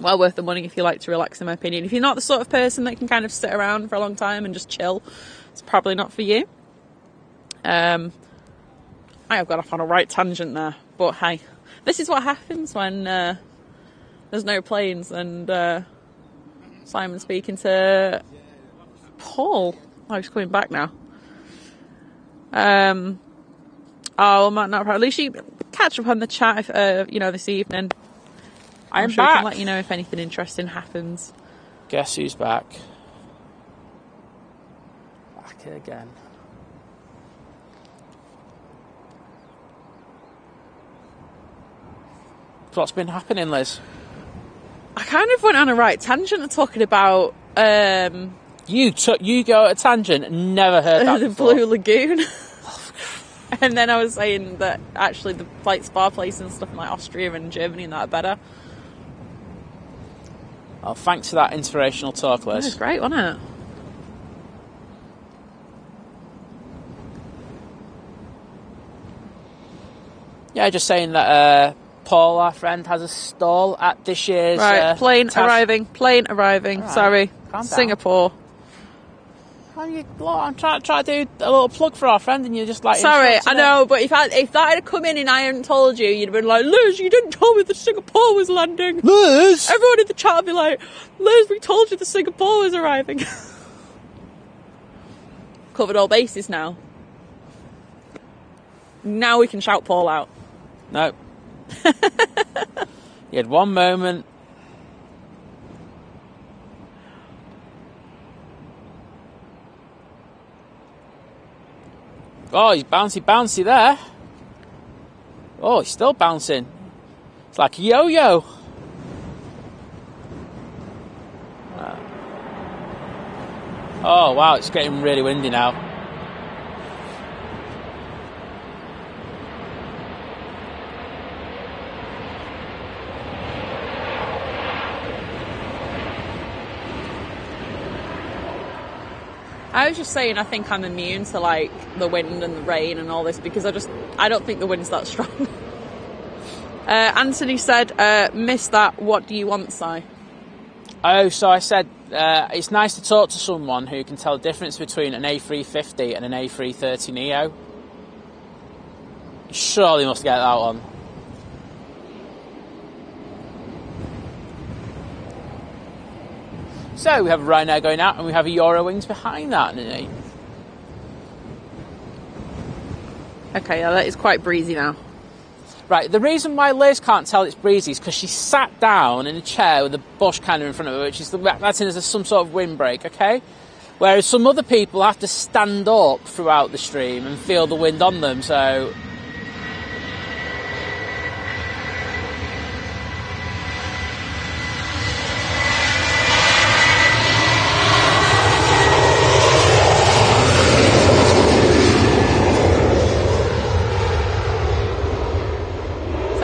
Well worth the money if you like to relax, in my opinion. If you're not the sort of person that can kind of sit around for a long time and just chill, it's probably not for you. I have got off on a right tangent there, but hey, this is what happens when there's no planes and Simon speaking to Paul. Oh, he's coming back now. Oh, not at least you catch up on the chat, this evening. I'm sure back. I can let you know if anything interesting happens. Guess who's back? Back again. What's been happening, Liz? I kind of went on a right tangent talking about you go at a tangent and never heard that the before. Blue Lagoon. And then I was saying that actually the spa places and stuff in like Austria and Germany and that are better. Oh, thanks for that inspirational talk, Liz. It was great, wasn't it? Yeah, just saying that Paul, our friend, has a stall at this year's... plane arriving. Right. Sorry. Singapore. I'm trying to do a little plug for our friend and you're just like... Sorry, I know, but if that had come in and I hadn't told you, you'd have been like, Liz, you didn't tell me that Singapore was landing. Liz! Everyone in the chat would be like, Liz, we told you that Singapore was arriving. Covered all bases now. Now we can shout Paul out. No. You had one moment. Oh, he's bouncy there. Oh, he's still bouncing. It's like a yo-yo. Oh, wow, it's getting really windy now. I was just saying, I think I'm immune to like the wind and the rain and all this because I don't think the wind's that strong. Anthony said, miss that, what do you want, Si? Oh, so I said, it's nice to talk to someone who can tell the difference between an A350 and an A330neo. Surely must get that one. So we have a Ryanair going out and we have a Eurowings behind that, Nini. Okay, yeah, that is quite breezy now. Right, the reason why Liz can't tell it's breezy is because she sat down in a chair with a bush kind of in front of her, which is acting as some sort of windbreak, okay? Whereas some other people have to stand up throughout the stream and feel the wind on them, so...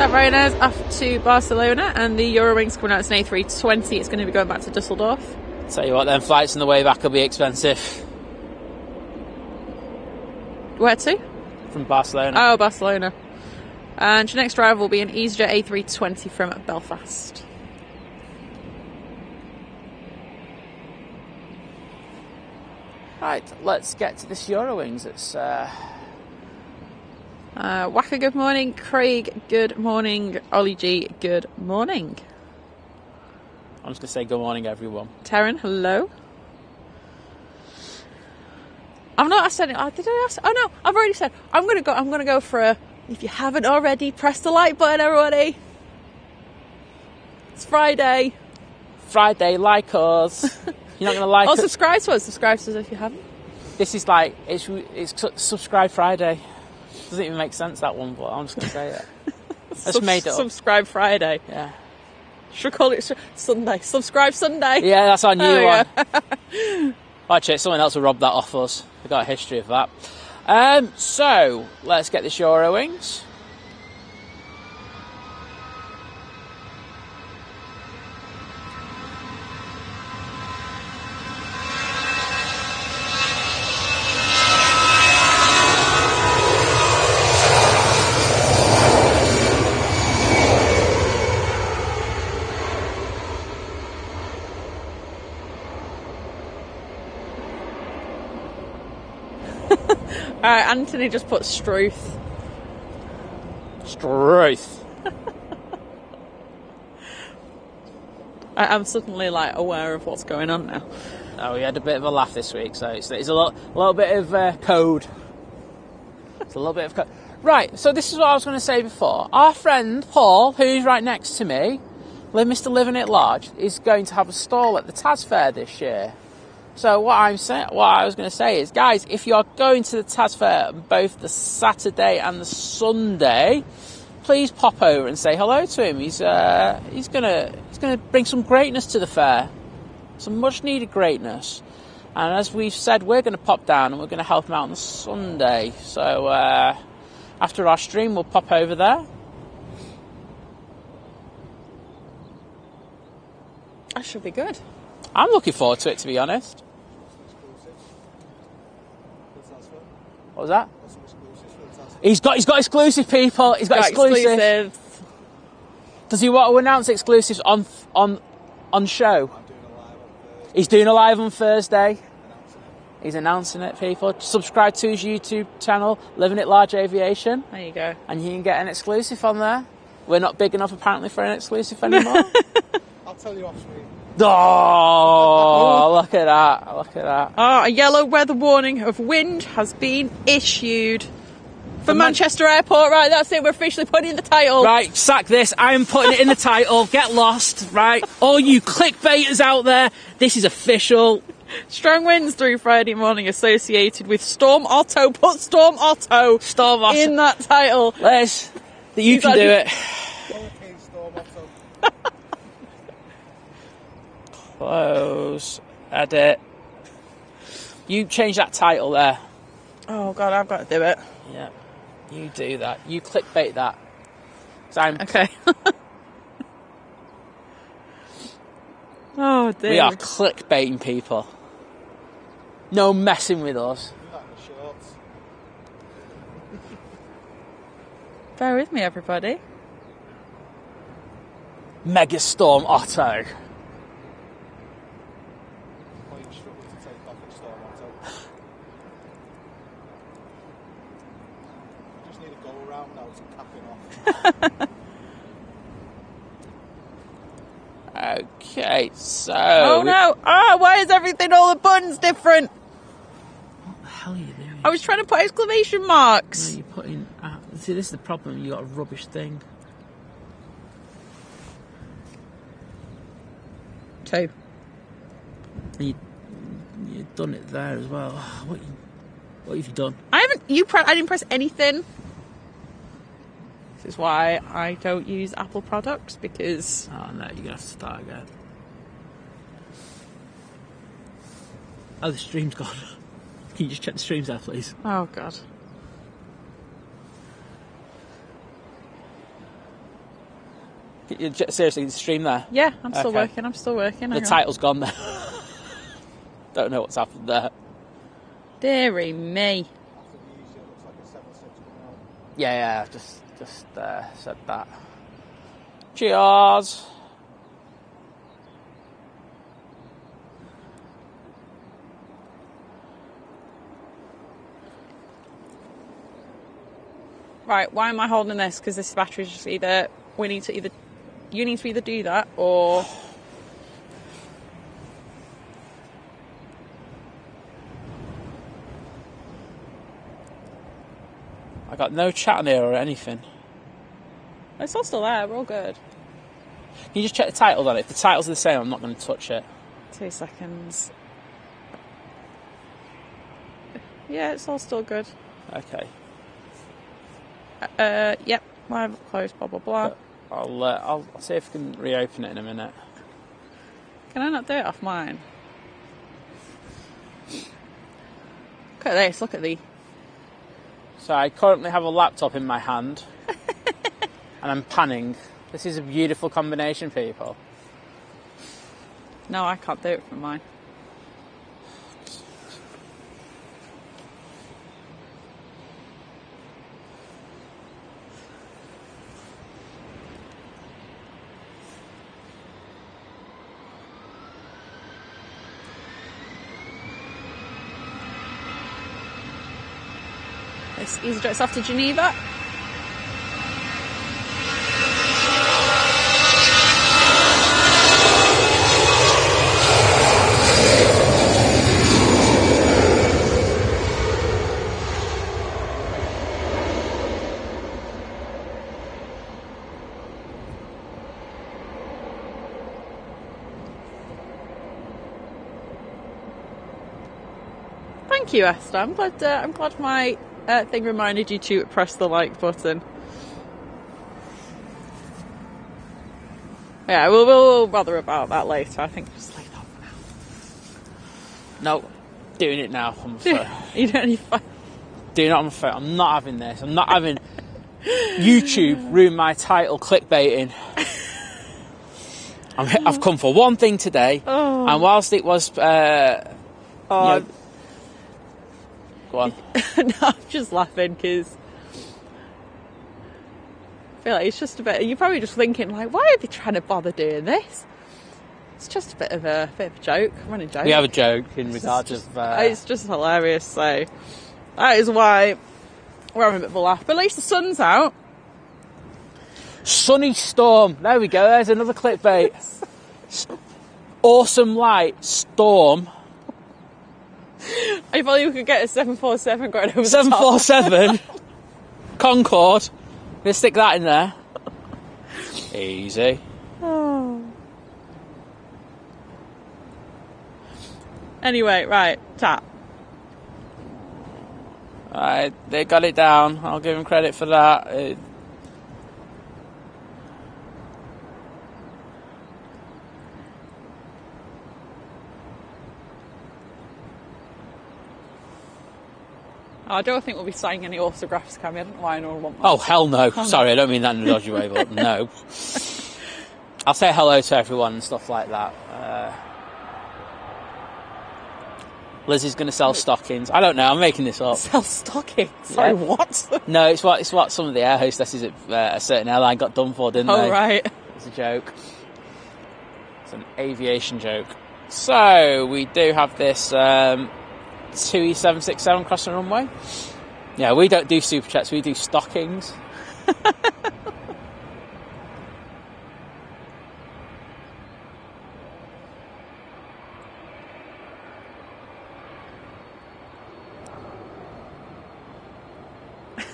Ryanair's off to Barcelona and the Eurowings coming out as an A320. It's going to be going back to Dusseldorf. Tell you what, then flights on the way back will be expensive. Where to? From Barcelona. Oh, Barcelona. And your next drive will be an EasyJet A320 from Belfast. Right, let's get to this Eurowings. It's... Waka, good morning. Craig, good morning. Ollie G, good morning. I'm just going to say good morning, everyone. Taryn, hello. I've not asked any... did I ask? Oh, no, I've already said. I'm going to go for a... If you haven't already, press the like button, everybody. It's Friday. Friday, like us. You're not going to like us? Subscribe to us. Subscribe to us if you haven't. This is like... It's Subscribe Friday. Doesn't even make sense, that one, but I'm just going to say it. I just made it up. Subscribe Friday. Yeah. Should we call it Sunday? Subscribe Sunday. Yeah, that's our new one. Actually, someone else will rob that off us. We've got a history of that. So, let's get this Eurowings. Anthony just put Struth. Struth. I'm suddenly like aware of what's going on now. Oh, we had a bit of a laugh this week, so it's a little bit of code. It's a little bit of code. Right, so this is what I was going to say before. Our friend Paul, who's right next to me, Mr. Living It Large, is going to have a stall at the Tas Fair this year. So what I was going to say is, guys, if you're going to the Tas Fair both the Saturday and the Sunday, please pop over and say hello to him. He's gonna bring some greatness to the fair, some much needed greatness. And as we've said, we're going to pop down and we're going to help him out on the Sunday. So after our stream, we'll pop over there. That should be good. I'm looking forward to it, to be honest. What was that? He's got exclusive, people. He's got exclusive. Does he want to announce exclusives on show? He's doing a live on Thursday. He's announcing it, people. Subscribe to his YouTube channel, Living It Large Aviation. There you go. And you can get an exclusive on there. We're not big enough, apparently, for an exclusive anymore. I'll tell you off screen. Oh, look at that. Look at that. A yellow weather warning of wind has been issued for Manchester Airport. Right, that's it. We're officially putting in the title. Right, sack this. I'm putting it in the title. Get lost, right? All you clickbaiters out there, this is official. Strong winds through Friday morning associated with Storm Otto. Put Storm Otto in that title. Liz, you can do it. Close. Edit. You change that title there. Oh, God, I've got to do it. Yeah, you do that. You clickbait that. Okay. Oh, dear. We are clickbaiting people. No messing with us. Bear with me, everybody. Mega Storm Otto. Just need to go around now to capping off. Okay, so... Oh, no. Why is everything, all the buttons different? What the hell are you doing? I was trying to put exclamation marks. No, you're putting... see, this is the problem. You got a rubbish thing. 2. You've done it there as well. What have you done? I didn't press anything. This is why I don't use Apple products, because... Oh, no, you're going to have to start again. Oh, the stream's gone. Can you just check the streams there, please? Oh, God. Seriously, the stream there? Yeah, I'm still Okay. working. I'm still working. The title's gone there. Don't know what's happened there. Deary me. Yeah, I've just said that. Cheers. Right, why am I holding this? Because this battery's just either... you need to either do that, or... I got no chat on here or anything. It's all still there, we're all good. Can you just check the titles on it? If the titles are the same, I'm not going to touch it. 2 seconds. Yeah, it's all still good. Okay. Yep, I've closed, blah, blah, blah. I'll see if I can reopen it in a minute. Can I not do it off mine? Look at this, look at the... So I currently have a laptop in my hand. And I'm panning. This is a beautiful combination, people. No, I can't do it from mine. It's EasyJet's off to Geneva. Thank you, Esther. I'm glad my thing reminded you to press the like button. Yeah, we'll bother about that later. I think just leave that for now. No, doing it now on my phone. You don't need to... Doing it on my phone. I'm not having this. I'm not having YouTube ruin my title clickbaiting. I've come for one thing today, and whilst it was, you know, go on. No, I'm just laughing because I feel like it's just a bit. You're probably just thinking like, why are they trying to bother doing this? It's just a bit of a joke. I'm running a joke. We have a joke in regards of. It's just hilarious. So that is why we're having a bit of a laugh. But at least the sun's out. Sunny storm. There we go. There's another clickbait. Awesome light storm. If only we could get a 747 going over 747 Concorde. We'll stick that in there. Easy. Oh. Anyway, right, chat. Right, they got it down. I'll give them credit for that. I don't think we'll be signing any autographs, Cam. I don't know why anyone want that. Oh, hell no. Sorry, I don't mean that in a dodgy way, but no. I'll say hello to everyone and stuff like that. Liz is going to sell stockings. I don't know, I'm making this up. Sell stockings? Sorry, what? No, it's what some of the air hostesses at a certain airline got done for, didn't they? Oh, right. It's a joke. It's an aviation joke. So, we do have this 2E767 crossing runway. Yeah, we don't do super checks, we do stockings.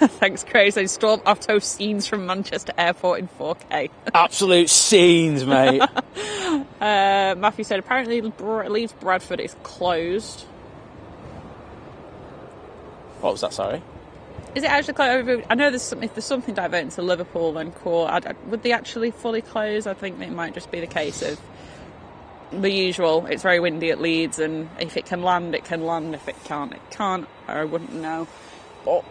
Thanks, Crazy. Storm Otto scenes from Manchester Airport in 4K. Absolute scenes, mate. Matthew said apparently Leeds Bradford is closed. What was that, sorry? Is it actually closed? I know if there's something diverting to Liverpool, then cool. Would they actually fully close? I think it might just be the case of the usual. It's very windy at Leeds, and if it can land, it can land. If it can't, it can't. I wouldn't know. But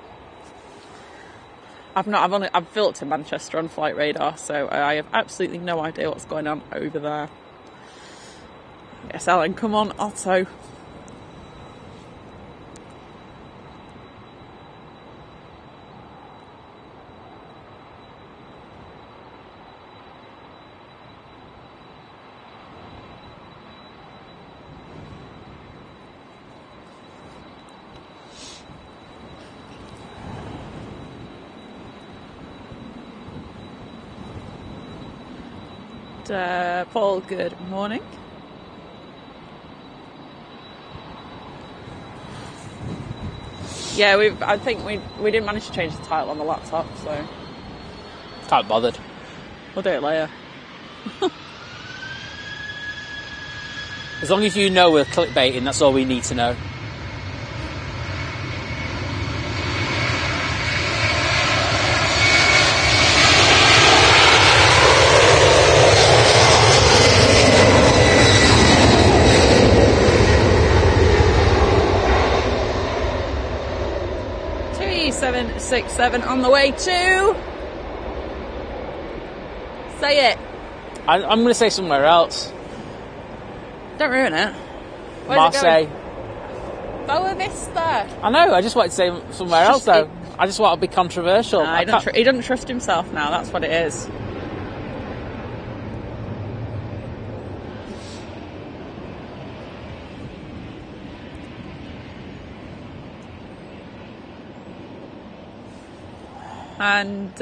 I've built to Manchester on Flight Radar, so I have absolutely no idea what's going on over there. Yes, Alan, come on, Otto. Paul, good morning. Yeah, I think we didn't manage to change the title on the laptop, so Can't be bothered. we'll do it later. As long as you know we're clickbaiting, that's all we need to know. E767 on the way to... Say it. I'm going to say somewhere else. Don't ruin it. Where's Marseille. it going? Boa Vista. I know, I just wanted to say somewhere else though. I just want to be controversial. Nah, he doesn't trust himself now, that's what it is. And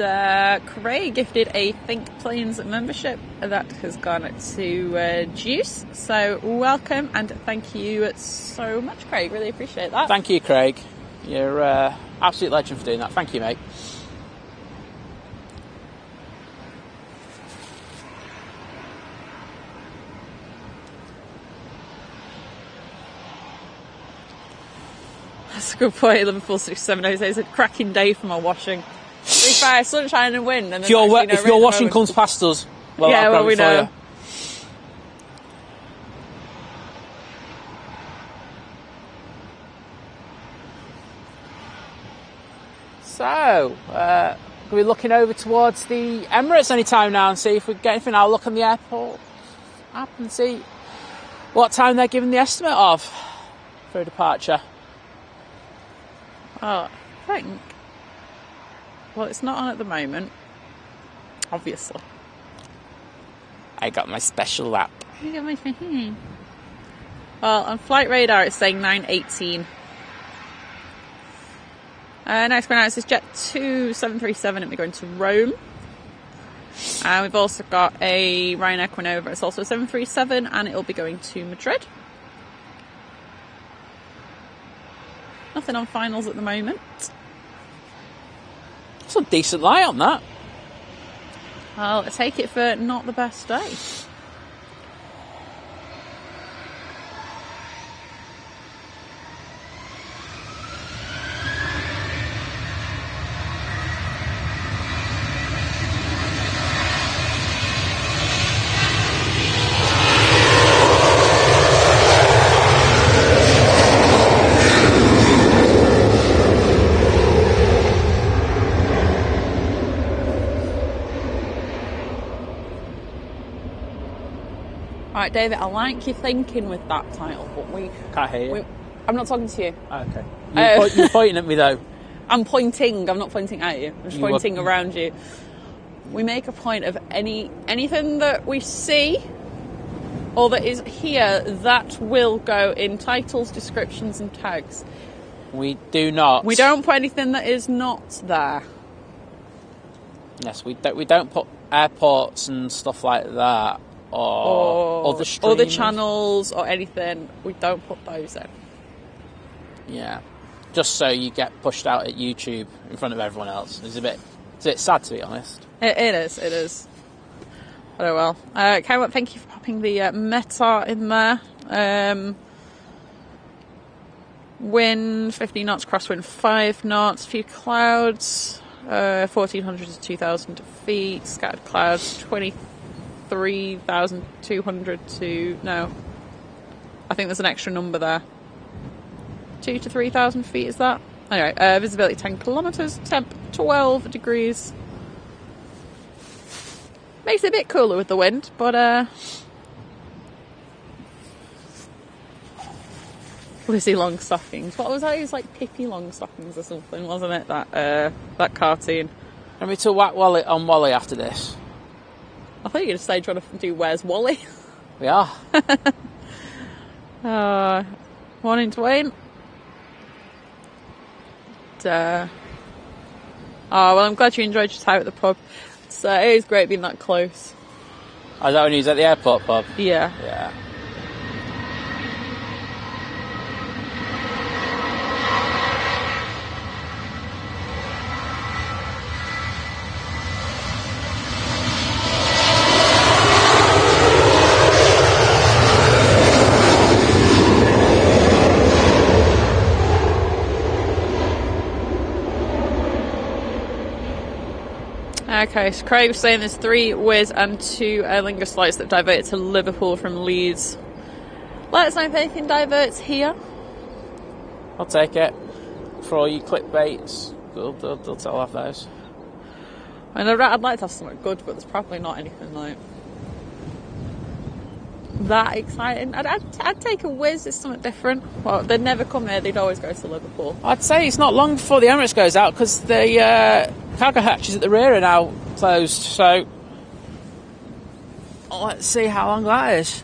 Craig gifted a Think Planes membership that has gone to Juice. So welcome and thank you so much, Craig. Really appreciate that. Thank you, Craig. You're absolute legend for doing that. Thank you, mate. That's a good point. Liverpool 67 Jose said, cracking day for my washing. To be fair, sunshine and wind. And If your washing comes past us, well, yeah, I'll grab we it for know. you. So, we'll be looking over towards the Emirates any time now and see if we get anything. I'll look on the airport. up and see what time they're giving the estimate of for a departure. Well, I think... Well, it's not on at the moment, obviously. I got my special app. You got my thing. Well, on flight radar it's saying 9:18. Next one out, it says Jet 2737, and we're going to Rome. And we've also got a Ryanair Quinova, it's also a 737, and it'll be going to Madrid. Nothing on finals at the moment. Some decent lie on that. I'll take it for not the best day. Alright, David, I like your thinking with that title, but Can't hear you. I'm not talking to you. Okay. You're pointing at me though. I'm pointing, I'm not pointing at you. I'm just pointing around you. We make a point of anything that we see or that is here, that will go in titles, descriptions and tags. We do not. We don't put anything that is not there. Yes, we don't put airports and stuff like that. Or the streams. Or the channels or anything. We don't put those in. Yeah. Just so you get pushed out at YouTube in front of everyone else. It's a bit sad, to be honest. It is. Oh well. Okay, well, thank you for popping the Meta in there. Wind 15 knots, crosswind 5 knots, few clouds, 1,400 to 2,000 feet, scattered clouds 23,200 to... No. I think there's an extra number there. 2 to 3,000 feet, is that? Anyway, visibility 10 kilometres, temp 12 degrees. Makes it a bit cooler with the wind, but Lizzie long stockings. What was that? It was like Pippi long stockings or something, wasn't it? That cartoon. Are we to whack Wally on Wally after this? I thought you were going to say trying to do Where's Wally? We are. Morning, Dwayne. Oh, well, I'm glad you enjoyed your time at the pub. So it is great being that close. Oh, is that when he was at the airport pub? Yeah. Yeah. Okay, so Craig was saying there's 3 Wizz and 2 Aer Lingus flights that diverted to Liverpool from Leeds. Let us know if anything diverts here. I'll take it. For all you clickbaits, they'll have those. I mean, I'd like to have something good, but there's probably not anything like that exciting. I'd take a Wizz, it's something different. Well, they'd never come here, they'd always go to Liverpool. I'd say it's not long before the Emirates goes out because the cargo hatches at the rear are now closed, so let's see how long that is.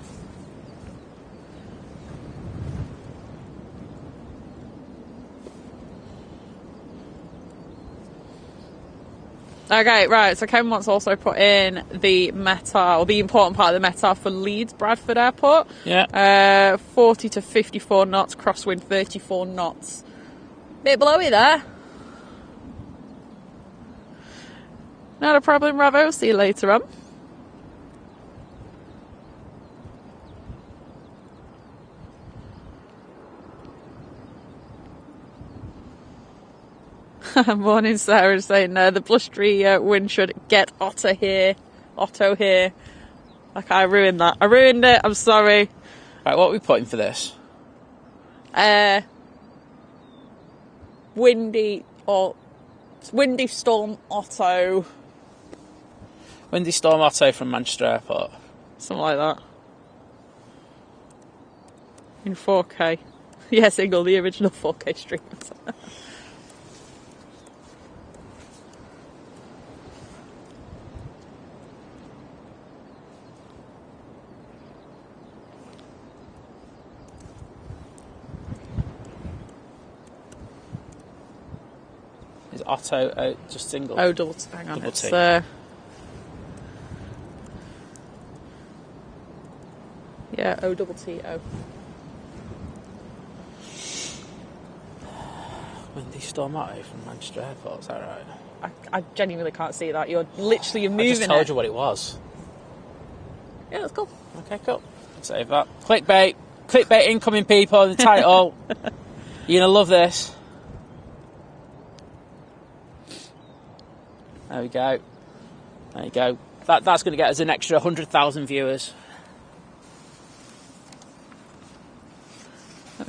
Okay, right, so Ken wants to also put in the META, or the important part of the META for Leeds Bradford Airport. Yeah. 40 to 54 knots, crosswind 34 knots. Bit blowy there. Not a problem, Bravo. See you later on. Morning, Sarah saying the blustery wind should get Otto here. Like, I ruined that. I ruined it. I'm sorry. Right, what are we putting for this? Windy Storm Otto. Windy Storm Otto from Manchester Airport. Something like that. In 4K. Yeah, single, the original 4K streams. Is Otto just single? Oh, double T. Hang on, Double it's... T. Yeah, O-double-T-O. Windy Storm Otto from Manchester Airport, is that right? I genuinely can't see that. You're moving I just told it. you what it was. Yeah, that's cool. Okay, cool. Save that. Clickbait. Clickbait incoming, people, in the title. You're going to love this. There we go. There you go. That's going to get us an extra 100,000 viewers.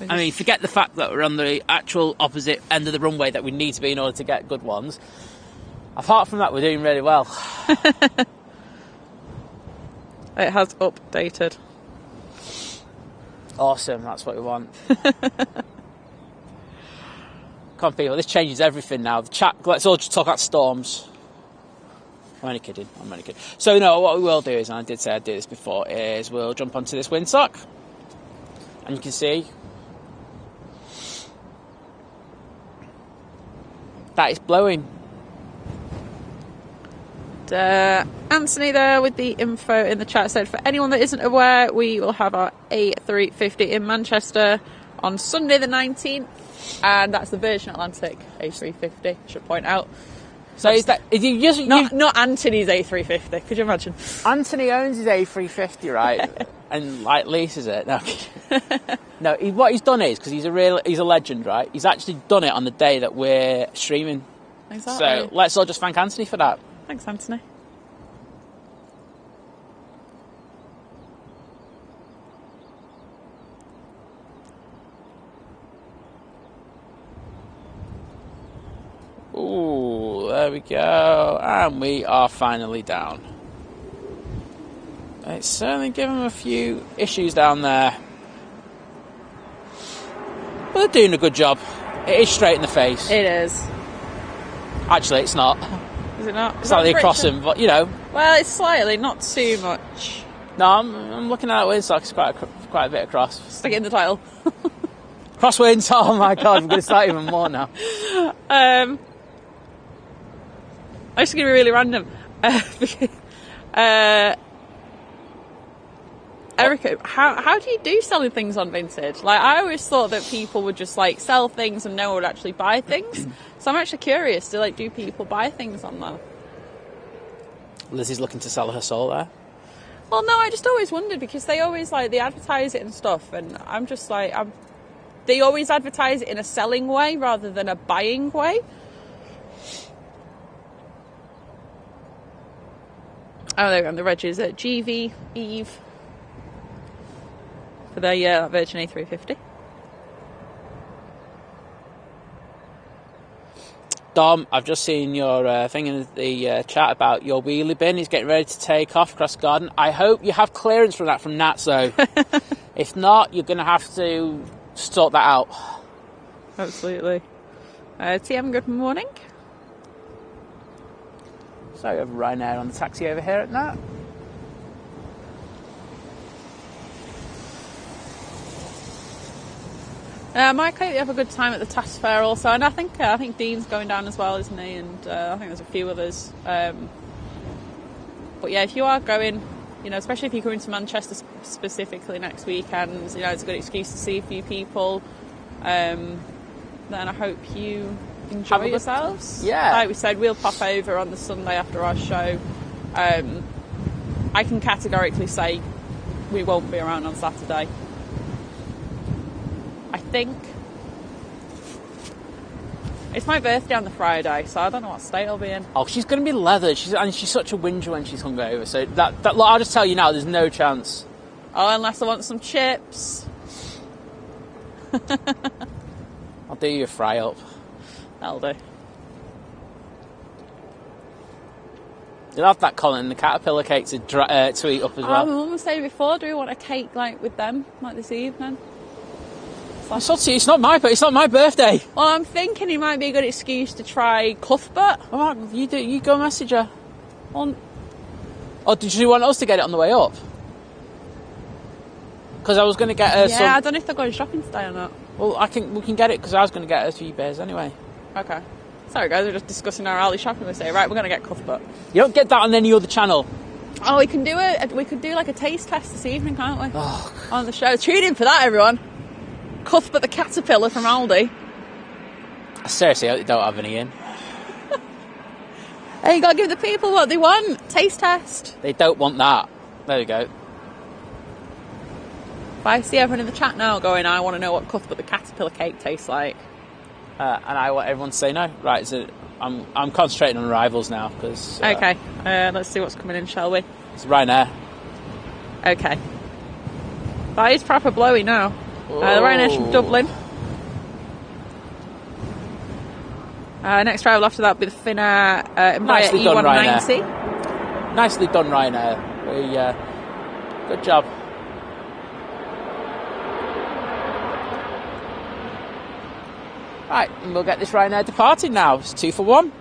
I mean, forget the fact that we're on the actual opposite end of the runway that we need to be in order to get good ones. Apart from that, we're doing really well. It has updated. Awesome, that's what we want. Come on, people, this changes everything now. The chat, let's all just talk about storms. I'm only kidding. So, no, what we will do is, and I did say I'd do this before, is we'll jump onto this windsock. And you can see that is blowing. Anthony there with the info in the chat said, for anyone that isn't aware, we will have our A350 in Manchester on Sunday the 19th, and that's the Virgin Atlantic A350, should point out. So is he just not Anthony's A350? Could you imagine? Anthony owns his A350, right? And like leases it. No, no. What he's done is, because he's a legend, right? He's actually done it on the day that we're streaming. Exactly. So let's all just thank Anthony for that. Thanks, Anthony. Ooh, there we go. And we are finally down. It's certainly given them a few issues down there. But they're doing a good job. It is straight in the face. It is. Actually, it's not. Is it not? It's slightly across him, but you know. Well, it's slightly, not too much. No, I'm looking at that windsock. It's quite a bit across. Stick it in the title. Crosswinds. Oh my god, we're going to start even more now. I'm just going to be really random. Erica, how do you do selling things on Vinted? Like, I always thought that people would just like sell things and no one would actually buy things. So I'm actually curious, do people buy things on there? Lizzie's looking to sell her soul there. Well, no, I just always wondered because they always they advertise it and stuff, and I'm just like, they always advertise it in a selling way rather than a buying way. Oh, there we go. The reg is at GV Eve for the Virgin A350. Dom, I've just seen your thing in the chat about your wheelie bin. He's getting ready to take off across the garden. I hope you have clearance from that from Natso. If not, you're going to have to sort that out. Absolutely. TM, good morning. So we have Ryanair on the taxi over here at Nat. Mike, I hope you have a good time at the task fair also, and I think Dean's going down as well, isn't he? And I think there's a few others. But yeah, if you are going, especially if you're coming to Manchester specifically next weekend, it's a good excuse to see a few people. Then I hope you enjoy yourselves. Yeah. Like we said, we'll pop over on the Sunday after our show. I can categorically say we won't be around on Saturday. I think it's my birthday on the Friday, so I don't know what state I'll be in. Oh, she's going to be leathered. She's such a whinger when she's hungover. So that I'll just tell you now, there's no chance. Oh, unless I want some chips. I'll do you a fry up. That'll do. You'll have that Colin, the caterpillar cake to eat up as well. My mum was saying before, do we want a cake with them, this evening? slash. It's not my birthday. Well, I'm thinking it might be a good excuse to try Cuthbert. All right, you go message her. Well, Or did you want us to get it on the way up? Because I was going to get her some... yeah, I don't know if they're going shopping today or not. Well, we can get it because I was going to get her a few beers anyway. Okay. Sorry guys, we're just discussing our alley shopping. We say, right, we're going to get Cuthbert. You don't get that on any other channel. Oh, we could do like a taste test this evening, can't we? Oh. On the show. Tune in for that, everyone. Cuthbert the caterpillar from Aldi. Seriously, I hope they don't have any in. Hey, you got to give the people what they want. Taste test. They don't want that. There we go. If I see everyone in the chat now going, I want to know what Cuthbert the caterpillar cake tastes like. And I want everyone to say no. Right, so I'm concentrating on arrivals now because... okay, let's see what's coming in, shall we? It's Ryanair. Okay. That is proper blowy now. The Ryanair from Dublin. Next arrival after that will be the Finnair Emirates A380. Nicely done, Ryanair. Good job. Right, and we'll get this Ryanair departing now. It's 2 for 1.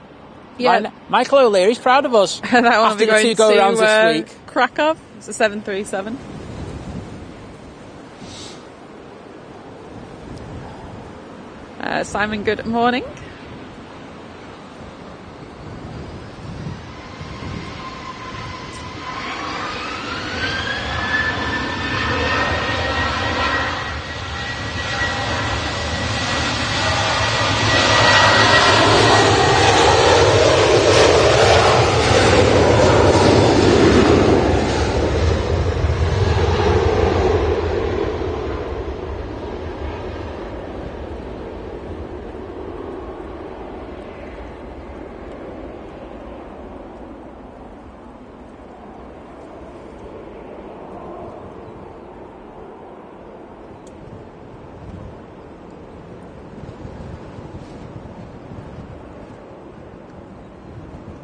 Yeah. Michael O'Leary's proud of us. That one after will be the going 2 go-rounds this week. Krakow. It's a 737. Simon, good morning.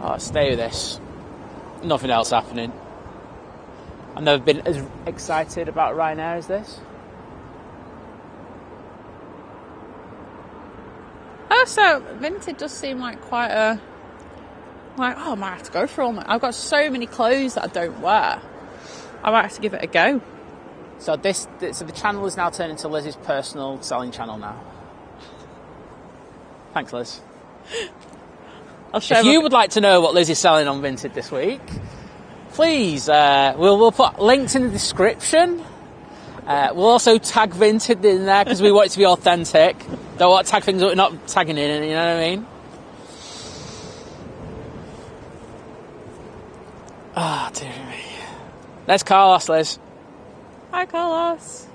Oh, stay with this. Nothing else happening. I've never been as excited about Ryanair as this. Oh, so Vinted does seem like quite a... Like, oh, I might have to go for all my... I've got so many clothes that I don't wear. I might have to give it a go. So so the channel is now turned into Lizz's personal selling channel now. Thanks, Liz. If you would like to know what Liz is selling on Vinted this week, please, we'll put links in the description. We'll also tag Vinted in there because we want it to be authentic. Don't want to tag things that we're not tagging in, you know what I mean? Ah, dear me. There's Carlos, Liz. Hi, Carlos.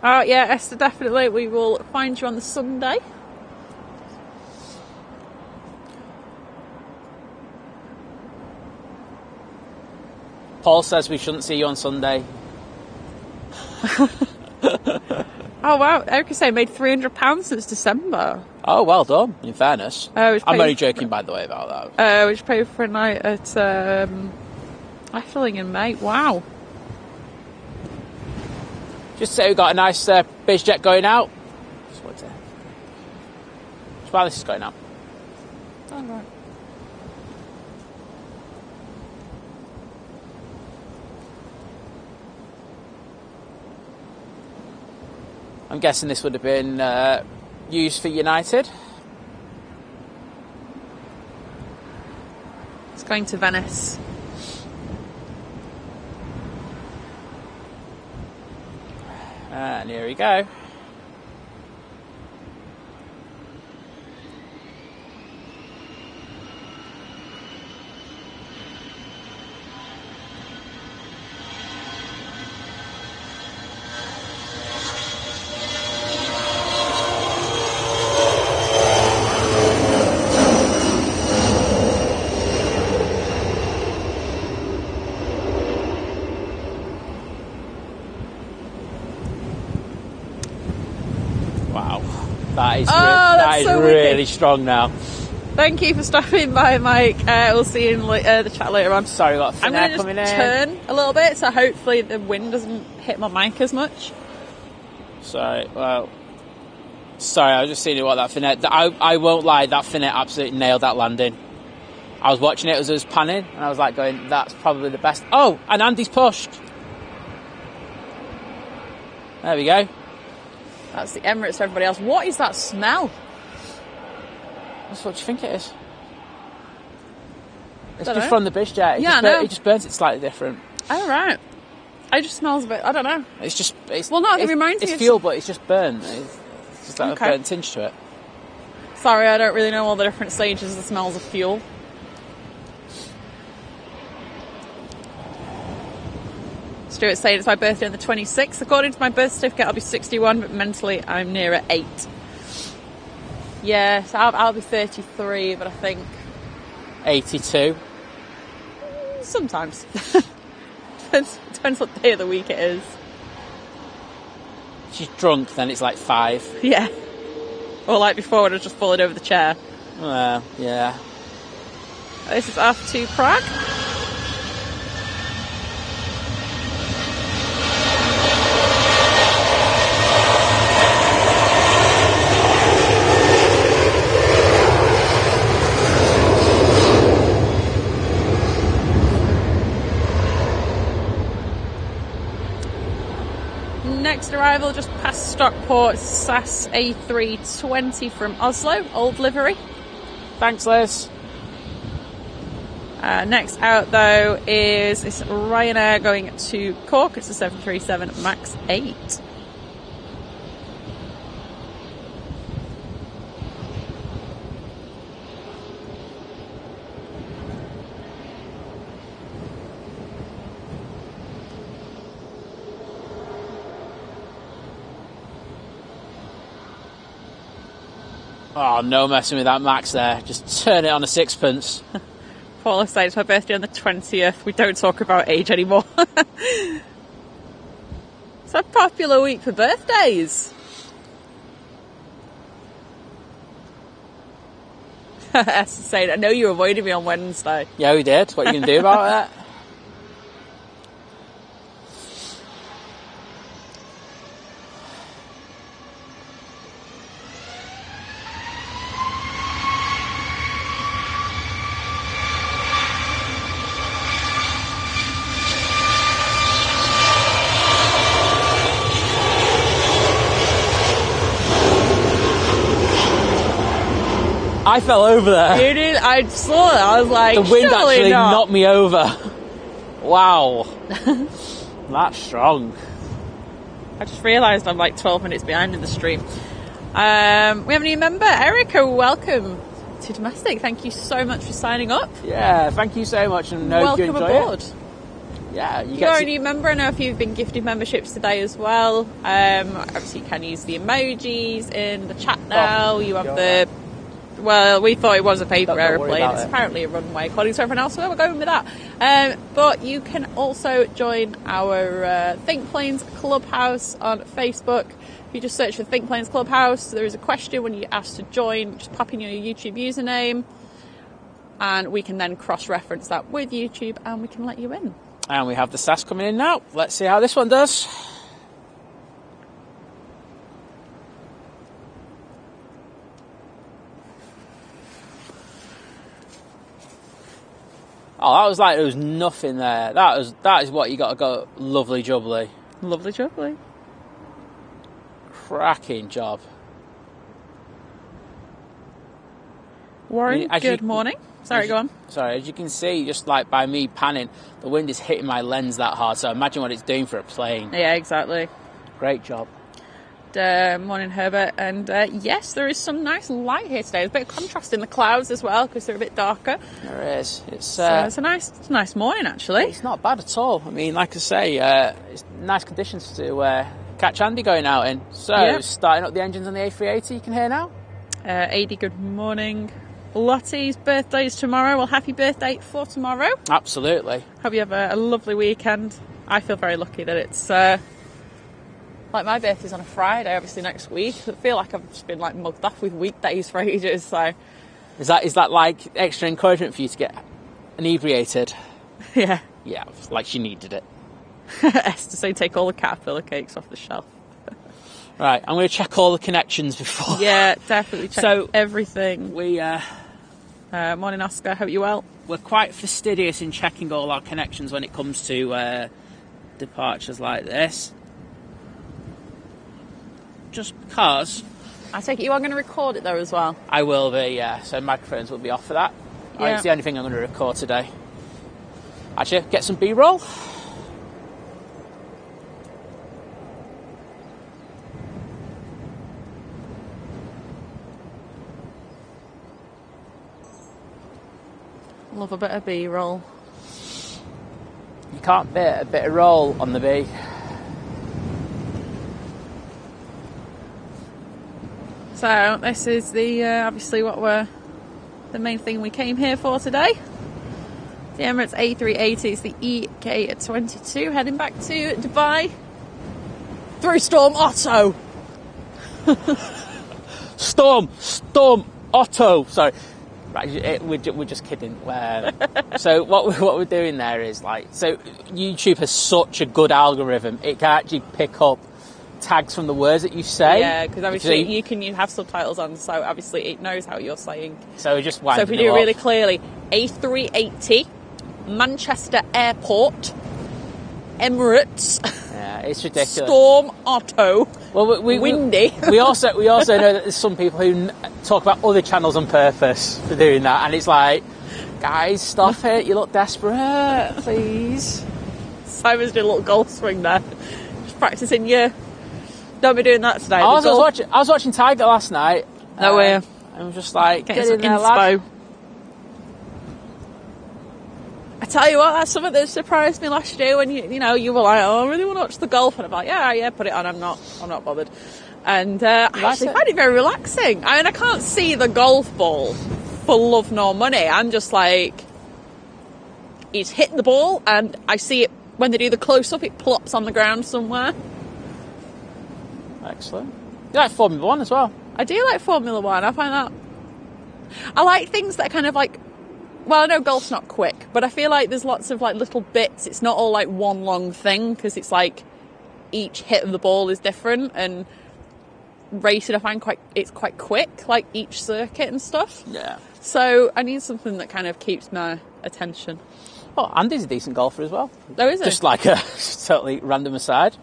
Oh, yeah, Esther, definitely. We will find you on the Sunday. Paul says we shouldn't see you on Sunday. Oh, wow. Erica say made £300 since December. Oh, well done, in fairness. I'm only joking, by the way, about that. Which paid for a night at Efteling in May. Wow. Just say we've got a nice biz jet going out. Just while this is going out. Oh, right. I'm guessing this would have been used for United. It's going to Venice. And here we go. That is really strong now. Thank you for stopping by, Mike. We'll see you in the chat later on. Sorry, we've got a I'm finale going to coming in. turn a little bit, so hopefully the wind doesn't hit my mic as much. Sorry, I was just seeing what that finette. I won't lie, that finette absolutely nailed that landing. I was watching it as it was panning, and I was like going, that's probably the best. Oh, and Andy's pushed. There we go. That's the Emirates for everybody else. What is that smell? That's what you think it is. It's Dunno. just from the BizJet. Yeah, I know. It just burns it slightly different. Oh, right. It just smells a bit, I don't know. Well, no, it reminds me It's of fuel, but it's just burnt. It's just like Okay. a burnt tinge to it. Sorry, I don't really know all the different stages of the smells of fuel. Stuart's saying it's my birthday on the 26th. According to my birth certificate, I'll be 61, but mentally I'm nearer 8. Yeah, so I'll be 33, but I think 82. sometimes. Depends what day of the week it is. If she's drunk, then it's like 5. Yeah. Or like before when I was just falling over the chair. Well, yeah. This is off to Prague. Next arrival just past Stockport, SAS A380 from Oslo, old livery. Thanks, Liz. Next out though is this Ryanair going to Cork. It's a 737 MAX 8. Oh, no messing with that Max there. Just turn it on a sixpence. Paula said it's my birthday on the 20th. We don't talk about age anymore. It's a popular week for birthdays. Esther saying, I know you avoided me on Wednesday. Yeah, we did. What are you going to do about that? I fell over there. You did? I saw it. I was like, The wind surely actually not. knocked me over. Wow. That's strong. I just realised I'm like 12 minutes behind in the stream. We have a new member, Erica. Welcome to Domestic. Thank you so much for signing up. Yeah, thank you so much, and hope you Welcome enjoy aboard. it. Yeah, you You get are to... a new member. I know if you've been gifted memberships today as well. Obviously, you can use the emojis in the chat now. You have the... Well, we thought it was a paper Don't worry aeroplane. about It's it. apparently a runway, according to everyone else. So we're going with that. But you can also join our Think Planes Clubhouse on Facebook. If you just search for Think Planes Clubhouse, there is a question when you're asked to join. Just pop in your YouTube username, and we can then cross-reference that with YouTube, and we can let you in. And we have the SAS coming in now. Let's see how this one does. Oh, that was like there was nothing there. That is what you got to go. Lovely jubbly. Lovely jubbly. Cracking job. Warren, As good you- morning. Sorry, go on. Sorry, as you can see, just like by me panning, the wind is hitting my lens that hard. So imagine what it's doing for a plane. Yeah, exactly. Great job. Morning, Herbert. And yes, there is some nice light here today. There's a bit of contrast in the clouds as well because they're a bit darker. There is. It's So it's a nice morning actually. it's not bad at all. I mean, like I say, it's nice conditions to catch Andy going out in. So Yeah. starting up the engines on the A380, you can hear now. AD, good morning. Lottie's birthday is tomorrow. Well, happy birthday for tomorrow. Absolutely. Hope you have a lovely weekend. I feel very lucky that it's like my birthday's on a Friday, obviously next week. I feel like I've just been like mugged off with weekdays for ages. So Is that like extra encouragement for you to get inebriated? Yeah. Yeah, like she needed it. Esther say take all the caterpillar cakes off the shelf. Right, I'm going to check all the connections before. Yeah, definitely check everything. We morning, Oscar. Hope you're well. we're quite fastidious in checking all our connections when it comes to departures like this. Just because. I take it you are going to record it though as well. I will be, yeah. So microphones will be off for that. Yeah. It's the only thing I'm going to record today. Actually, get some B-roll. Love a bit of B-roll. You can't beat a bit of roll on the B. So this is the obviously what we're the main thing we came here for today. The Emirates A380 is the EK22 heading back to Dubai through Storm Otto. Storm Otto. Sorry, right, we're just kidding. So what we're doing there is like, so YouTube has such a good algorithm; it can actually pick up tags from the words that you say. Yeah, because obviously you have subtitles on, so obviously it knows how you're saying. So we just so if we do it really clearly, A380, Manchester Airport, Emirates. Yeah, it's ridiculous. Storm Otto. Well, windy. We also know that there's some people who talk about other channels on purpose for doing that, and it's like, guys, stop it! You look desperate, please. Simon's doing a little golf swing there, just practicing your. Don't be doing that today. I was watching Tiger last night. No way. I was just like, get in there, inspo. lad. I tell you what, that's something that surprised me last year when you were like, oh, I really want to watch the golf, and I'm like, yeah, put it on. I'm not bothered. And I actually find it very relaxing. I mean, I can't see the golf ball for love nor money. I'm just like, he's hitting the ball, and I see it when they do the close up. It plops on the ground somewhere. Excellent. You like Formula 1 as well? I do like Formula 1. I find that... I like things that are kind of like... Well, I know golf's not quick, but I feel like there's lots of like little bits. It's not all like one long thing, because it's like each hit of the ball is different, and racing I find it's quite quick, like each circuit and stuff. Yeah. So I need something that kind of keeps my attention. Oh, Andy's a decent golfer as well. Oh, is it? Just like a totally random aside.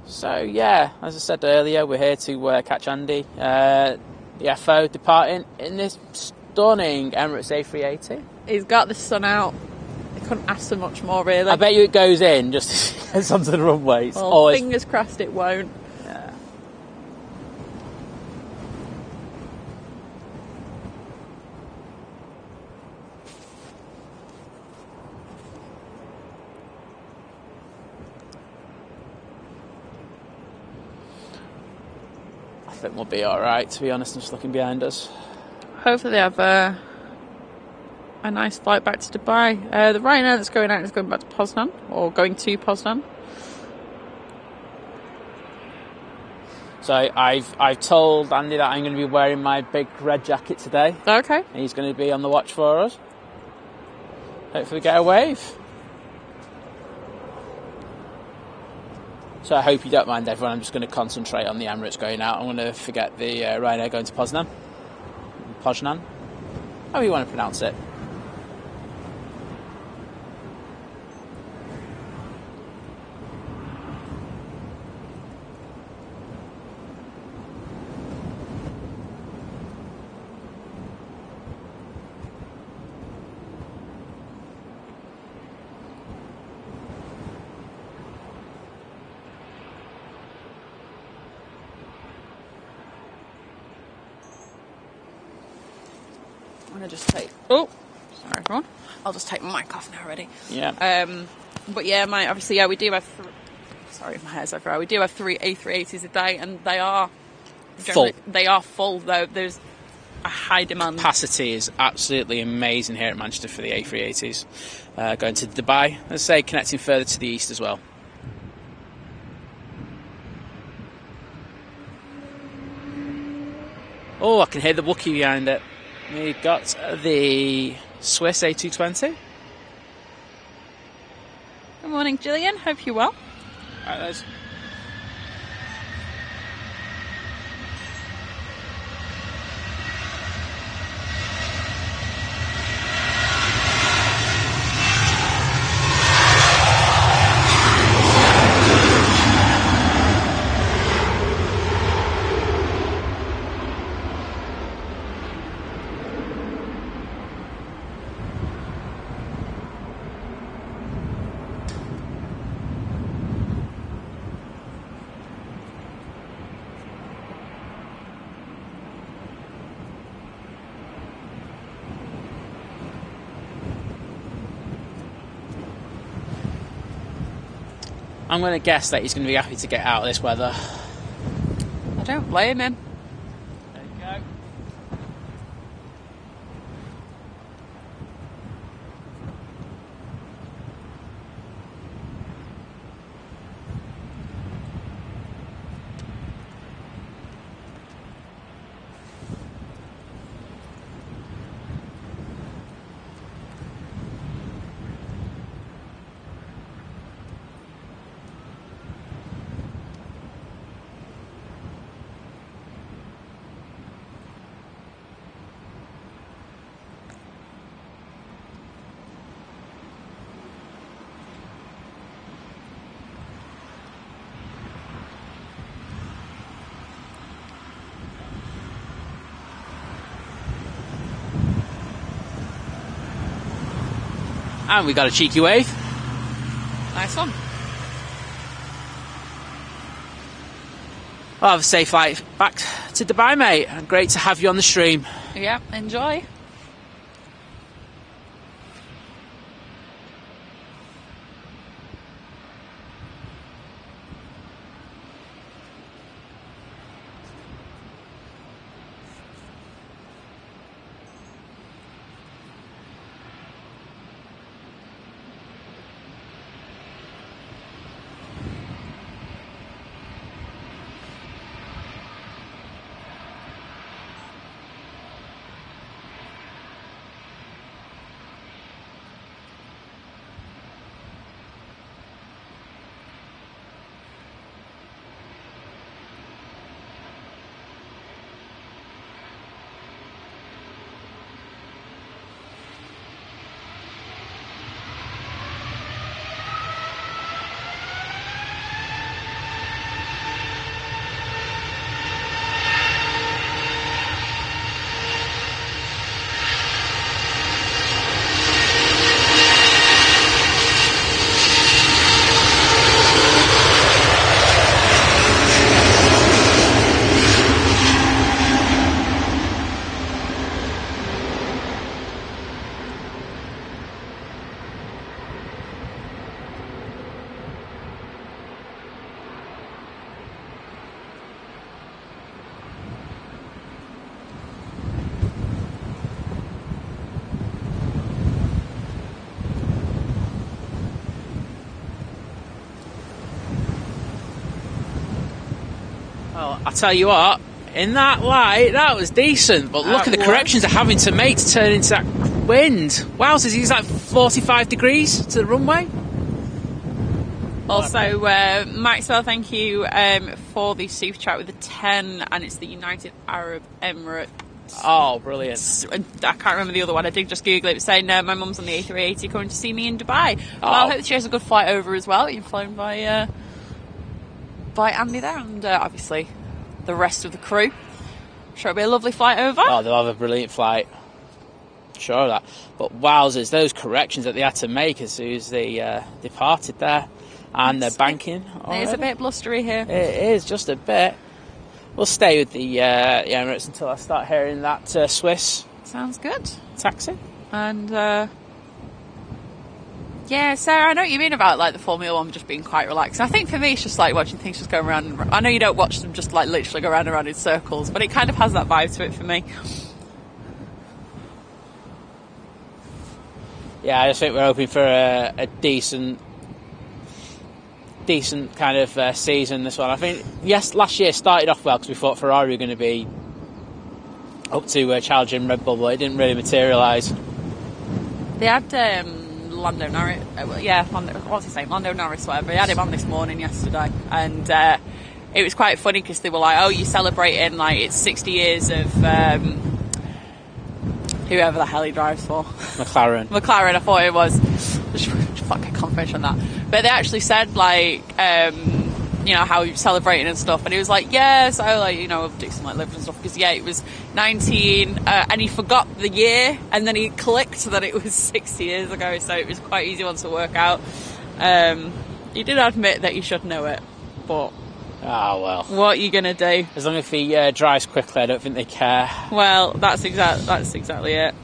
So yeah, as I said earlier, we're here to catch Andy, the FO, departing in this stunning Emirates A380. He's got the sun out. I couldn't ask for much more, really. I bet you it goes in just as it gets onto the runway. It's well, always... fingers crossed it won't. Yeah. I think we'll be alright, to be honest. I'm just looking behind us. Hopefully they have a nice flight back to Dubai. The Ryanair that's going out is going back to Poznan, or going to Poznan. So I've told Andy that I'm going to be wearing my big red jacket today. Okay. And he's going to be on the watch for us. Hopefully we get a wave. So I hope you don't mind, everyone. I'm just going to concentrate on the Emirates going out. I'm going to forget the Ryanair going to Poznan. Poznan? However you want to pronounce it. I'm going to just take... Oh, sorry, everyone. I'll just take my mic off now already. Yeah. But yeah, we do have... Sorry, my hair's everywhere. We do have 3 A380s a day, and they are... Full. They are full, though. There's a high demand. Capacity is absolutely amazing here at Manchester for the A380s. Going to Dubai, let's say, connecting further to the east as well. Oh, I can hear the Wookiee behind it. We've got the Swiss A220. Good morning, Gillian. Hope you're well. Right, there's... I'm going to guess that he's going to be happy to get out of this weather. I don't blame him. There you go. And we got a cheeky wave. Nice one. Well, have a safe flight back to Dubai, mate. And great to have you on the stream. Yeah, enjoy. Well, I tell you what, in that light, that was decent. But look at the corrections they're having to make to turn into that wind. Wowzers, he's like 45 degrees to the runway. Also, Maxwell, thank you for the super chat with the 10, and it's the United Arab Emirates. Oh, brilliant. I can't remember the other one. I did just Google it, saying my mum's on the A380 coming to see me in Dubai. Oh. Well, I hope she has a good flight over as well. You're flown by Andy there, and obviously the rest of the crew. I'm sure it'll be a lovely flight over. Oh, they'll have a brilliant flight. Sure of that. But wowzers, those corrections that they had to make as soon as they departed there. And they're banking. It's a bit blustery here. It is, just a bit. We'll stay with the Emirates until I start hearing that Swiss Sounds good. taxi. And yeah, Sarah, I know what you mean about like the Formula One just being quite relaxed. I think for me, it's just like watching things just go around. I know you don't watch them just like literally go round and round in circles, but it kind of has that vibe to it for me. Yeah, I just think we're hoping for a decent kind of season, this one. I think, yes, last year started off well because we thought Ferrari were going to be up to challenging Red Bull, but it didn't really materialise. They had Lando Norris, what's his name? Lando Norris, whatever. They had him on this morning yesterday, and it was quite funny because they were like, "Oh, you're celebrating like it's 60 years of whoever the hell he drives for." McLaren. I thought it was. Just fucking confirmation on that. But they actually said like, you know, how he was celebrating and stuff, and he was like, yeah, so like, you know, do some like living and stuff, because yeah, it was 19, and he forgot the year, and then he clicked that it was 60 years ago, so it was quite easy one to work out. He did admit that he should know it, but well, what are you gonna do? As long as he drives quickly, I don't think they care. Well, that's exactly it.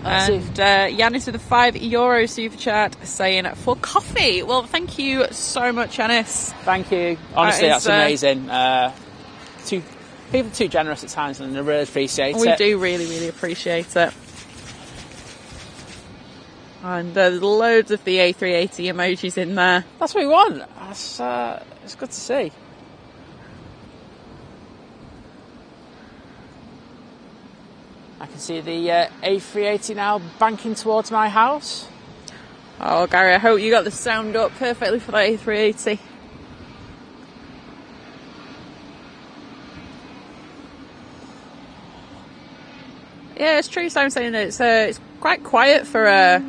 And Yanis with a €5 super chat saying for coffee. Well, thank you so much, Yanis. Thank you. Honestly, that's amazing. People are too generous at times, and I really appreciate it. We do really, really appreciate it. And there's loads of the A380 emojis in there. That's what we want. It's good to see. I can see the A380 now banking towards my house. Oh, Gary, I hope you got the sound up perfectly for the A380. Yeah, it's true. So I'm saying that it's quite quiet for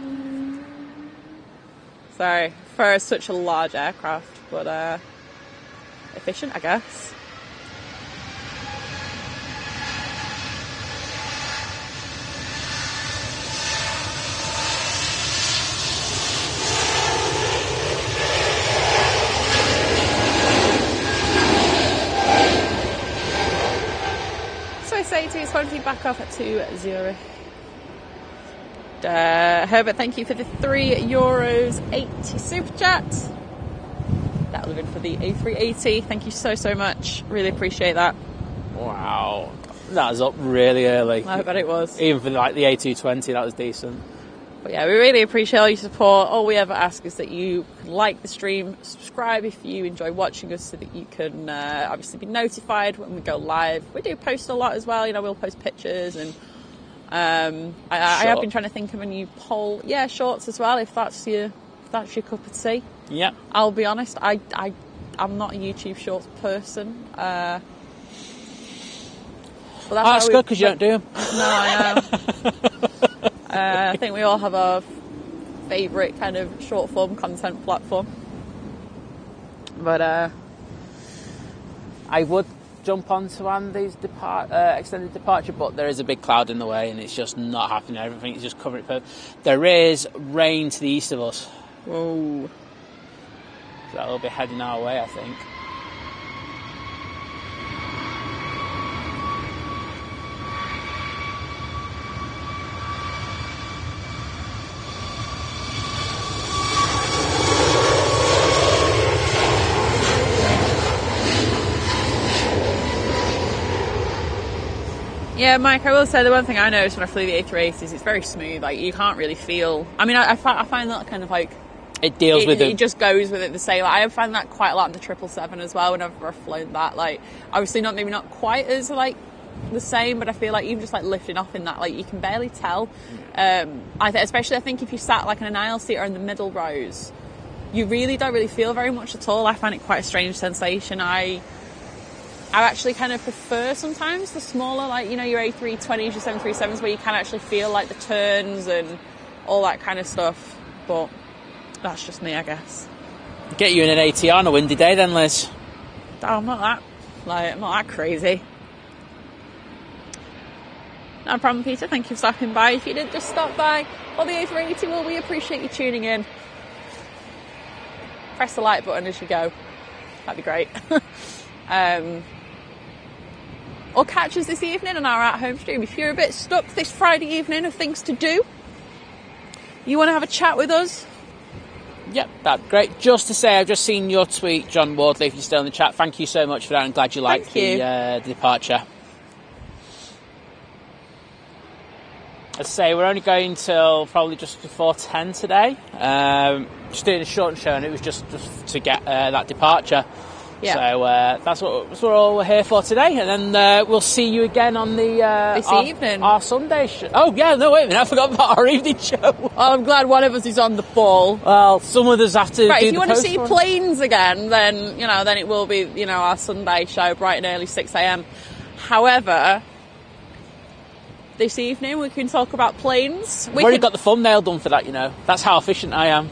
such a large aircraft, but efficient, I guess. Is currently back off to Zurich. Herbert, thank you for the €3.80 super chat. That'll have been for the A380. Thank you so much. Really appreciate that. Wow, that was up really early. I bet it was. Even for like the A220, that was decent. But yeah, we really appreciate all your support. All we ever ask is that you like the stream, subscribe if you enjoy watching us, so that you can obviously be notified when we go live. We do post a lot as well. You know, we'll post pictures, and I have been trying to think of a new poll. Yeah, shorts as well, if that's your cup of tea. Yeah. I'll be honest, I'm not a YouTube shorts person. But that's good because you don't do them. No, I know. I think we all have our favourite kind of short form content platform. But I would jump onto Andy's extended departure, but there is a big cloud in the way and it's just not happening. Everything is just covering it. There is rain to the east of us. Whoa. So that'll be heading our way, I think. Yeah, Mike, I will say the one thing I noticed when I flew the A380 is it's very smooth. Like, you can't really feel... I mean, I find that kind of like... It deals with it. It just goes with it the same. Like, I find that quite a lot in the 777 as well whenever I've flown that. Like, obviously maybe not quite as, like, the same, but I feel like even just, like, lifting off in that, like, you can barely tell. Especially, I think if you sat, like, in an aisle seat or in the middle rows, you really don't really feel very much at all. I find it quite a strange sensation. I actually kind of prefer sometimes the smaller, like, you know, your A320s, your 737s, where you can actually feel, like, the turns and all that kind of stuff. But that's just me, I guess. Get you in an ATR on a windy day then, Liz. Oh, I'm not that crazy. No problem, Peter. Thank you for stopping by. If you did just stop by on the A380, well, we appreciate you tuning in. Press the like button as you go. That'd be great. Or catch us this evening on our at-home stream. If you're a bit stuck this Friday evening of things to do, you want to have a chat with us? Yep, that's great. Just to say, I've just seen your tweet, John Wardley, if you're still in the chat. Thank you so much for that. I'm glad you liked the departure. As I say, we're only going till probably just before 10 today. Just doing a short show, and it was just to get that departure. Yeah. So that's what we're all here for today, and then we'll see you again on the This evening. our Sunday show. Oh yeah, no wait a minute, I forgot about our evening show. Oh, I'm glad one of us is on the ball. Well, some of us have to. Right, do if you the want to see post-run. planes again, then then it will be our Sunday show bright and early 6 a.m. However, this evening we can talk about planes. We've already got the thumbnail done for that. That's how efficient I am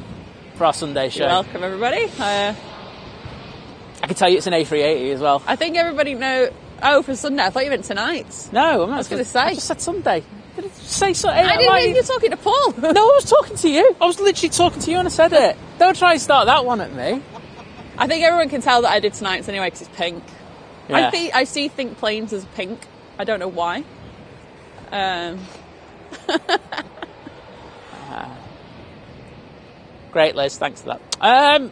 for our Sunday show. You're welcome, everybody. I can tell you it's an A380 as well. I think everybody know. Oh, for Sunday. I thought you meant tonight. No, I'm not. I was going to say. I just said Sunday. Did I say something? I didn't think you were talking to Paul. No, I was talking to you. I was literally talking to you when I said it. Don't try and start that one at me. I think everyone can tell that I did tonight's anyway because it's pink. Yeah. I think planes as pink. I don't know why. Great, Liz. Thanks for that.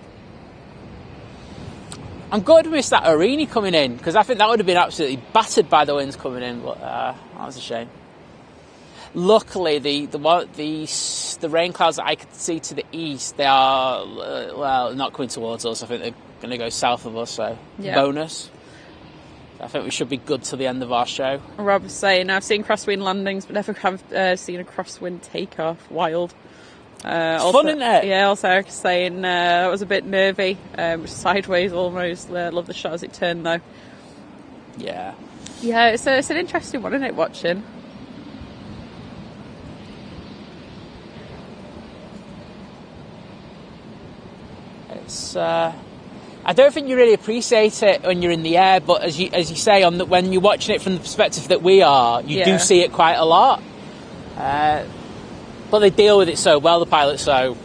I'm glad we missed that Arini coming in because I think that would have been absolutely battered by the winds coming in. But that was a shame. Luckily, the rain clouds that I could see to the east, they are not coming towards us. I think they're going to go south of us. So bonus. I think we should be good till the end of our show. Rob was saying, I've seen crosswind landings, but never have seen a crosswind takeoff. Wild. It's fun, isn't it? Yeah, also Eric is saying that was a bit nervy, sideways almost. Love the shot as it turned though. Yeah. Yeah, it's an interesting one, isn't it, watching? It's I don't think you really appreciate it when you're in the air, but as you say, when you're watching it from the perspective that we are, you do see it quite a lot. But they deal with it so well, the pilots. So,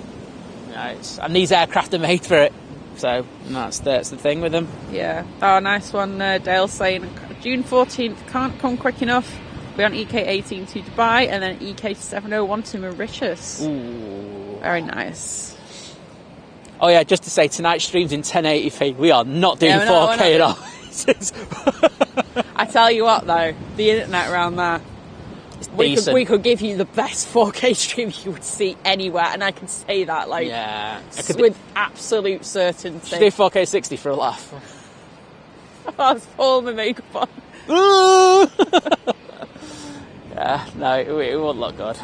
and these aircraft are made for it. So that's the thing with them. Yeah. Oh, nice one. Dale saying June 14th can't come quick enough. We're on EK18 to Dubai and then EK701 to Mauritius. Ooh. Very nice. Oh yeah, just to say, tonight's stream's in 1080p. We are not doing 4K at all. I tell you what, though, the internet around there. We could give you the best 4K stream you would see anywhere, and I can say that with absolute certainty. Should do 4K 60 for a laugh. I was pulling my makeup on. Yeah, no, it won't look good.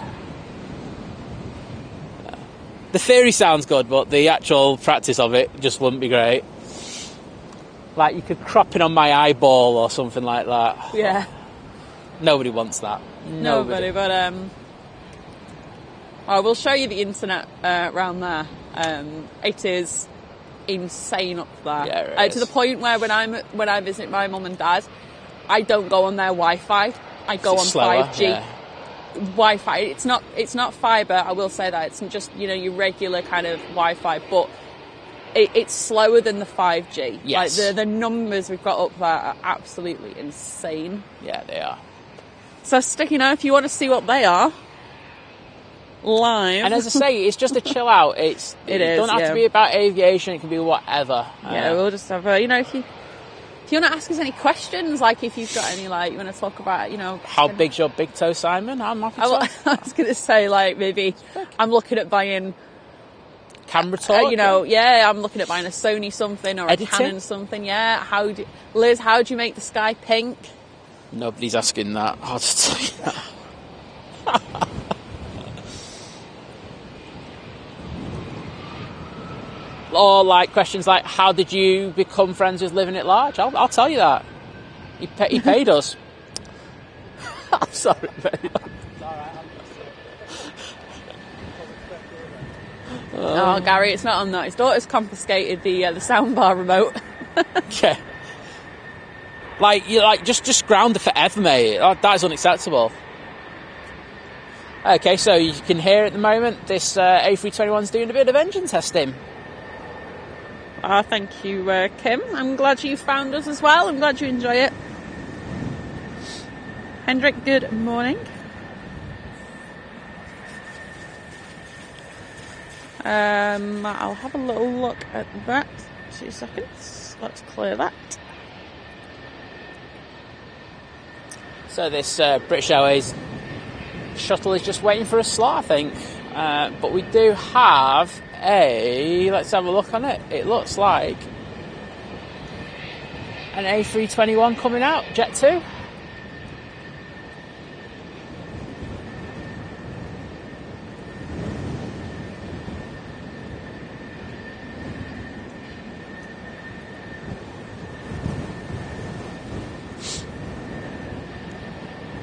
The theory sounds good, but the actual practice of it just wouldn't be great. Like you could crop it on my eyeball or something like that. Yeah. Nobody wants that. Nobody, but I will show you the internet around there. It is insane up there. Yeah, to the point where when I visit my mum and dad, I don't go on their Wi-Fi. I go on slower, 5G. Yeah. Wi-Fi. It's not fibre. I will say that it's just your regular kind of Wi-Fi, but it's slower than the 5G. Yes. Like the numbers we've got up there are absolutely insane. Yeah, they are. So if you want to see what they are live. And as I say, it's just a chill out. It don't have to be about aviation. It can be whatever. Yeah, we'll just have if you want to ask us any questions, like if you've got any, you want to talk about, how big's your big toe, Simon? I'm happy to. I was going to say, maybe I'm looking at buying camera talk. I'm looking at buying a Sony something or Editing? a Canon something. Yeah. Liz, how do you make the sky pink? Nobody's asking that. I'll just tell you that. Or questions like, how did you become friends with Living at Large? I'll tell you that. He paid us. I'm sorry, mate. Oh, Gary, it's not on that. His daughter's confiscated the soundbar remote. Okay. Just ground her forever, mate. That is unacceptable. Okay, so you can hear at the moment this A321's doing a bit of engine testing. Thank you, Kim. I'm glad you found us as well. I'm glad you enjoy it. Hendrik, good morning. I'll have a little look at that. 2 seconds. Let's clear that. So this British Airways shuttle is just waiting for a slot, I think. But we do have let's have a look on it. It looks like An A321 coming out, Jet 2.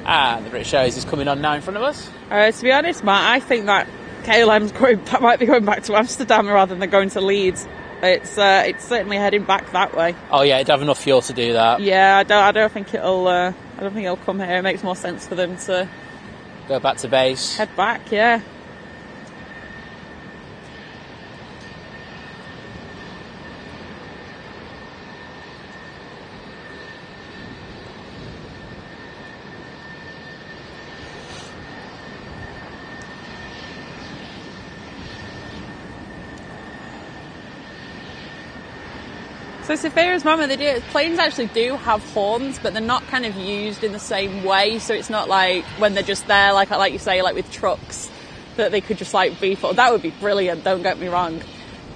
And the British Airways is coming on now in front of us. To be honest, Matt, I think that KLM's might be going back to Amsterdam rather than going to Leeds. It's certainly heading back that way. Oh yeah, it'd have enough fuel to do that. Yeah, I don't think it'll come here. It makes more sense for them to go back to base. Head back, yeah. So Sophia's mama, planes actually do have horns, but they're not kind of used in the same way. So it's not like when they're just there, like you say, like with trucks, that they could just like beep up. That would be brilliant. Don't get me wrong.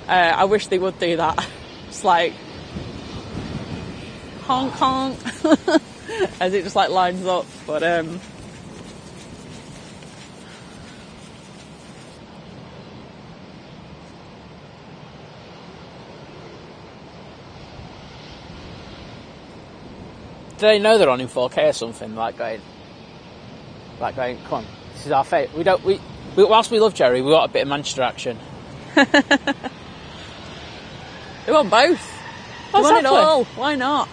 I wish they would do that. It's like honk honk as it just like lines up. But do they know they're on in 4K or something? Like going, come on, this is our fate. Whilst we love Jerry, we got a bit of Manchester action. They want both. They want it all. Why not?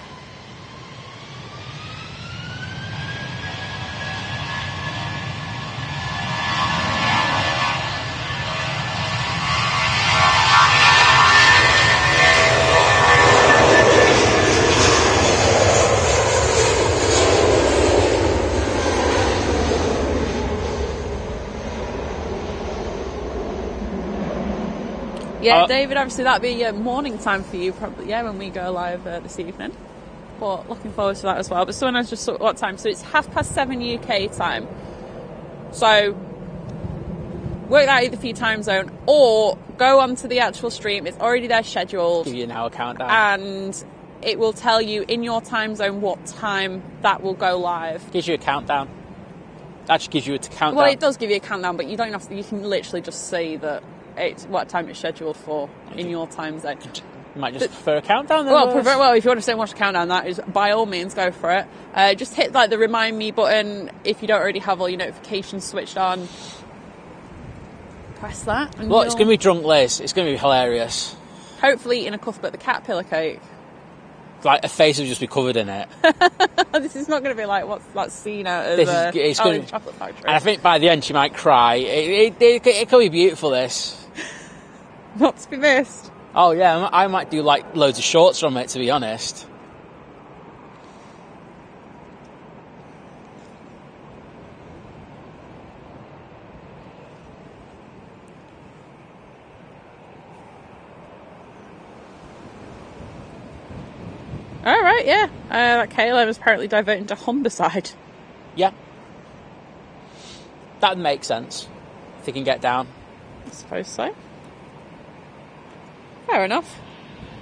Yeah, David, obviously that'd be morning time for you, probably, yeah, when we go live this evening. But looking forward to that as well. But someone else just what time? So it's 7:30 UK time. So work that either for your time zone or go onto the actual stream. It's already there scheduled. Give you an hour countdown. And it will tell you in your time zone what time that will go live. Gives you a countdown. Actually gives you a countdown. Well, it does give you a countdown, but you don't have to, you can literally just see that it's what time it's scheduled for in your time zone. You might just prefer a countdown then. Well, if you want to watch a countdown, that is by all means go for it. Just hit like the remind me button if you don't already have all your notifications switched on. Press that. And look, it's going to be drunk Liz. It's going to be hilarious. Hopefully in a Cuthbert the Cat pillow cake. Like, her face will just be covered in it. This is not going to be like what's that scene out of Chocolate Factory. And I think by the end she might cry. It could be beautiful, this. Not to be missed. Oh yeah, I might do like loads of shorts from it, to be honest. All right, yeah. That KLM is apparently diverting to Humberside. Yeah. That would make sense. If they can get down. I suppose so. Fair enough.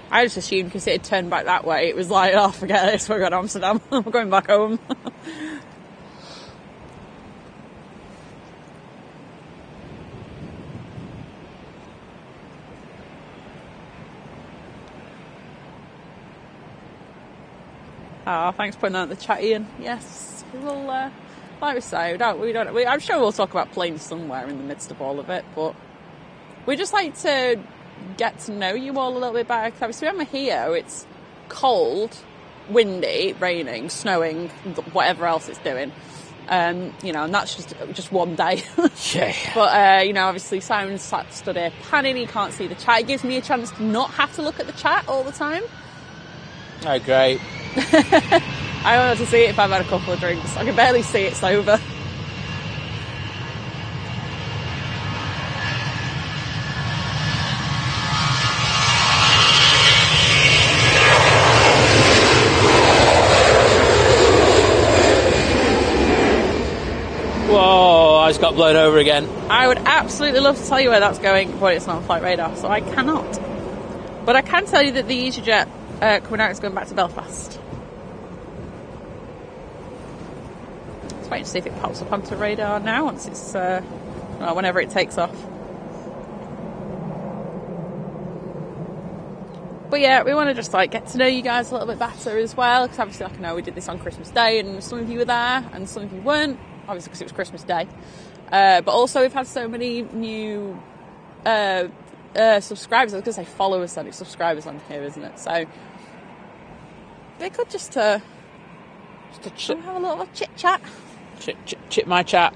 I just assumed because it had turned back that way, it was like, oh, forget this, we're going to Amsterdam. We're going back home. Oh, thanks for putting that in the chat, Ian. Yes, we will, like we say, I'm sure we'll talk about planes somewhere in the midst of all of it, but we just like to get to know you all a little bit better. Because obviously when we're here, it's cold, windy, raining, snowing, whatever else it's doing. And that's just one day. Yeah. But, obviously Simon's stood here panning, he can't see the chat. It gives me a chance to not have to look at the chat all the time. Oh, great. I don't know to see it if I've had a couple of drinks. I can barely see it sober. Whoa, I just got blown over again. I would absolutely love to tell you where that's going, but it's not on flight radar, so I cannot. But I can tell you that the EasyJet coming out is going back to Belfast. Just waiting to see if it pops up onto radar now once it's, well, whenever it takes off. But yeah, we want to just like get to know you guys a little bit better as well, because obviously, like, I know we did this on Christmas Day, and some of you were there, and some of you weren't, obviously because it was Christmas Day. But also, we've had so many new subscribers. I was going to say followers, then it's subscribers on here, isn't it? So they could just have a little chit chat. Chit my chat.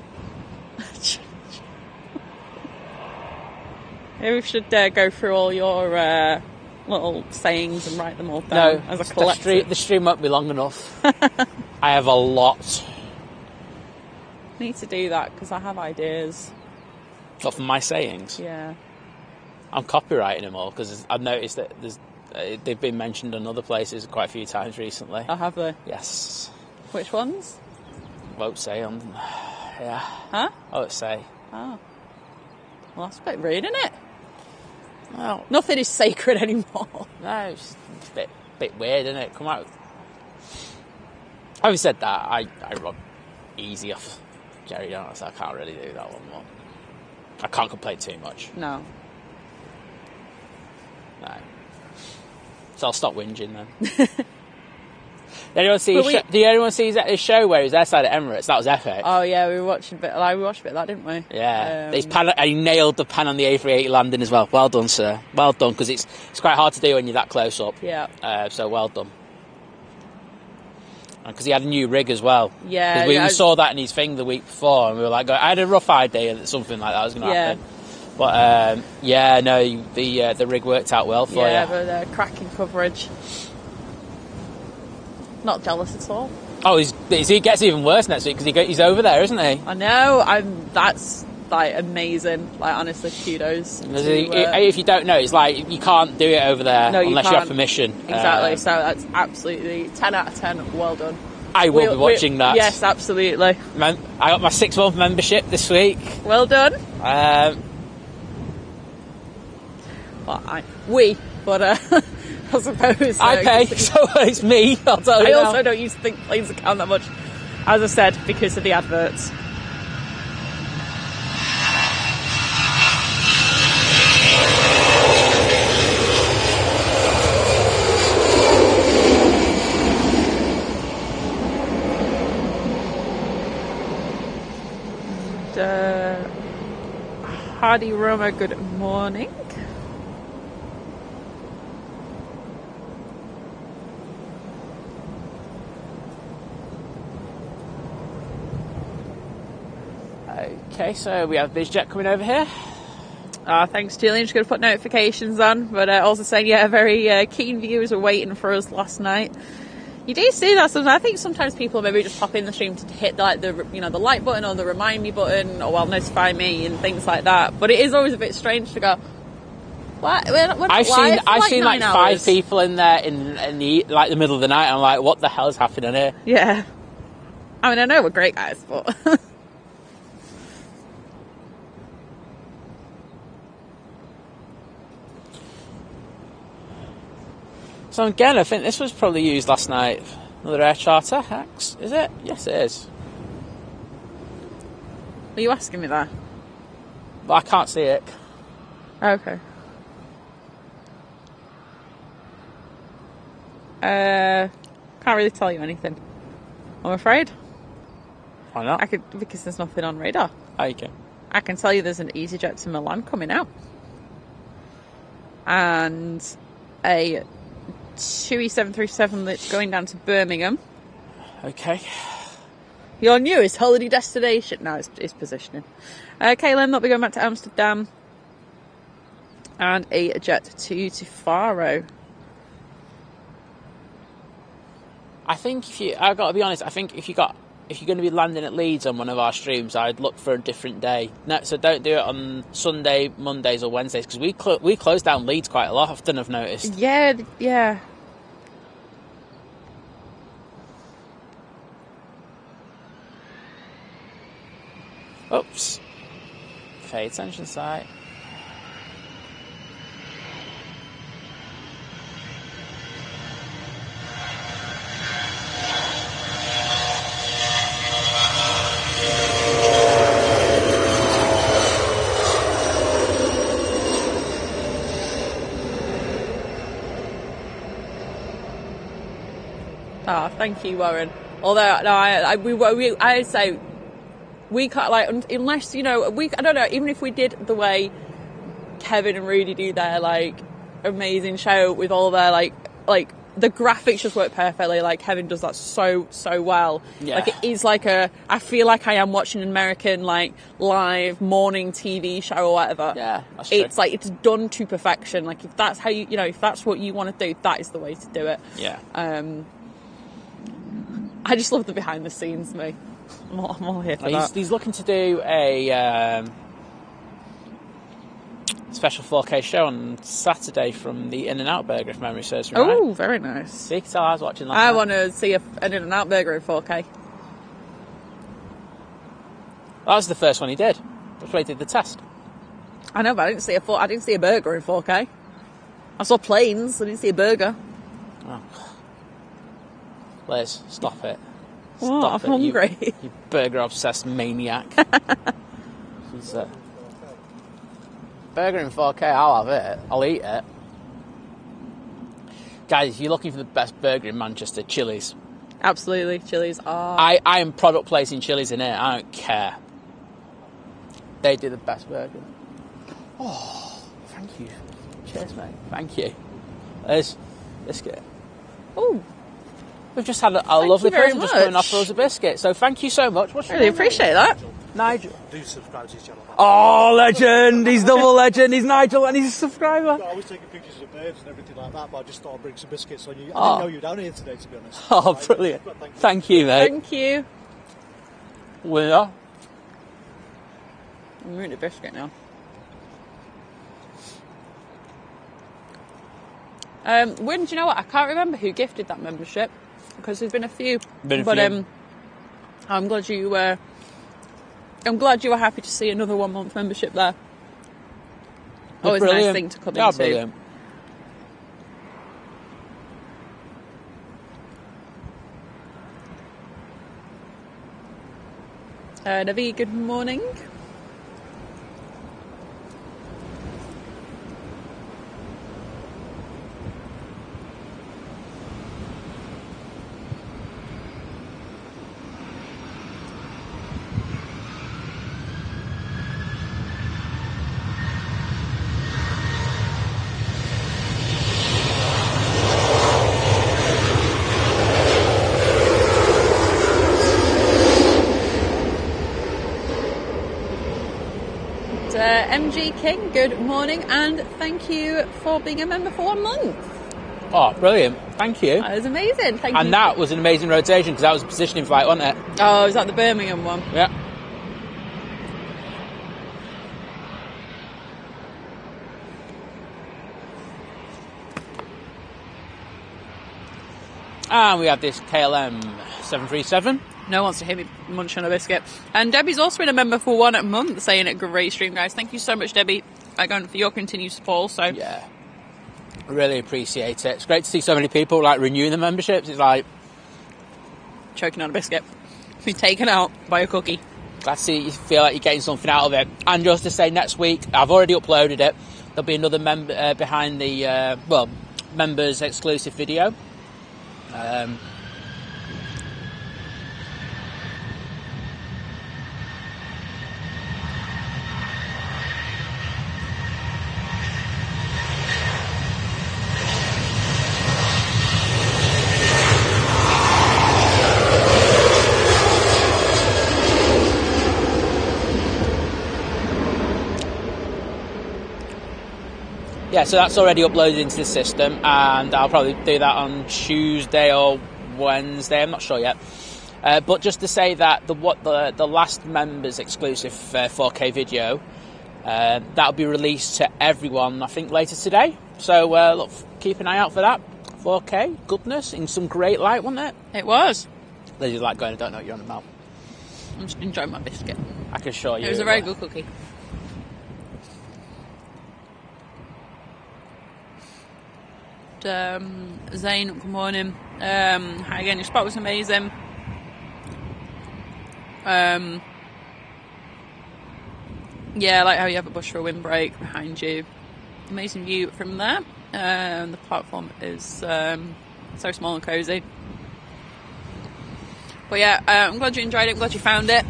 Maybe we should go through all your little sayings and write them all down as a collective. The stream won't be long enough. I have a lot. Need to do that because I have ideas. What, for my sayings? Yeah. I'm copywriting them all because I've noticed that they've been mentioned in other places quite a few times recently. Oh, have they? Yes. Which ones? Won't say on. Yeah. Huh? I won't say. Oh. Well, that's a bit rude, isn't it? Well, nothing is sacred anymore. No, it's a bit weird, isn't it? Come out. Having said that, I run easy off Jerry, don't I? So I can't really do that one more. I can't complain too much. No. So I'll stop whinging then. Did anyone see his show where he was airside at Emirates? That was epic. Oh yeah, we watched a bit of that, didn't we? Yeah. He nailed the pan on the A380 landing as well. Well done, sir. Well done, because it's quite hard to do when you're that close up. Yeah. So well done. Because he had a new rig as well. Yeah. We saw that in his thing the week before, and we were like, I had a rough idea that something like that was going to happen. But the rig worked out well for you. Yeah, but cracking coverage. Not jealous at all. Oh, he gets even worse next week because he's over there, isn't he? I know. That's like amazing. Like, honestly, kudos. If you don't know, it's like you can't do it over there unless you have permission. Exactly. So that's absolutely 10 out of 10. Well done. I will be watching that. Yes, absolutely. I got my 6-month membership this week. Well done. But I suppose I pay, so it's me. I'll tell you. I also don't used to think planes account that much, as I said, because of the adverts. Hardy Roma, good morning. Okay, so we have BizJet coming over here. Thanks, Julian. Just going to put notifications on, but also saying, very keen viewers were waiting for us last night. You do see that sometimes. I think sometimes people maybe just pop in the stream to hit the like button or the remind me button or notify me and things like that. But it is always a bit strange to go, what? I've seen like 5 people in there in the middle of the night. And I'm like, what the hell is happening here? Yeah. I mean, I know we're great guys, but. So again, I think this was probably used last night. Another air charter, Hex, is it? Yes, it is. Are you asking me that? But I can't see it. Okay. Can't really tell you anything, I'm afraid. Why not? Because there's nothing on radar. Okay. I can tell you there's an EasyJet to Milan coming out. And a 737 that's going down to Birmingham. Okay. Your newest holiday destination. No, it's positioning. KLM, they'll be going back to Amsterdam. And a jet to Faro. I think I've got to be honest, I think if you're going to be landing at Leeds on one of our streams, I'd look for a different day. No, so don't do it on Sunday, Mondays or Wednesdays, because we close down Leeds quite a lot often, I've noticed. Yeah. Oops. Pay attention, sight. Ah, thank you, Warren. Although, no, I'd say we can't, like, unless, you know, I don't know, even if we did the way Kevin and Rudy do their, like, amazing show with all their, like, the graphics just work perfectly. Like, Kevin does that so well. Yeah. Like, it is like I feel like I am watching an American, like, live morning TV show or whatever. Yeah, that's true. It's like, it's done to perfection. Like, if that's how you know, if that's what you want to do, that is the way to do it. Yeah. I just love the behind the scenes, me. I'm all here for that. He's looking to do a special 4K show on Saturday from the In-N-Out Burger, if memory serves me right. Oh, very nice. See, so I was watching that. I want to see an In-N-Out Burger in 4K. That was the first one he did. That's where he did the test. I know, but I didn't see a burger in 4K. I saw planes. I didn't see a burger. Oh. Liz, stop it. Oh, Stop I'm hungry. You burger-obsessed maniac. She's burger in 4K, I'll have it. I'll eat it. Guys, if you're looking for the best burger in Manchester, Chili's. Absolutely, Chili's are... I am product placing Chili's in here. I don't care. They do the best burger. Oh, thank you. Cheers, mate. Thank you. There's biscuit. Oh, We've just had a lovely you very person just come and much. offer us a biscuit. So thank you so much. What's your really name, mate? appreciate that. Nigel. Do subscribe to his channel. Oh, legend! He's double legend. He's Nigel and he's a subscriber. I was taking pictures of birds and everything like that, but I just thought I'd bring some biscuits on you. I Oh. didn't know you were down here today, to be honest. Oh, brilliant. But thank you. Thank you, mate. Thank you. Winner. I'm eating a biscuit now. When do you know what? I can't remember who gifted that membership because there's been a few. I'm glad you were. I'm glad you were happy to see another 1 month membership there. Always a nice thing to come into. Brilliant. Navi, good morning. MG King, good morning, and thank you for being a member for 1 month. Oh, brilliant. Thank you. That was amazing. Thank you. And that was an amazing rotation because that was a positioning flight, wasn't it? Oh, is that the Birmingham one? Yeah. And we have this KLM 737. No one wants to hear me munch on a biscuit. And Debbie's also been a member for 1 month, saying a great stream, guys. Thank you so much, Debbie, again, for your continued support. So Yeah. Really appreciate it. It's great to see so many people like renewing the memberships. It's like choking on a biscuit, being taken out by a cookie. glad to see you feel like you're getting something out of it. And just to say, next week I've already uploaded it. There'll be another member behind the members exclusive video. Yeah, so that's already uploaded into the system, and I'll probably do that on Tuesday or Wednesday. I'm not sure yet. But just to say that the last members exclusive 4K video that'll be released to everyone, I think, later today. So look, keep an eye out for that. 4K goodness in some great light, wasn't it? It was. Liz is like going, I don't know what you're on about. I'm just enjoying my biscuit. I can assure you. It was a very good cookie. Zane, good morning. Hi again, your spot was amazing. Yeah, I like how you have a bush for a windbreak behind you. Amazing view from there. The platform is so small and cosy. But yeah, I'm glad you enjoyed it. I'm glad you found it.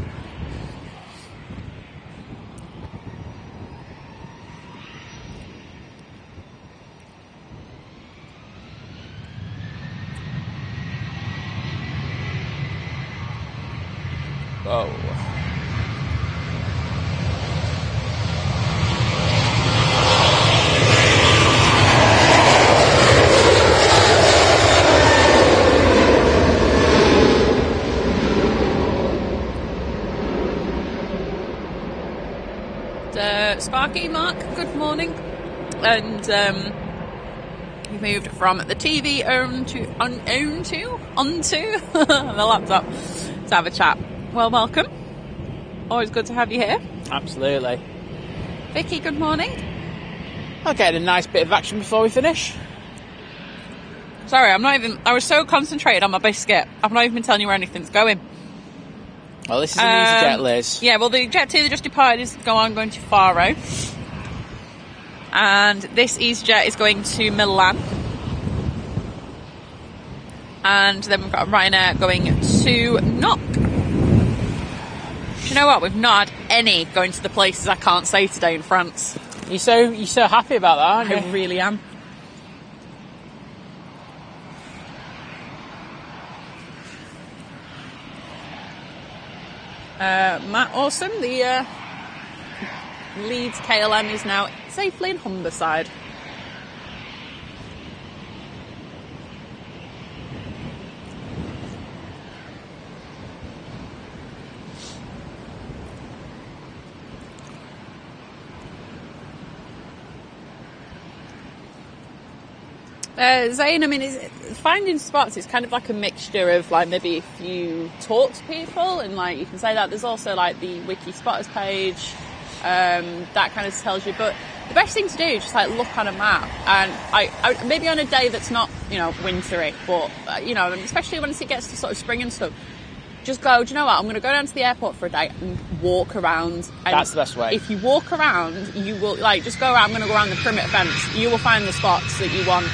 Whoa. Sparky, Mark, good morning. And we've moved from the TV onto the laptop to have a chat. Well, welcome. Always good to have you here. Absolutely. Vicky, good morning. I'll get a nice bit of action before we finish. Sorry, I was so concentrated on my biscuit, I've not even been telling you where anything's going. Well, this is an EasyJet, Liz. Yeah, well, the Jet 2 that just departed is going to Faro. And this EasyJet is going to Milan. And then we've got Ryanair going to Knock. Do you know what? We've not had any going to the places I can't say today in France. You're so happy about that, aren't you? I really am. Matt Awesome, the Leeds KLM is now safely in Humberside. Zane, I mean, finding spots is kind of like a mixture of, like, maybe if you talk to people and, like, you can say that. There's also, like, the Wiki Spotters page, that kind of tells you. But the best thing to do is just, like, look on a map. And I maybe on a day that's not, you know, wintry, but, you know, especially once it gets to sort of spring and stuff, just go, do you know what, I'm going to go down to the airport for a day and walk around. And that's the best way. If you walk around, you will, like, just go around, I'm going to go around the perimeter fence. You will find the spots that you want.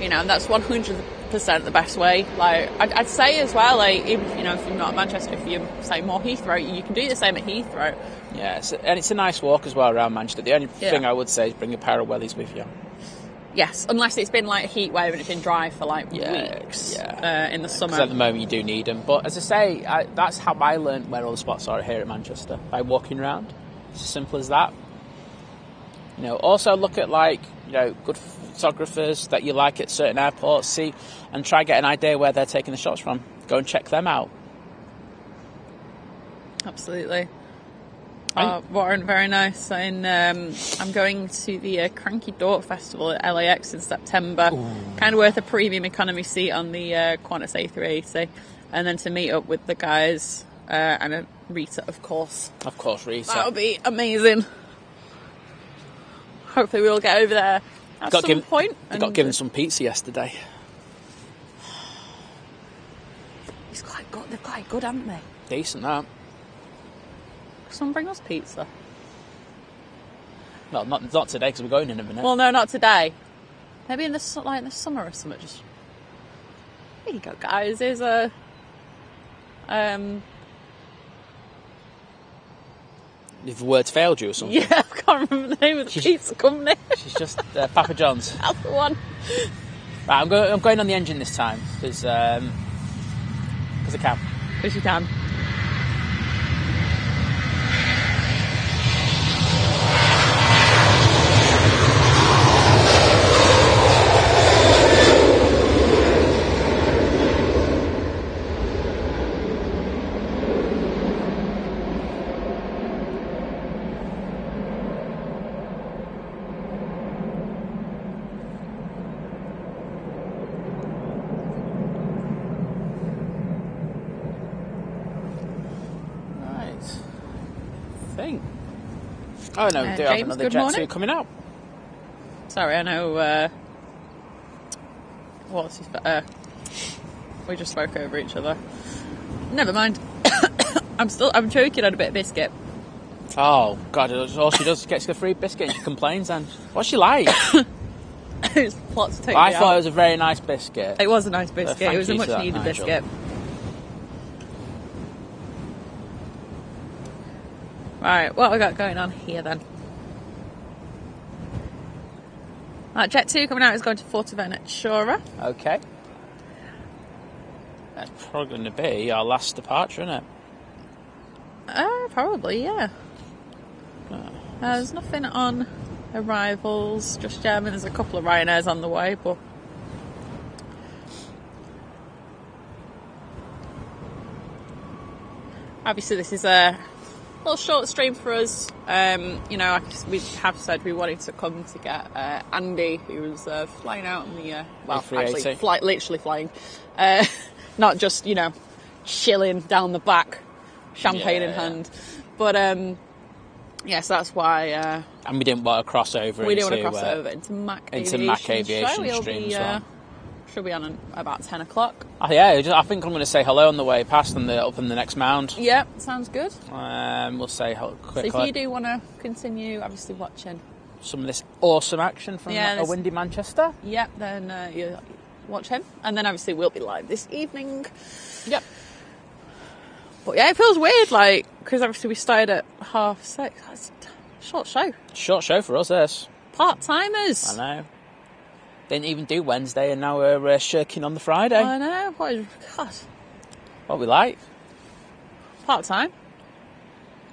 You know, and that's 100% the best way. Like, I'd say as well, like, even, you know, if you're not at Manchester, if you're, say, more Heathrow, you can do the same at Heathrow. Yeah, and it's a nice walk as well around Manchester. The only thing I would say is bring a pair of wellies with you. Yes, unless it's been, like, a heat wave and it's been dry for, like, weeks in the summer. Because at the moment you do need them. But as I say, that's how I learned where all the spots are here at Manchester, by walking around. It's as simple as that. You know, also look at, like, you know, good photographers that you like at certain airports, see, and try get an idea where they're taking the shots from. Go and check them out. Absolutely. Warren, very nice. And I'm going to the Cranky Dork Festival at LAX in September. Ooh. Kind of worth a premium economy seat on the Qantas A380. And then to meet up with the guys and Rita, of course. Of course, Rita. That'll be amazing. Hopefully we'll get over there at some point. I got given some pizza yesterday. They're quite good, haven't they? Decent, that. Someone bring us pizza. Well, not today, because we're going in a minute. Well, no, not today. Maybe in the summer or something. Just here you go, guys. There's a If the words failed you or something. Yeah, I can't remember the name of the pizza company. She's just Papa John's. That's the one. Right, I'm going on the engine this time because I can. Because you can. Oh no, we do have another Jet 2 coming out. Sorry, I know. What's his? We just spoke over each other. Never mind. I'm choking on a bit of biscuit. Oh, God, all she does is gets a free biscuit and she complains then. What's she like? It's plot to take I me thought out. it was a very nice biscuit. It was a nice biscuit. thank It was a you much to that, needed Nigel. biscuit. Right, what have we got going on here then? Jet 2 coming out is going to Fuerteventura. Okay. That's probably going to be our last departure, isn't it? Probably, yeah. There's nothing on arrivals just yet. I mean, there's a couple of Ryanairs on the way, but obviously this is a little short stream for us. You know, we have said we wanted to come to get Andy, who was flying out on the A380. actually literally flying, not just, you know, chilling down the back, champagne in hand. But yes, that's why. And we didn't want to cross over. We didn't want to cross over into Mac Aviation. Stream as well. Should be on about 10 o'clock. Oh, yeah, I think I'm going to say hello on the way past up in the next mound. Yeah, sounds good. We'll say quickly. So if you do want to continue, obviously watching some of this awesome action from a windy Manchester. Yep, then you watch him, and then obviously we'll be live this evening. Yep. But yeah, it feels weird, like, because obviously we started at 6:30. That's a short show. Short show for us, this. Part-timers. I know. Didn't even do Wednesday, and now we're shirking on the Friday. I know. God. What we like? Part-time.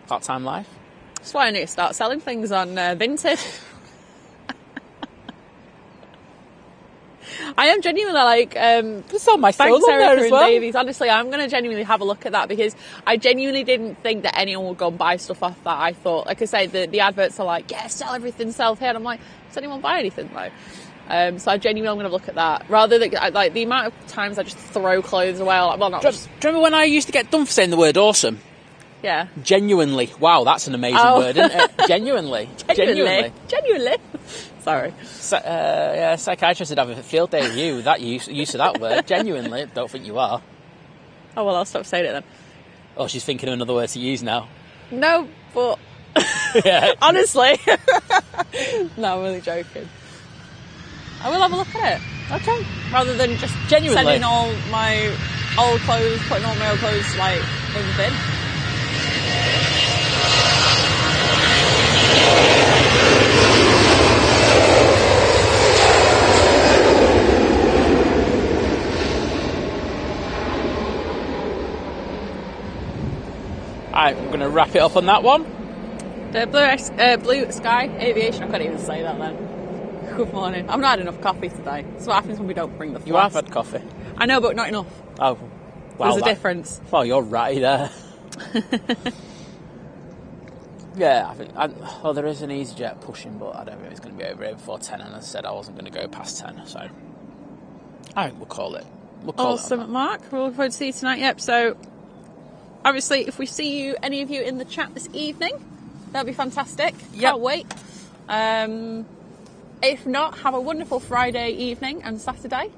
Part-time life. That's why I need to start selling things on Vinted. I am genuinely like, It's on my phone thanks, on there Erica as and well. Davies. Honestly, I'm going to genuinely have a look at that, because I genuinely didn't think that anyone would go and buy stuff off that. I thought, like I say, the adverts are like, yeah, sell everything, sell here. And I'm like, does anyone buy anything though? So I genuinely am going to look at that. Rather than, like, the amount of times I just throw clothes away. Like, well, not Do you just, remember when I used to get done for saying the word awesome? yeah. Genuinely. Wow, that's an amazing word, isn't it? Genuinely. Genuinely. Sorry. Psychiatrist would have a field day with you, that use of that word. Genuinely, don't think you are. Oh, well, I'll stop saying it then. Oh, she's thinking of another word to use now. No, but Yeah. honestly. No, I'm really joking. I will have a look at it. Okay. Rather than just Genuinely. sending all my old clothes, putting all my old clothes, like, in the bin. Alright, we're going to wrap it up on that one. The Blue Sky Aviation. I couldn't even say that then. Good morning. I've not had enough coffee today. That's what happens when we don't bring the flask. You have had coffee. I know, but not enough. Oh, wow. There's a difference. Well, you're right there. Yeah, I think. There is an EasyJet pushing, but I don't think it's going to be over here before 10. And I said I wasn't going to go past 10, so I think we'll call it. Awesome, Mark. We'll look forward to see you tonight. Yep. So, obviously, if we see you, any of you in the chat this evening, that'll be fantastic. Can't wait. If not, have a wonderful Friday evening and Saturday,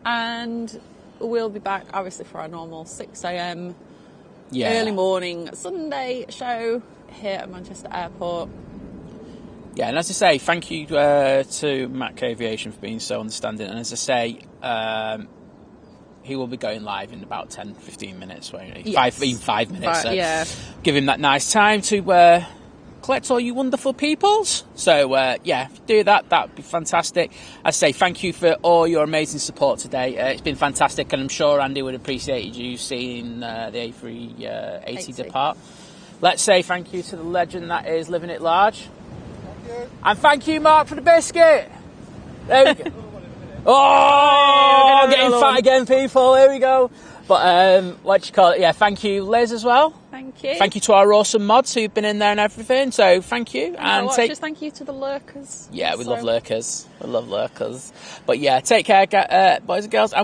and we'll be back obviously for our normal 6 a.m. Early morning Sunday show here at Manchester Airport. Yeah, and as I say, thank you to Mac Aviation for being so understanding. And as I say, he will be going live in about 10-15 minutes, won't he? Yes. 5 minutes. Right, so give him that nice time to collect all you wonderful peoples. So, if you do that, that'd be fantastic. I say thank you for all your amazing support today. It's been fantastic, and I'm sure Andy would appreciate you seeing the A380 depart. Let's say thank you to the legend that is Living It Large. Thank you. And thank you, Mark, for the biscuit. There we go. Oh, getting fat again, people. Here we go. But what do you call it? Yeah, thank you, Liz, as well. Thank you. Thank you to our awesome mods who've been in there and everything. So thank you. And just thank you to the lurkers. Yeah, we love lurkers. We love lurkers. But yeah, take care, boys and girls. And